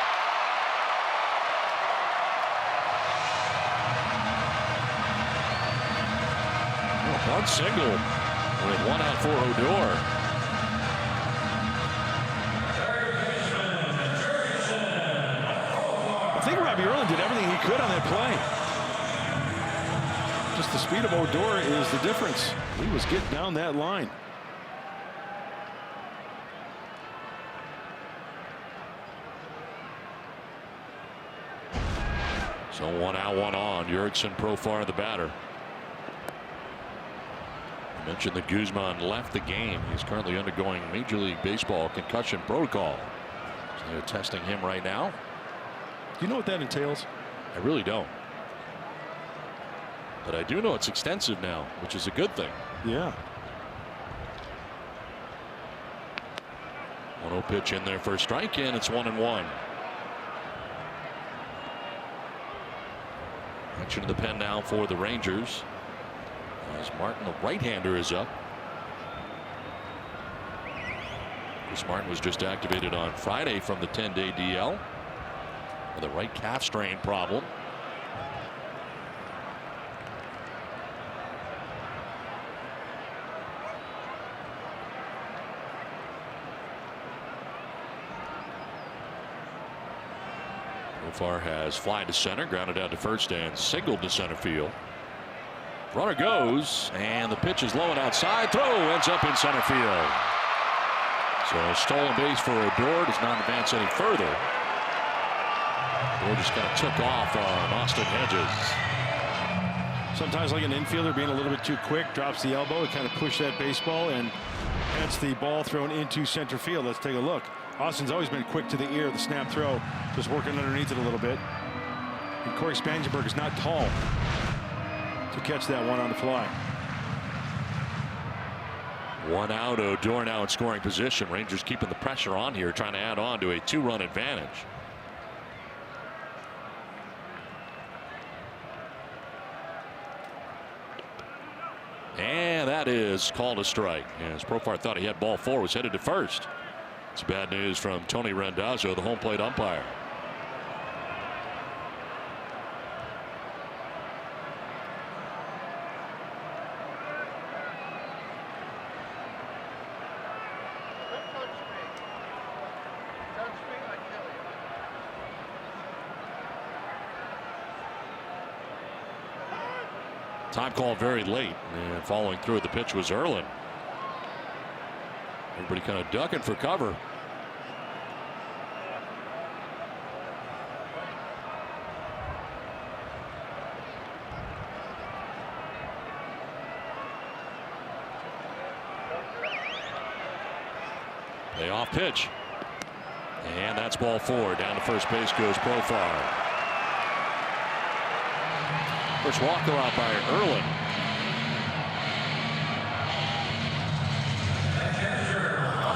Bunt single with 1 out for Odor. I think Robbie Erlin did everything he could on that play. Just the speed of Odor is the difference. He was getting down that line. So 1 out, 1 on. Jurickson Profar the batter. Mentioned that Guzman left the game. He's currently undergoing Major League Baseball concussion protocol. So they're testing him right now. Do you know what that entails? I really don't. But I do know it's extensive now, which is a good thing. Yeah. 1-0 pitch in there for a strike, and it's 1-1. Action in the pen now for the Rangers. As Martin, the right-hander, is up. Chris Martin was just activated on Friday from the 10-day DL with a right calf strain problem. Profar has fly to center, grounded out to first, and singled to center field. Runner goes, and the pitch is low and outside. Throw ends up in center field. So a stolen base for Odor, does not advance any further. Odor just kind of took off on Austin Hedges. Sometimes, like an infielder being a little bit too quick, drops the elbow, it kind of pushed that baseball, and hence the ball thrown into center field. Let's take a look. Austin's always been quick to the ear, the snap throw, just working underneath it a little bit. And Corey Spangenberg is not tall to catch that one on the fly. 1 out, Odor now in scoring position. Rangers keeping the pressure on here, trying to add on to a 2-run advantage. And that is called a strike. As Profar thought he had ball 4, was headed to first. It's bad news from Tony Randazzo, the home plate umpire. Time call very late, and following through the pitch was Erlin. Everybody kind of ducking for cover. leadoff pitch. And that's ball 4. Down to first base goes Profar. First walker out by Erlin.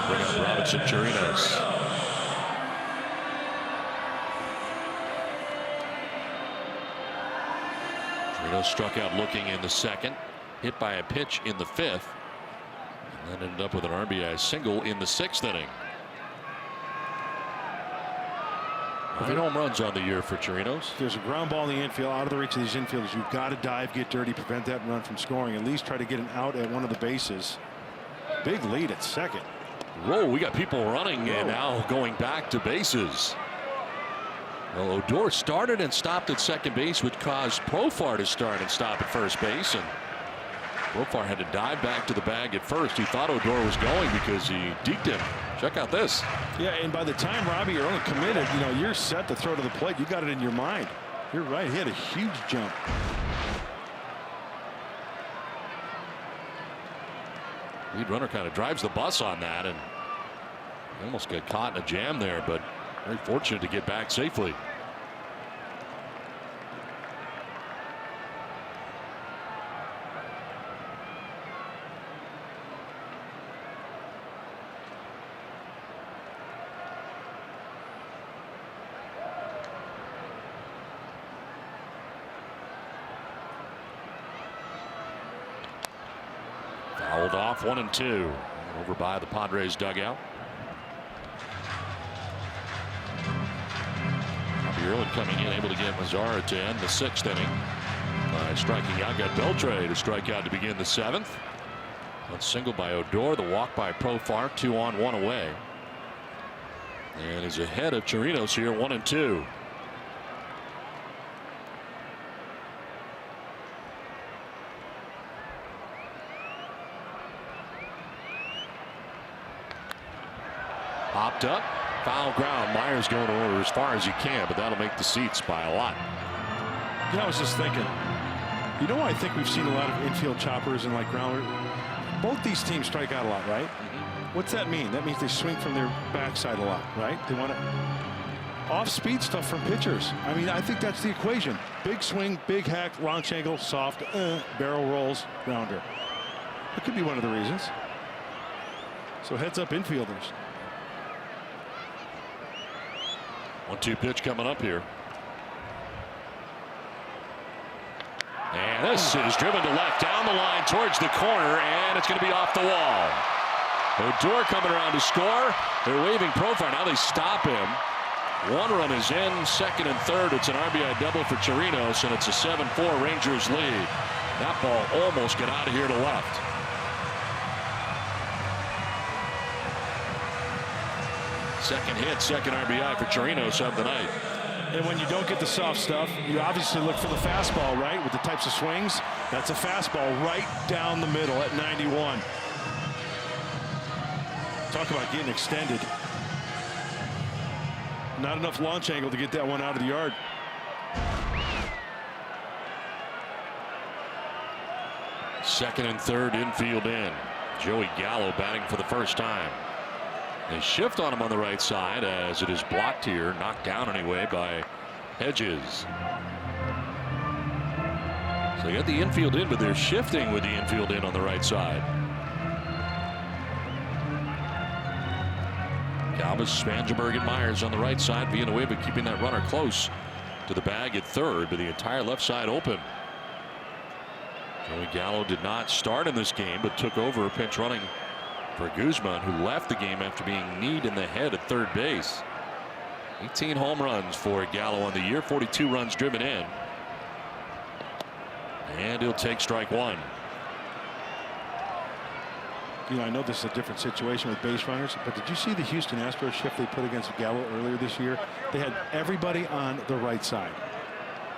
Bring up Robinson Chirinos. Chirinos struck out looking in the 2nd. Hit by a pitch in the 5th. And then ended up with an RBI single in the 6th inning. 9 home runs on the year for Chirinos. There's a ground ball in the infield, out of the reach of these infielders. You've got to dive, get dirty, prevent that run from scoring. At least try to get an out at one of the bases. Big lead at 2nd. Whoa, we got people running and now going back to bases. Well, Odor started and stopped at 2nd base, which caused Profar to start and stop at first base. And Profar had to dive back to the bag at first. He thought Odor was going because he deked him. Check out this. Yeah, and by the time Robbie Erlin committed, you know, you're set to throw to the plate. You got it in your mind. You're right. He had a huge jump. Lead runner kind of drives the bus on that and almost got caught in a jam there, but very fortunate to get back safely. Fouled off, 1-2 over by the Padres dugout. Erlin coming in, able to get Mazzara to end the 6th inning by striking out. Got Beltre to strike out to begin the 7th. One single by Odor, the walk by Profar, 2 on, 1 away, and is ahead of Chirinos here, 1-2. Popped up, foul ground. Myers going over as far as he can, but that'll make the seats by a lot. Yeah, I was just thinking, you know, I think we've seen a lot of infield choppers and like grounders. Both these teams strike out a lot, right? What's that mean? That means they swing from their backside a lot, right? They want to off-speed stuff from pitchers. I mean, I think that's the equation. Big swing, big hack, launch angle, soft, barrel rolls, grounder. That could be one of the reasons. So heads up infielders. 1-2 pitch coming up here. And this is driven to left down the line towards the corner, and it's going to be off the wall. Odor coming around to score. They're waving Profar. Now they stop him. 1 run is in, 2nd and 3rd. It's an RBI double for Chirinos, and it's a 7-4 Rangers lead. That ball almost got out of here to left. Second hit, 2nd RBI for Chirinos of the night. And when you don't get the soft stuff, you obviously look for the fastball, right? With the types of swings, that's a fastball right down the middle at 91. Talk about getting extended. Not enough launch angle to get that one out of the yard. Second and 3rd infield in. Joey Gallo batting for the first time. They shift on him on the right side as it is blocked here, knocked down anyway by Hedges. So they got the infield in, but they're shifting with the infield in on the right side. Galvis, Spangenberg, and Myers on the right side. Villanueva keeping that runner close to the bag at 3rd, but the entire left side open. Joey Gallo did not start in this game, but took over pinch running for Guzman, who left the game after being kneed in the head at 3rd base. 18 home runs for Gallo on the year, 42 runs driven in. And he'll take strike 1. You know, I know this is a different situation with base runners, but did you see the Houston Astros shift they put against Gallo earlier this year? They had everybody on the right side.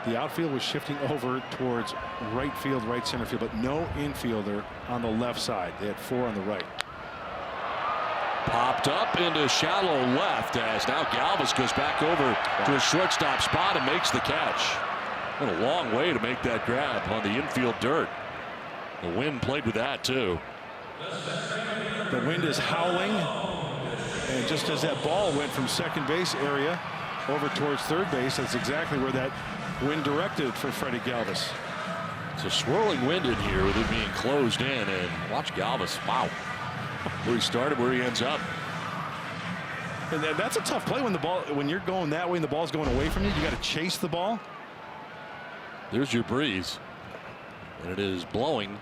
The outfield was shifting over towards right field, right center field, but no infielder on the left side. They had 4 on the right. Popped up into shallow left as now Galvis goes back over to a shortstop spot and makes the catch. What a long way to make that grab on the infield dirt. The wind played with that too. The wind is howling. And just as that ball went from second base area over towards third base, that's exactly where that wind directed for Freddie Galvis. It's a swirling wind in here with it being closed in, and watch Galvis. Wow. Where he started, where he ends up. And that's a tough play when you're going that way and the ball's going away from you. You got to chase the ball. There's your breeze, and it is blowing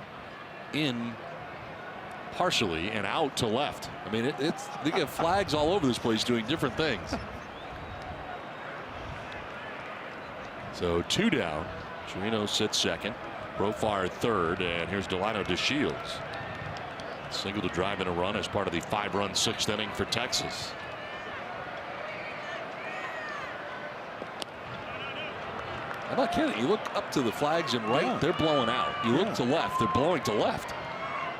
in partially and out to left. I mean, they get flags all over this place doing different things. So 2 down. Chirino sits second. Profar third, and here's Delino DeShields. Single to drive in a run as part of the 5-run 6th inning for Texas. I'm not kidding. You look up to the flags and right, they're blowing out. You look to left, they're blowing to left.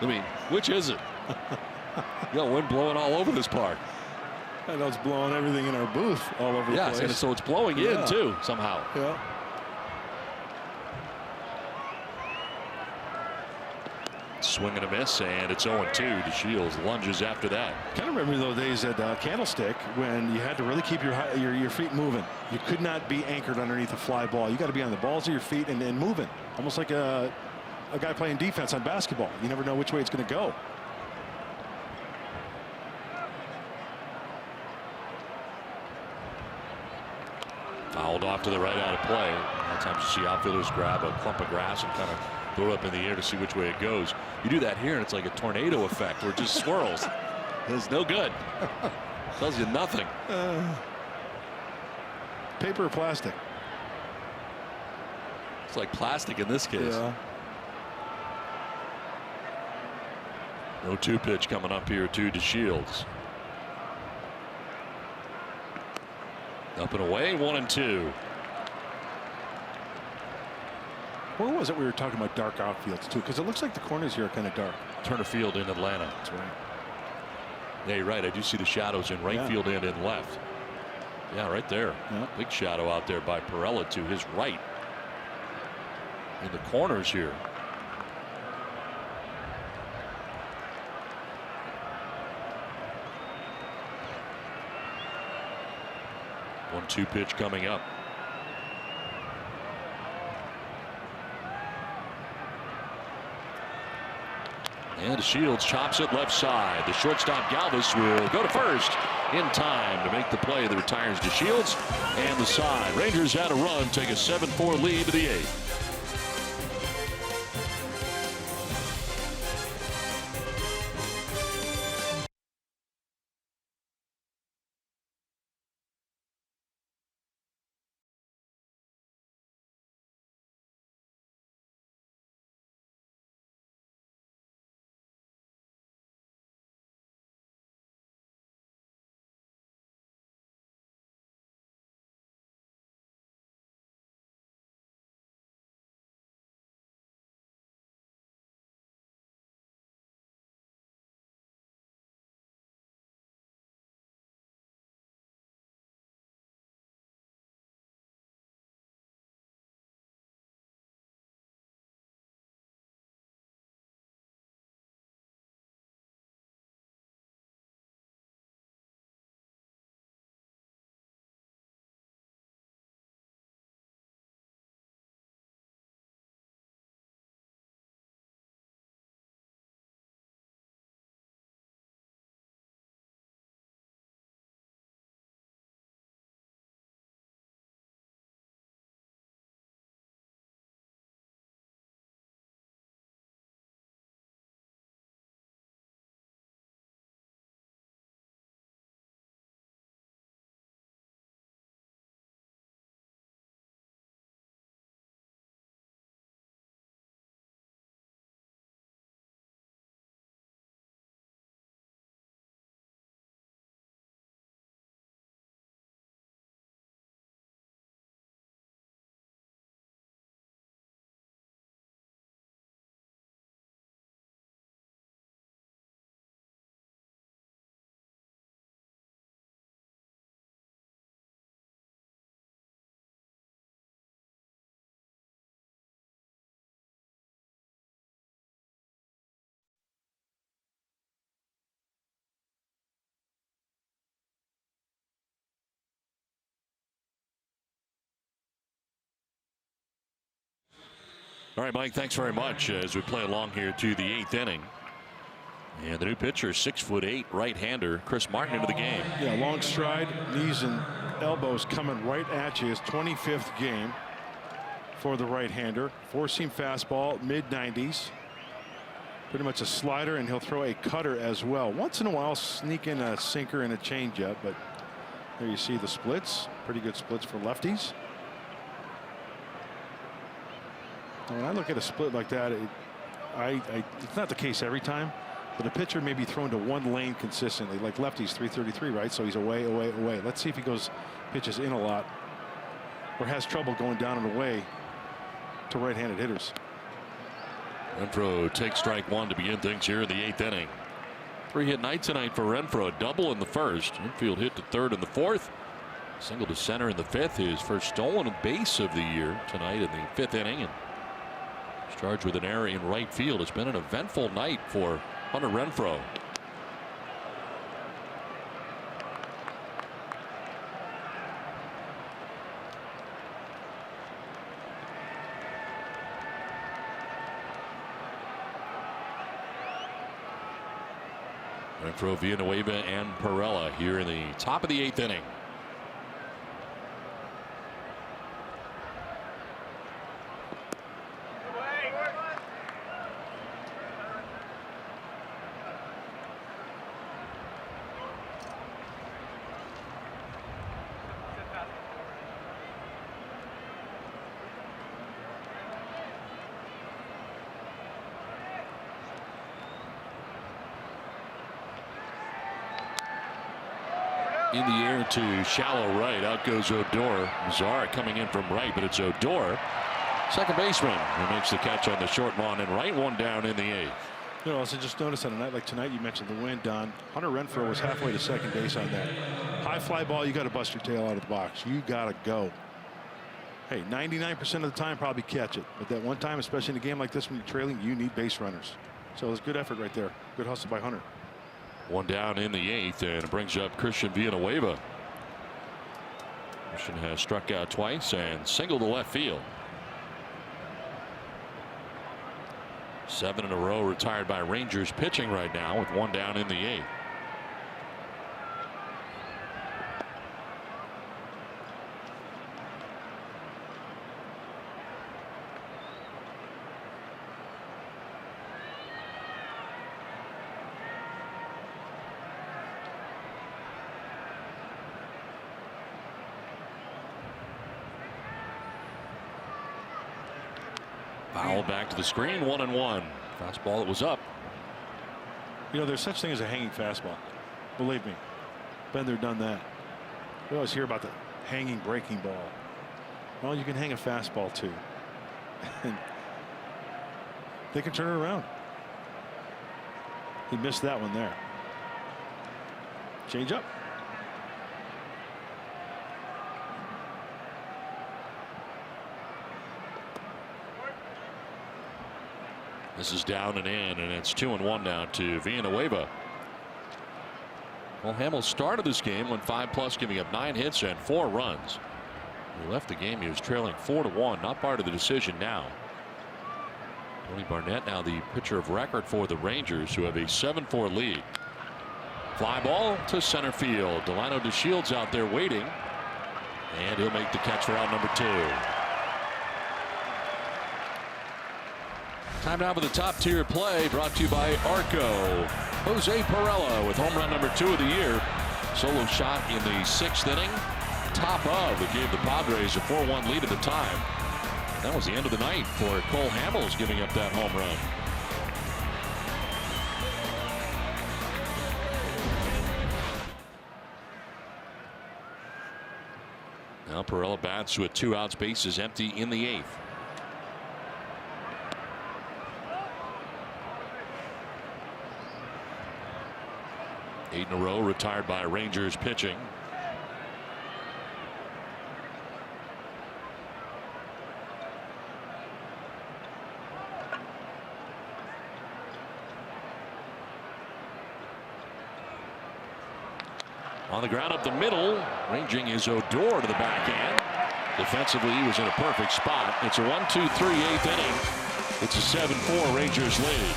I mean, which is it? You got wind blowing all over this park. I know it's blowing everything in our booth all over the place. And so it's blowing in too somehow. Yeah. Swing and a miss, and it's 0-2. DeShields lunges after that. Kind of remember those days at Candlestick when you had to really keep your feet moving. You could not be anchored underneath a fly ball. You got to be on the balls of your feet and moving, almost like a guy playing defense on basketball. You never know which way it's going to go. Fouled off to the right out of play. A lot of times you see outfielders grab a clump of grass and kind of throw it up in the air to see which way it goes. You do that here and it's like a tornado effect where it just swirls. It's no good. Tells you nothing. Paper or plastic? It's like plastic in this case. Yeah. 0-2 pitch coming up here to DeShields. Up and away, 1-2. Where was it we were talking about dark outfields too? Because it looks like the corners here are kind of dark. Turner Field in Atlanta. That's right. Yeah, you're right. I do see the shadows in right field and in left. Yeah, right there. Yeah. Big shadow out there by Perella to his right. In the corners here. One-two pitch coming up. And DeShields chops it left side. The shortstop Galvis will go to first in time to make the play that retires DeShields and the side. Rangers had a run, take a 7-4 lead to the 8th. All right, Mike, thanks very much as we play along here to the 8th inning. And the new pitcher, 6'8", right-hander, Chris Martin into the game. Yeah, long stride, knees and elbows coming right at you. His 25th game for the right-hander. Four-seam fastball, mid-90s. Pretty much a slider, and he'll throw a cutter as well. Once in a while, sneak in a sinker and a changeup, but there you see the splits. Pretty good splits for lefties. When I look at a split like that, it's not the case every time, but a pitcher may be thrown to one lane consistently, like lefties 333, right? So he's away, away, away. Let's see if he pitches in a lot, or has trouble going down and away to right-handed hitters. Renfroe takes strike one to begin things here in the 8th inning. 3-hit night tonight for Renfroe. A double in the first. Infield hit to third in the fourth. Single to center in the fifth. His first stolen base of the year tonight in the 5th inning. And he's charged with an error in right field. It's been an eventful night for Hunter Renfroe. Renfroe, Villanueva, and Perella here in the top of the 8th inning. In the air to shallow right. Out goes Odor. Zara coming in from right, but it's Odor, second baseman, who makes the catch on the short lawn and right. One down in the 8th. You know, also just noticed on a night like tonight, you mentioned the wind, Don. Hunter Renfroe was halfway to second base on that high fly ball. You got to bust your tail out of the box. You got to go. Hey, 99% of the time probably catch it, but that one time, especially in a game like this when you're trailing, you need base runners. So it was good effort right there. Good hustle by Hunter. One down in the 8th, and it brings up Christian Villanueva. Christian has struck out twice and singled to left field. 7 in a row retired by Rangers pitching right now with one down in the 8th. Foul back to the screen, 1-1. Fastball that was up. You know, there's such thing as a hanging fastball. Believe me, been there, done that. We always hear about the hanging breaking ball. Well, you can hang a fastball too. And they can turn it around. He missed that one there. Change up. This is down and in, and it's 2-1 now to Villanueva. Well, Hamels started this game, went 5+, giving up 9 hits and 4 runs. He left the game, he was trailing 4-1, not part of the decision now. Tony Barnett now the pitcher of record for the Rangers, who have a 7-4 lead. Fly ball to center field. Delano DeShields out there waiting, and he'll make the catch for out number 2. Time now for the top tier play, brought to you by Arco. Jose Perella with home run number 2 of the year. Solo shot in the 6th inning. Top of that gave the Padres a 4-1 lead at the time. That was the end of the night for Cole Hamels, giving up that home run. Now Perella bats with 2 outs, bases empty in the 8th. 8 in a row retired by Rangers pitching. On the ground up the middle, ranging is Odor to the backhand. Defensively, he was in a perfect spot. It's a 1-2-3 8th inning. It's a 7-4 Rangers lead.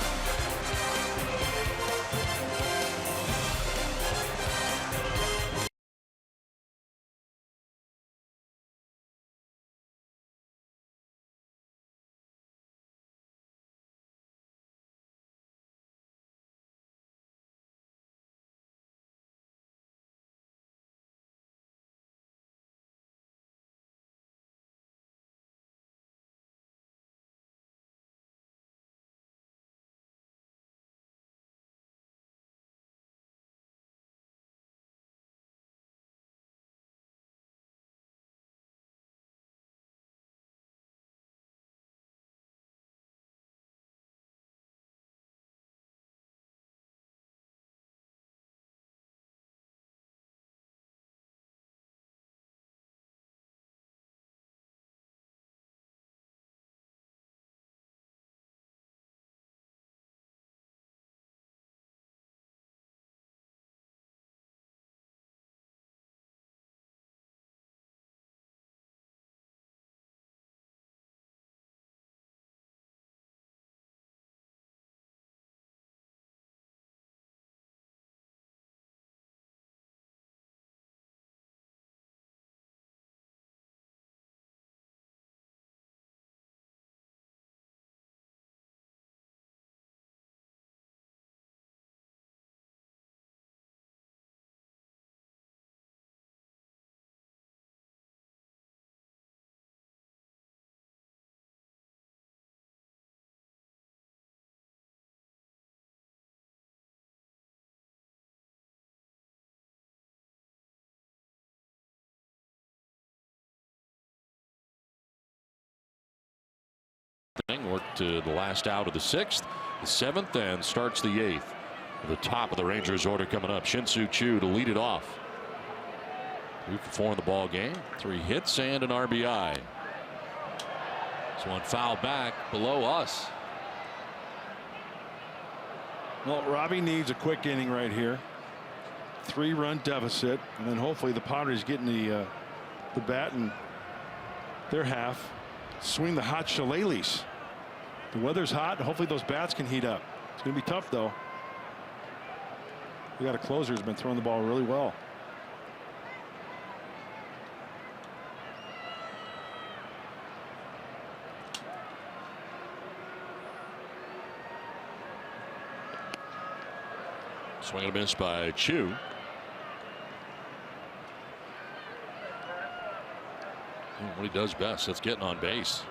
Worked to the last out of the 6th, the 7th, and starts the 8th. The top of the Rangers order coming up. Shin-Soo Choo to lead it off. 2 for 4 in the ball game. 3 hits and an RBI. This one foul back below us. Well, Robbie needs a quick inning right here. 3-run deficit, and then hopefully the Padres getting the bat in their half. Swing the hot shillelaghs. The weather's hot. Hopefully those bats can heat up. It's going to be tough, though. We got a closer who's been throwing the ball really well. Swing and a miss by Choo. What he does best, that's getting on base.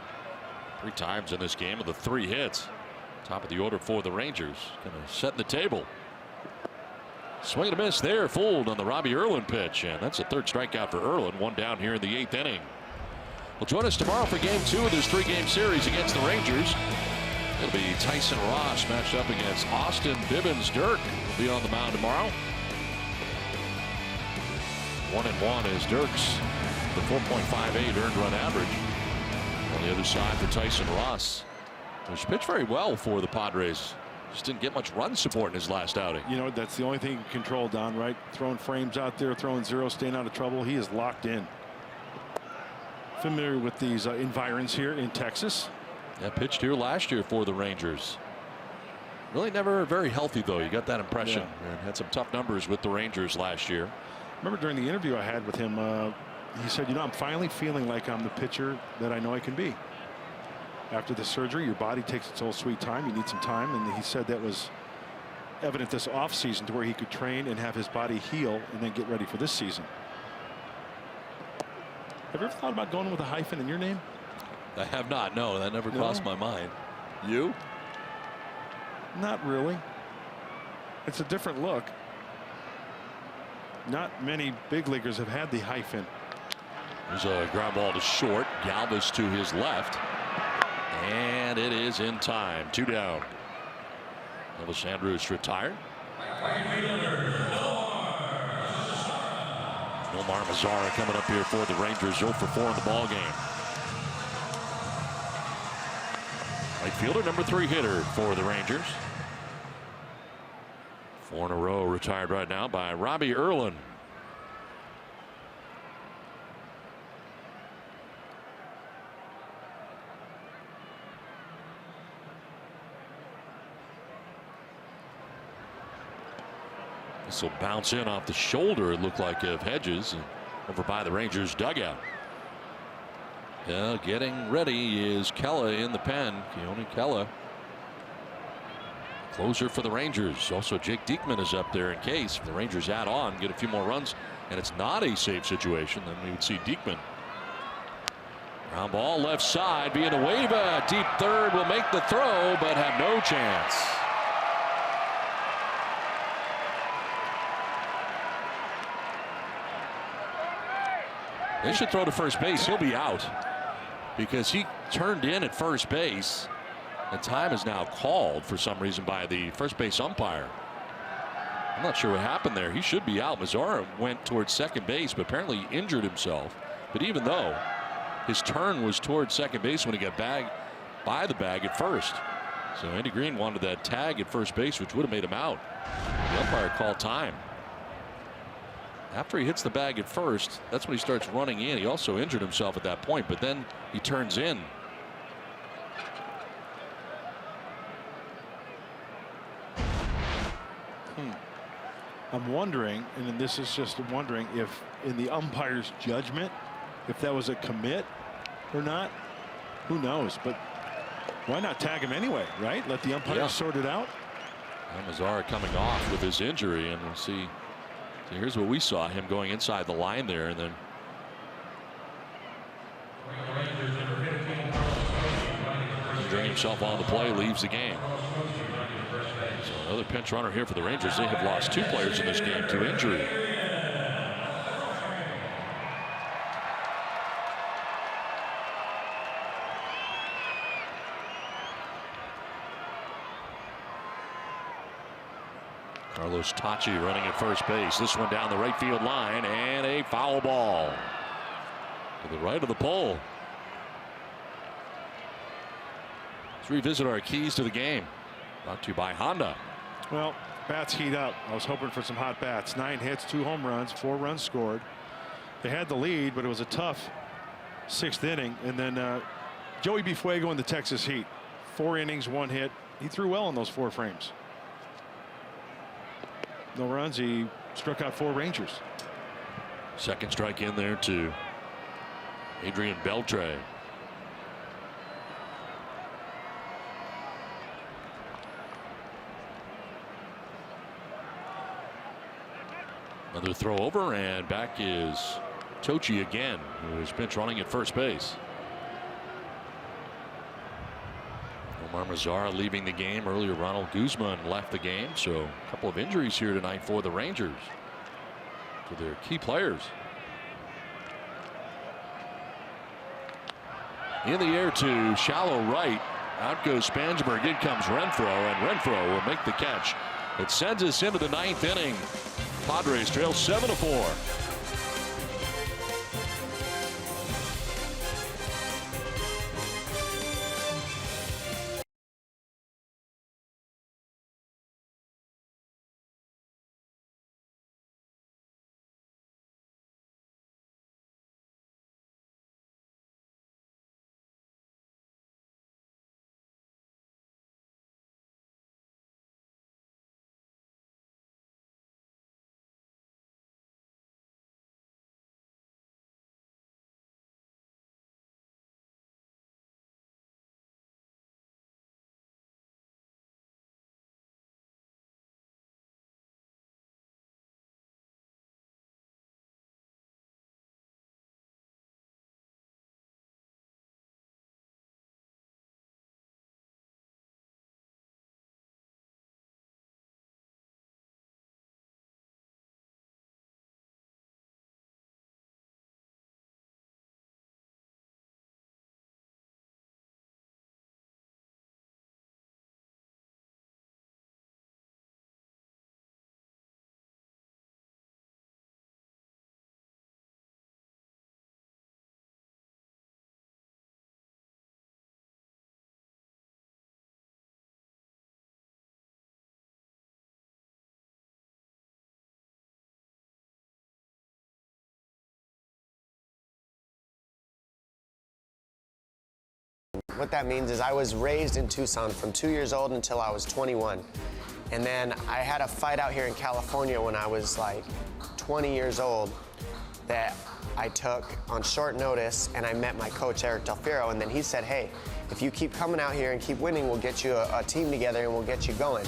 3 times in this game with the 3 hits. Top of the order for the Rangers. Kind of setting the table. Swing and a miss there, fooled on the Robbie Erlin pitch, and that's a 3rd strikeout for Erlin. 1 down here in the 8th inning. Well, join us tomorrow for game 2 of this 3-game series against the Rangers. It'll be Tyson Ross matched up against Austin Bibbins. Dirk will be on the mound tomorrow. 1-1 is Dirk's the 4.58 earned run average. On the other side for Tyson Ross, who's pitched very well for the Padres. Just didn't get much run support in his last outing. You know, that's the only thing he can control, Don, right? Throwing frames out there, throwing zeros, staying out of trouble. He is locked in. Familiar with these environs here in Texas. Yeah, pitched here last year for the Rangers. Really never very healthy, though. You got that impression. Yeah. And had some tough numbers with the Rangers last year. Remember during the interview I had with him, he said, you know, I'm finally feeling like I'm the pitcher that I know I can be. After the surgery, your body takes its own sweet time. You need some time. And he said that was evident this offseason to where he could train and have his body heal and then get ready for this season. Have you ever thought about going with a hyphen in your name? I have not. No, that never crossed my mind. You? Not really. It's a different look. Not many big leaguers have had the hyphen. There's a ground ball to short. Galvis to his left. And it is in time. 2 down. Elvis Andrus retired. Omar Mazara coming up here for the Rangers. 0 for 4 in the ball game. Right fielder, number 3 hitter for the Rangers. 4 in a row retired right now by Robbie Erlin. This will bounce in off the shoulder, it looked like, of Hedges, and over by the Rangers dugout. Yeah, getting ready is Kella in the pen. Keone Kella, closer for the Rangers. Also, Jake Diekman is up there in case if the Rangers add on, get a few more runs, and it's not a safe situation, then we would see Diekman. Ground ball left side, being a wave. Deep third will make the throw, but have no chance. They should throw to first base. He'll be out because he turned in at first base. And time is now called for some reason by the first base umpire. I'm not sure what happened there. He should be out. Mazzara went towards second base, but apparently he injured himself. But even though his turn was towards second base when he got bagged by the bag at first. So Andy Green wanted that tag at first base, which would have made him out. The umpire called time. After he hits the bag at first, that's when he starts running in. He also injured himself at that point, but then he turns in. I'm wondering, and this is just wondering if in the umpire's judgment, if that was a commit or not. Who knows? But why not tag him anyway, right? Let the umpire sort it out. Mazzara coming off with his injury, and we'll see. So here's what we saw, him going inside the line there, and then injuring himself on the play, leaves the game. So another pinch runner here for the Rangers. They have lost 2 players in this game to injury. Carlos Tachi running at first base. This one down the right field line, and a foul ball to the right of the pole. Let's revisit our keys to the game. Brought to you by Honda. Well, bats heat up. I was hoping for some hot bats. 9 hits, 2 home runs, 4 runs scored. They had the lead, but it was a tough 6th inning. And then Joey Bufuego in the Texas Heat. 4 innings, 1 hit. He threw well in those 4 frames. No runs. He struck out 4 Rangers. Second strike in there to Adrian Beltre. Another throw over, and back is Tochi again, who is pinch running at first base. Omar Mazzara leaving the game. Earlier, Ronald Guzman left the game. So a couple of injuries here tonight for the Rangers, for their key players. In the air to shallow right. Out goes Spansberg. In comes Renfroe, and Renfroe will make the catch. It sends us into the 9th inning. Padres trail 7-4. What that means is I was raised in Tucson from 2 years old until I was 21. And then I had a fight out here in California when I was like 20 years old that I took on short notice, and I met my coach, Eric Del Fiero, and then he said, hey, if you keep coming out here and keep winning, we'll get you a team together and we'll get you going.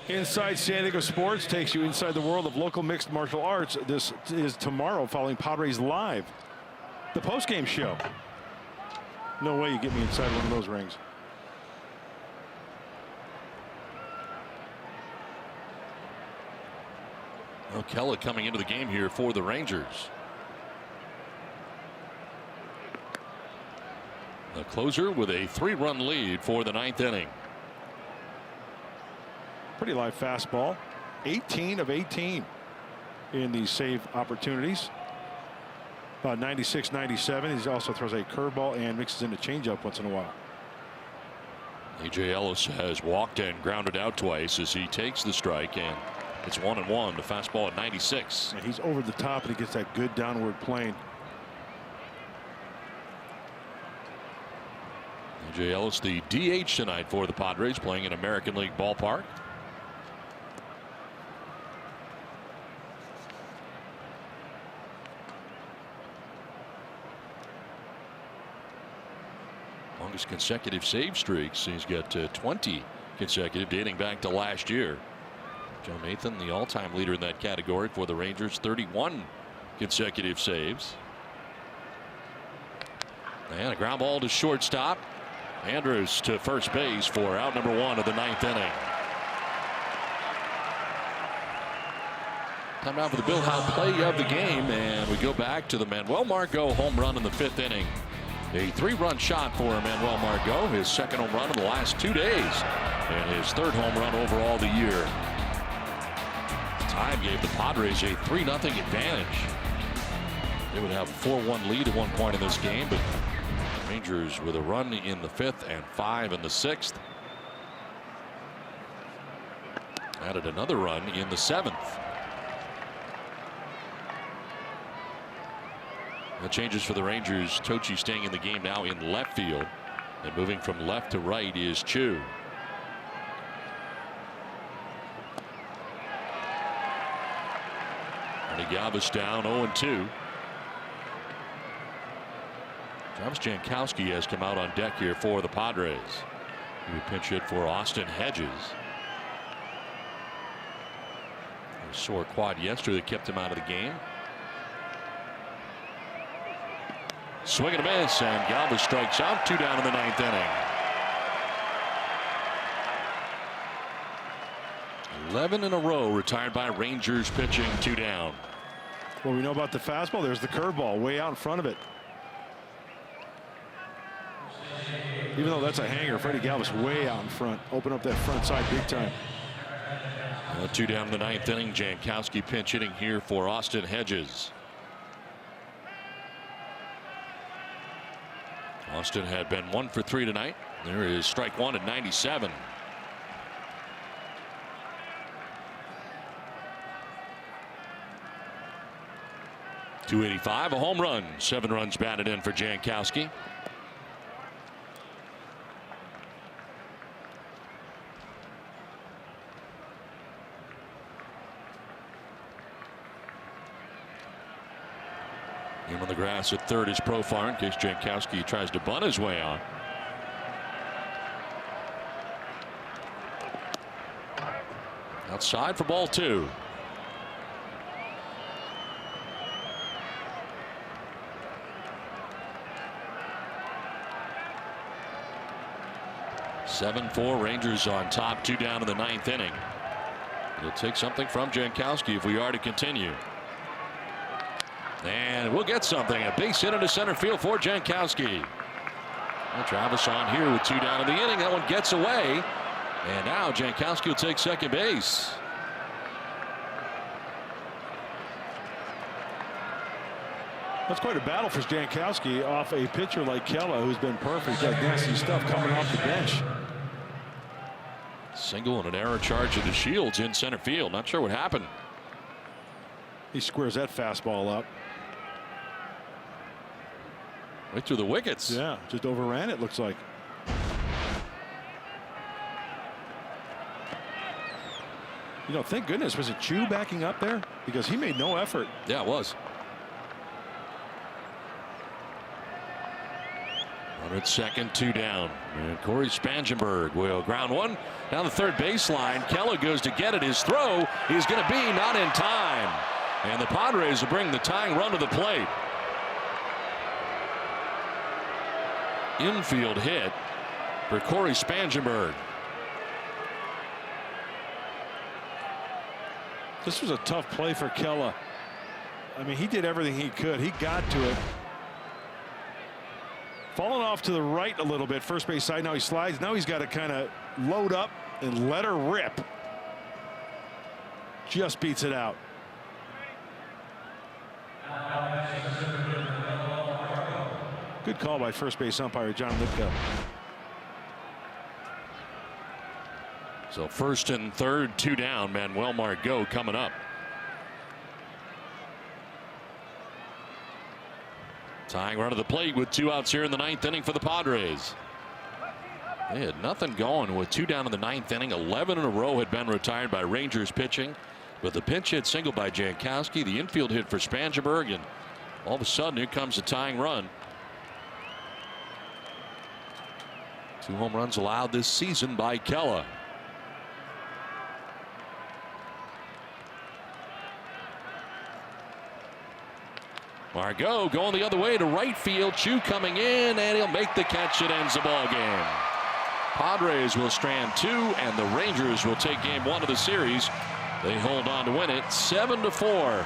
Inside San Diego Sports takes you inside the world of local mixed martial arts. This is tomorrow following Padres Live, the post-game show. No way you get me inside one of those rings. Well, Kella coming into the game here for the Rangers. The closer with a 3-run lead for the 9th inning. Pretty live fastball. 18 of 18 in these save opportunities. About 96, 97. He also throws a curveball and mixes in a changeup once in a while. A.J. Ellis has walked and grounded out twice as he takes the strike, and it's 1-1. The fastball at 96. And he's over the top, and he gets that good downward plane. A.J. Ellis, the DH tonight for the Padres, playing in American League ballpark. Longest consecutive save streaks. He's got 20 consecutive dating back to last year. Joe Nathan, the all-time leader in that category for the Rangers, 31 consecutive saves. And a ground ball to shortstop. Andrews to first base for out number 1 of the 9th inning. Time now for the Bill Howe play of the game, and we go back to the Manuel Margot home run in the 5th inning. A 3-run shot for Manuel Margot, his 2nd home run in the last 2 days, and his 3rd home run overall the year. Time gave the Padres a 3-0 advantage. They would have a 4-1 lead at one point in this game, but Rangers with a run in the 5th and 5 in the 6th. Added another run in the 7th. The changes for the Rangers. Tochi staying in the game now in left field, and moving from left to right is Chu. And Galvis down 0-2. Travis Jankowski has come out on deck here for the Padres. He would pinch hit for Austin Hedges. A sore quad yesterday kept him out of the game. Swing and a miss, and Galvis strikes out. 2 down in the 9th inning. 11 in a row retired by Rangers pitching. 2 down. Well, we know about the fastball. There's the curveball way out in front of it. Even though that's a hanger, Freddie Galvis way out in front. Open up that front side big time. 2 down in the 9th inning. Jankowski pinch hitting here for Austin Hedges. Austin had been 1 for 3 tonight. There is strike 1 at 97. .285, a home run. 7 runs batted in for Jankowski. Him on the grass at third is Profar in case Jankowski tries to bunt his way on. Outside for ball 2. (7-4) Rangers on top. 2 down in the 9th inning. It'll take something from Jankowski if we are to continue. And we'll get something. A base hit into center field for Jankowski. Well, Travis on here with 2 down in the inning. That one gets away. And now Jankowski will take second base. That's quite a battle for Jankowski off a pitcher like Kella, who's been perfect. That nasty stuff coming off the bench. Single and an error charge to the Shields in center field. Not sure what happened. He squares that fastball up. Right through the wickets. Yeah, just overran it, looks like. You know, thank goodness, was it Chu backing up there? Because he made no effort. Yeah, it was. On its second, 2 down. And Corey Spangenberg will ground one down the third baseline. Kella goes to get it. His throw is going to be not in time. And the Padres will bring the tying run to the plate. Infield hit for Corey Spangenberg. This was a tough play for Kella. I mean, he did everything he could. He got to it. Falling off to the right a little bit, first base side. Now he slides. Now he's got to kind of load up and let her rip. Just beats it out. Good call by first base umpire John Litka. So first and third, 2 down. Manuel Margot coming up. Tying run to the plate with 2 outs here in the 9th inning for the Padres. They had nothing going with 2 down in the 9th inning. 11 in a row had been retired by Rangers pitching. But the pinch hit single by Jankowski, the infield hit for Spangenberg, and all of a sudden here comes the tying run. 2 home runs allowed this season by Kella. Margot going the other way to right field. Chu coming in, and he'll make the catch. It ends the ball game. Padres will strand 2, and the Rangers will take game 1 of the series. They hold on to win it 7-4.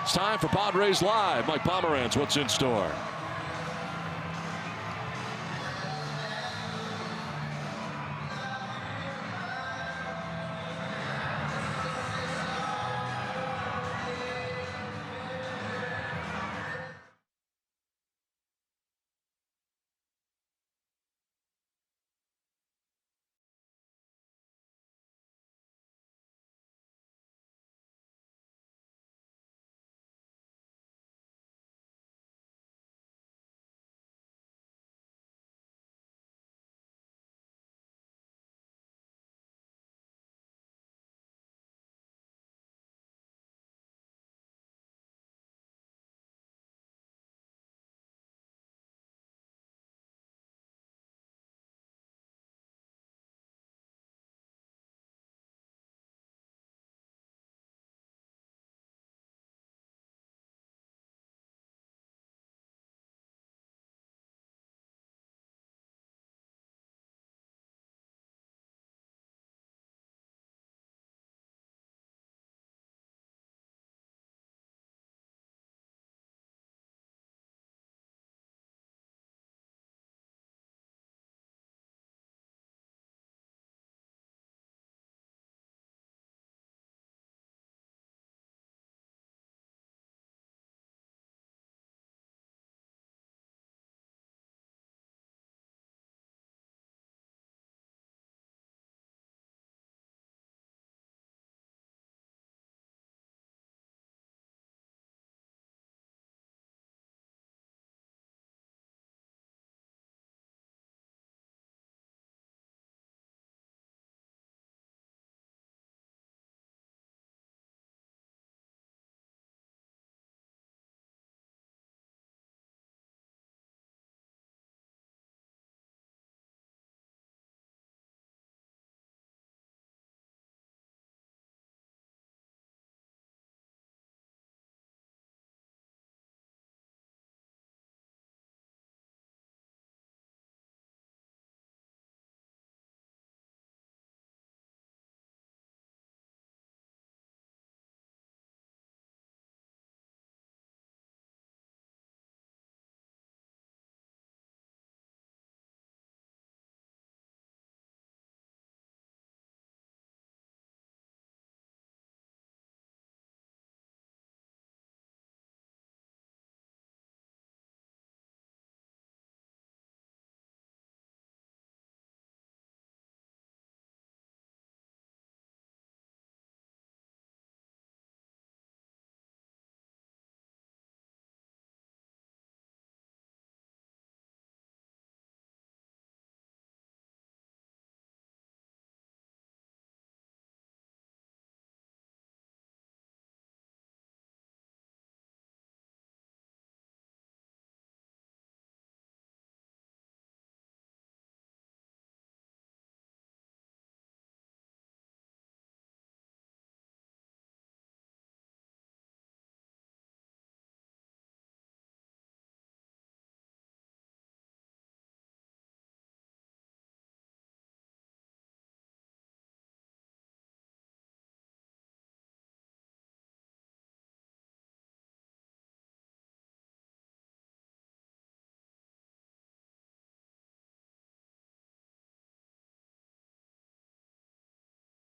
It's time for Padres Live. Mike Pomerantz, what's in store?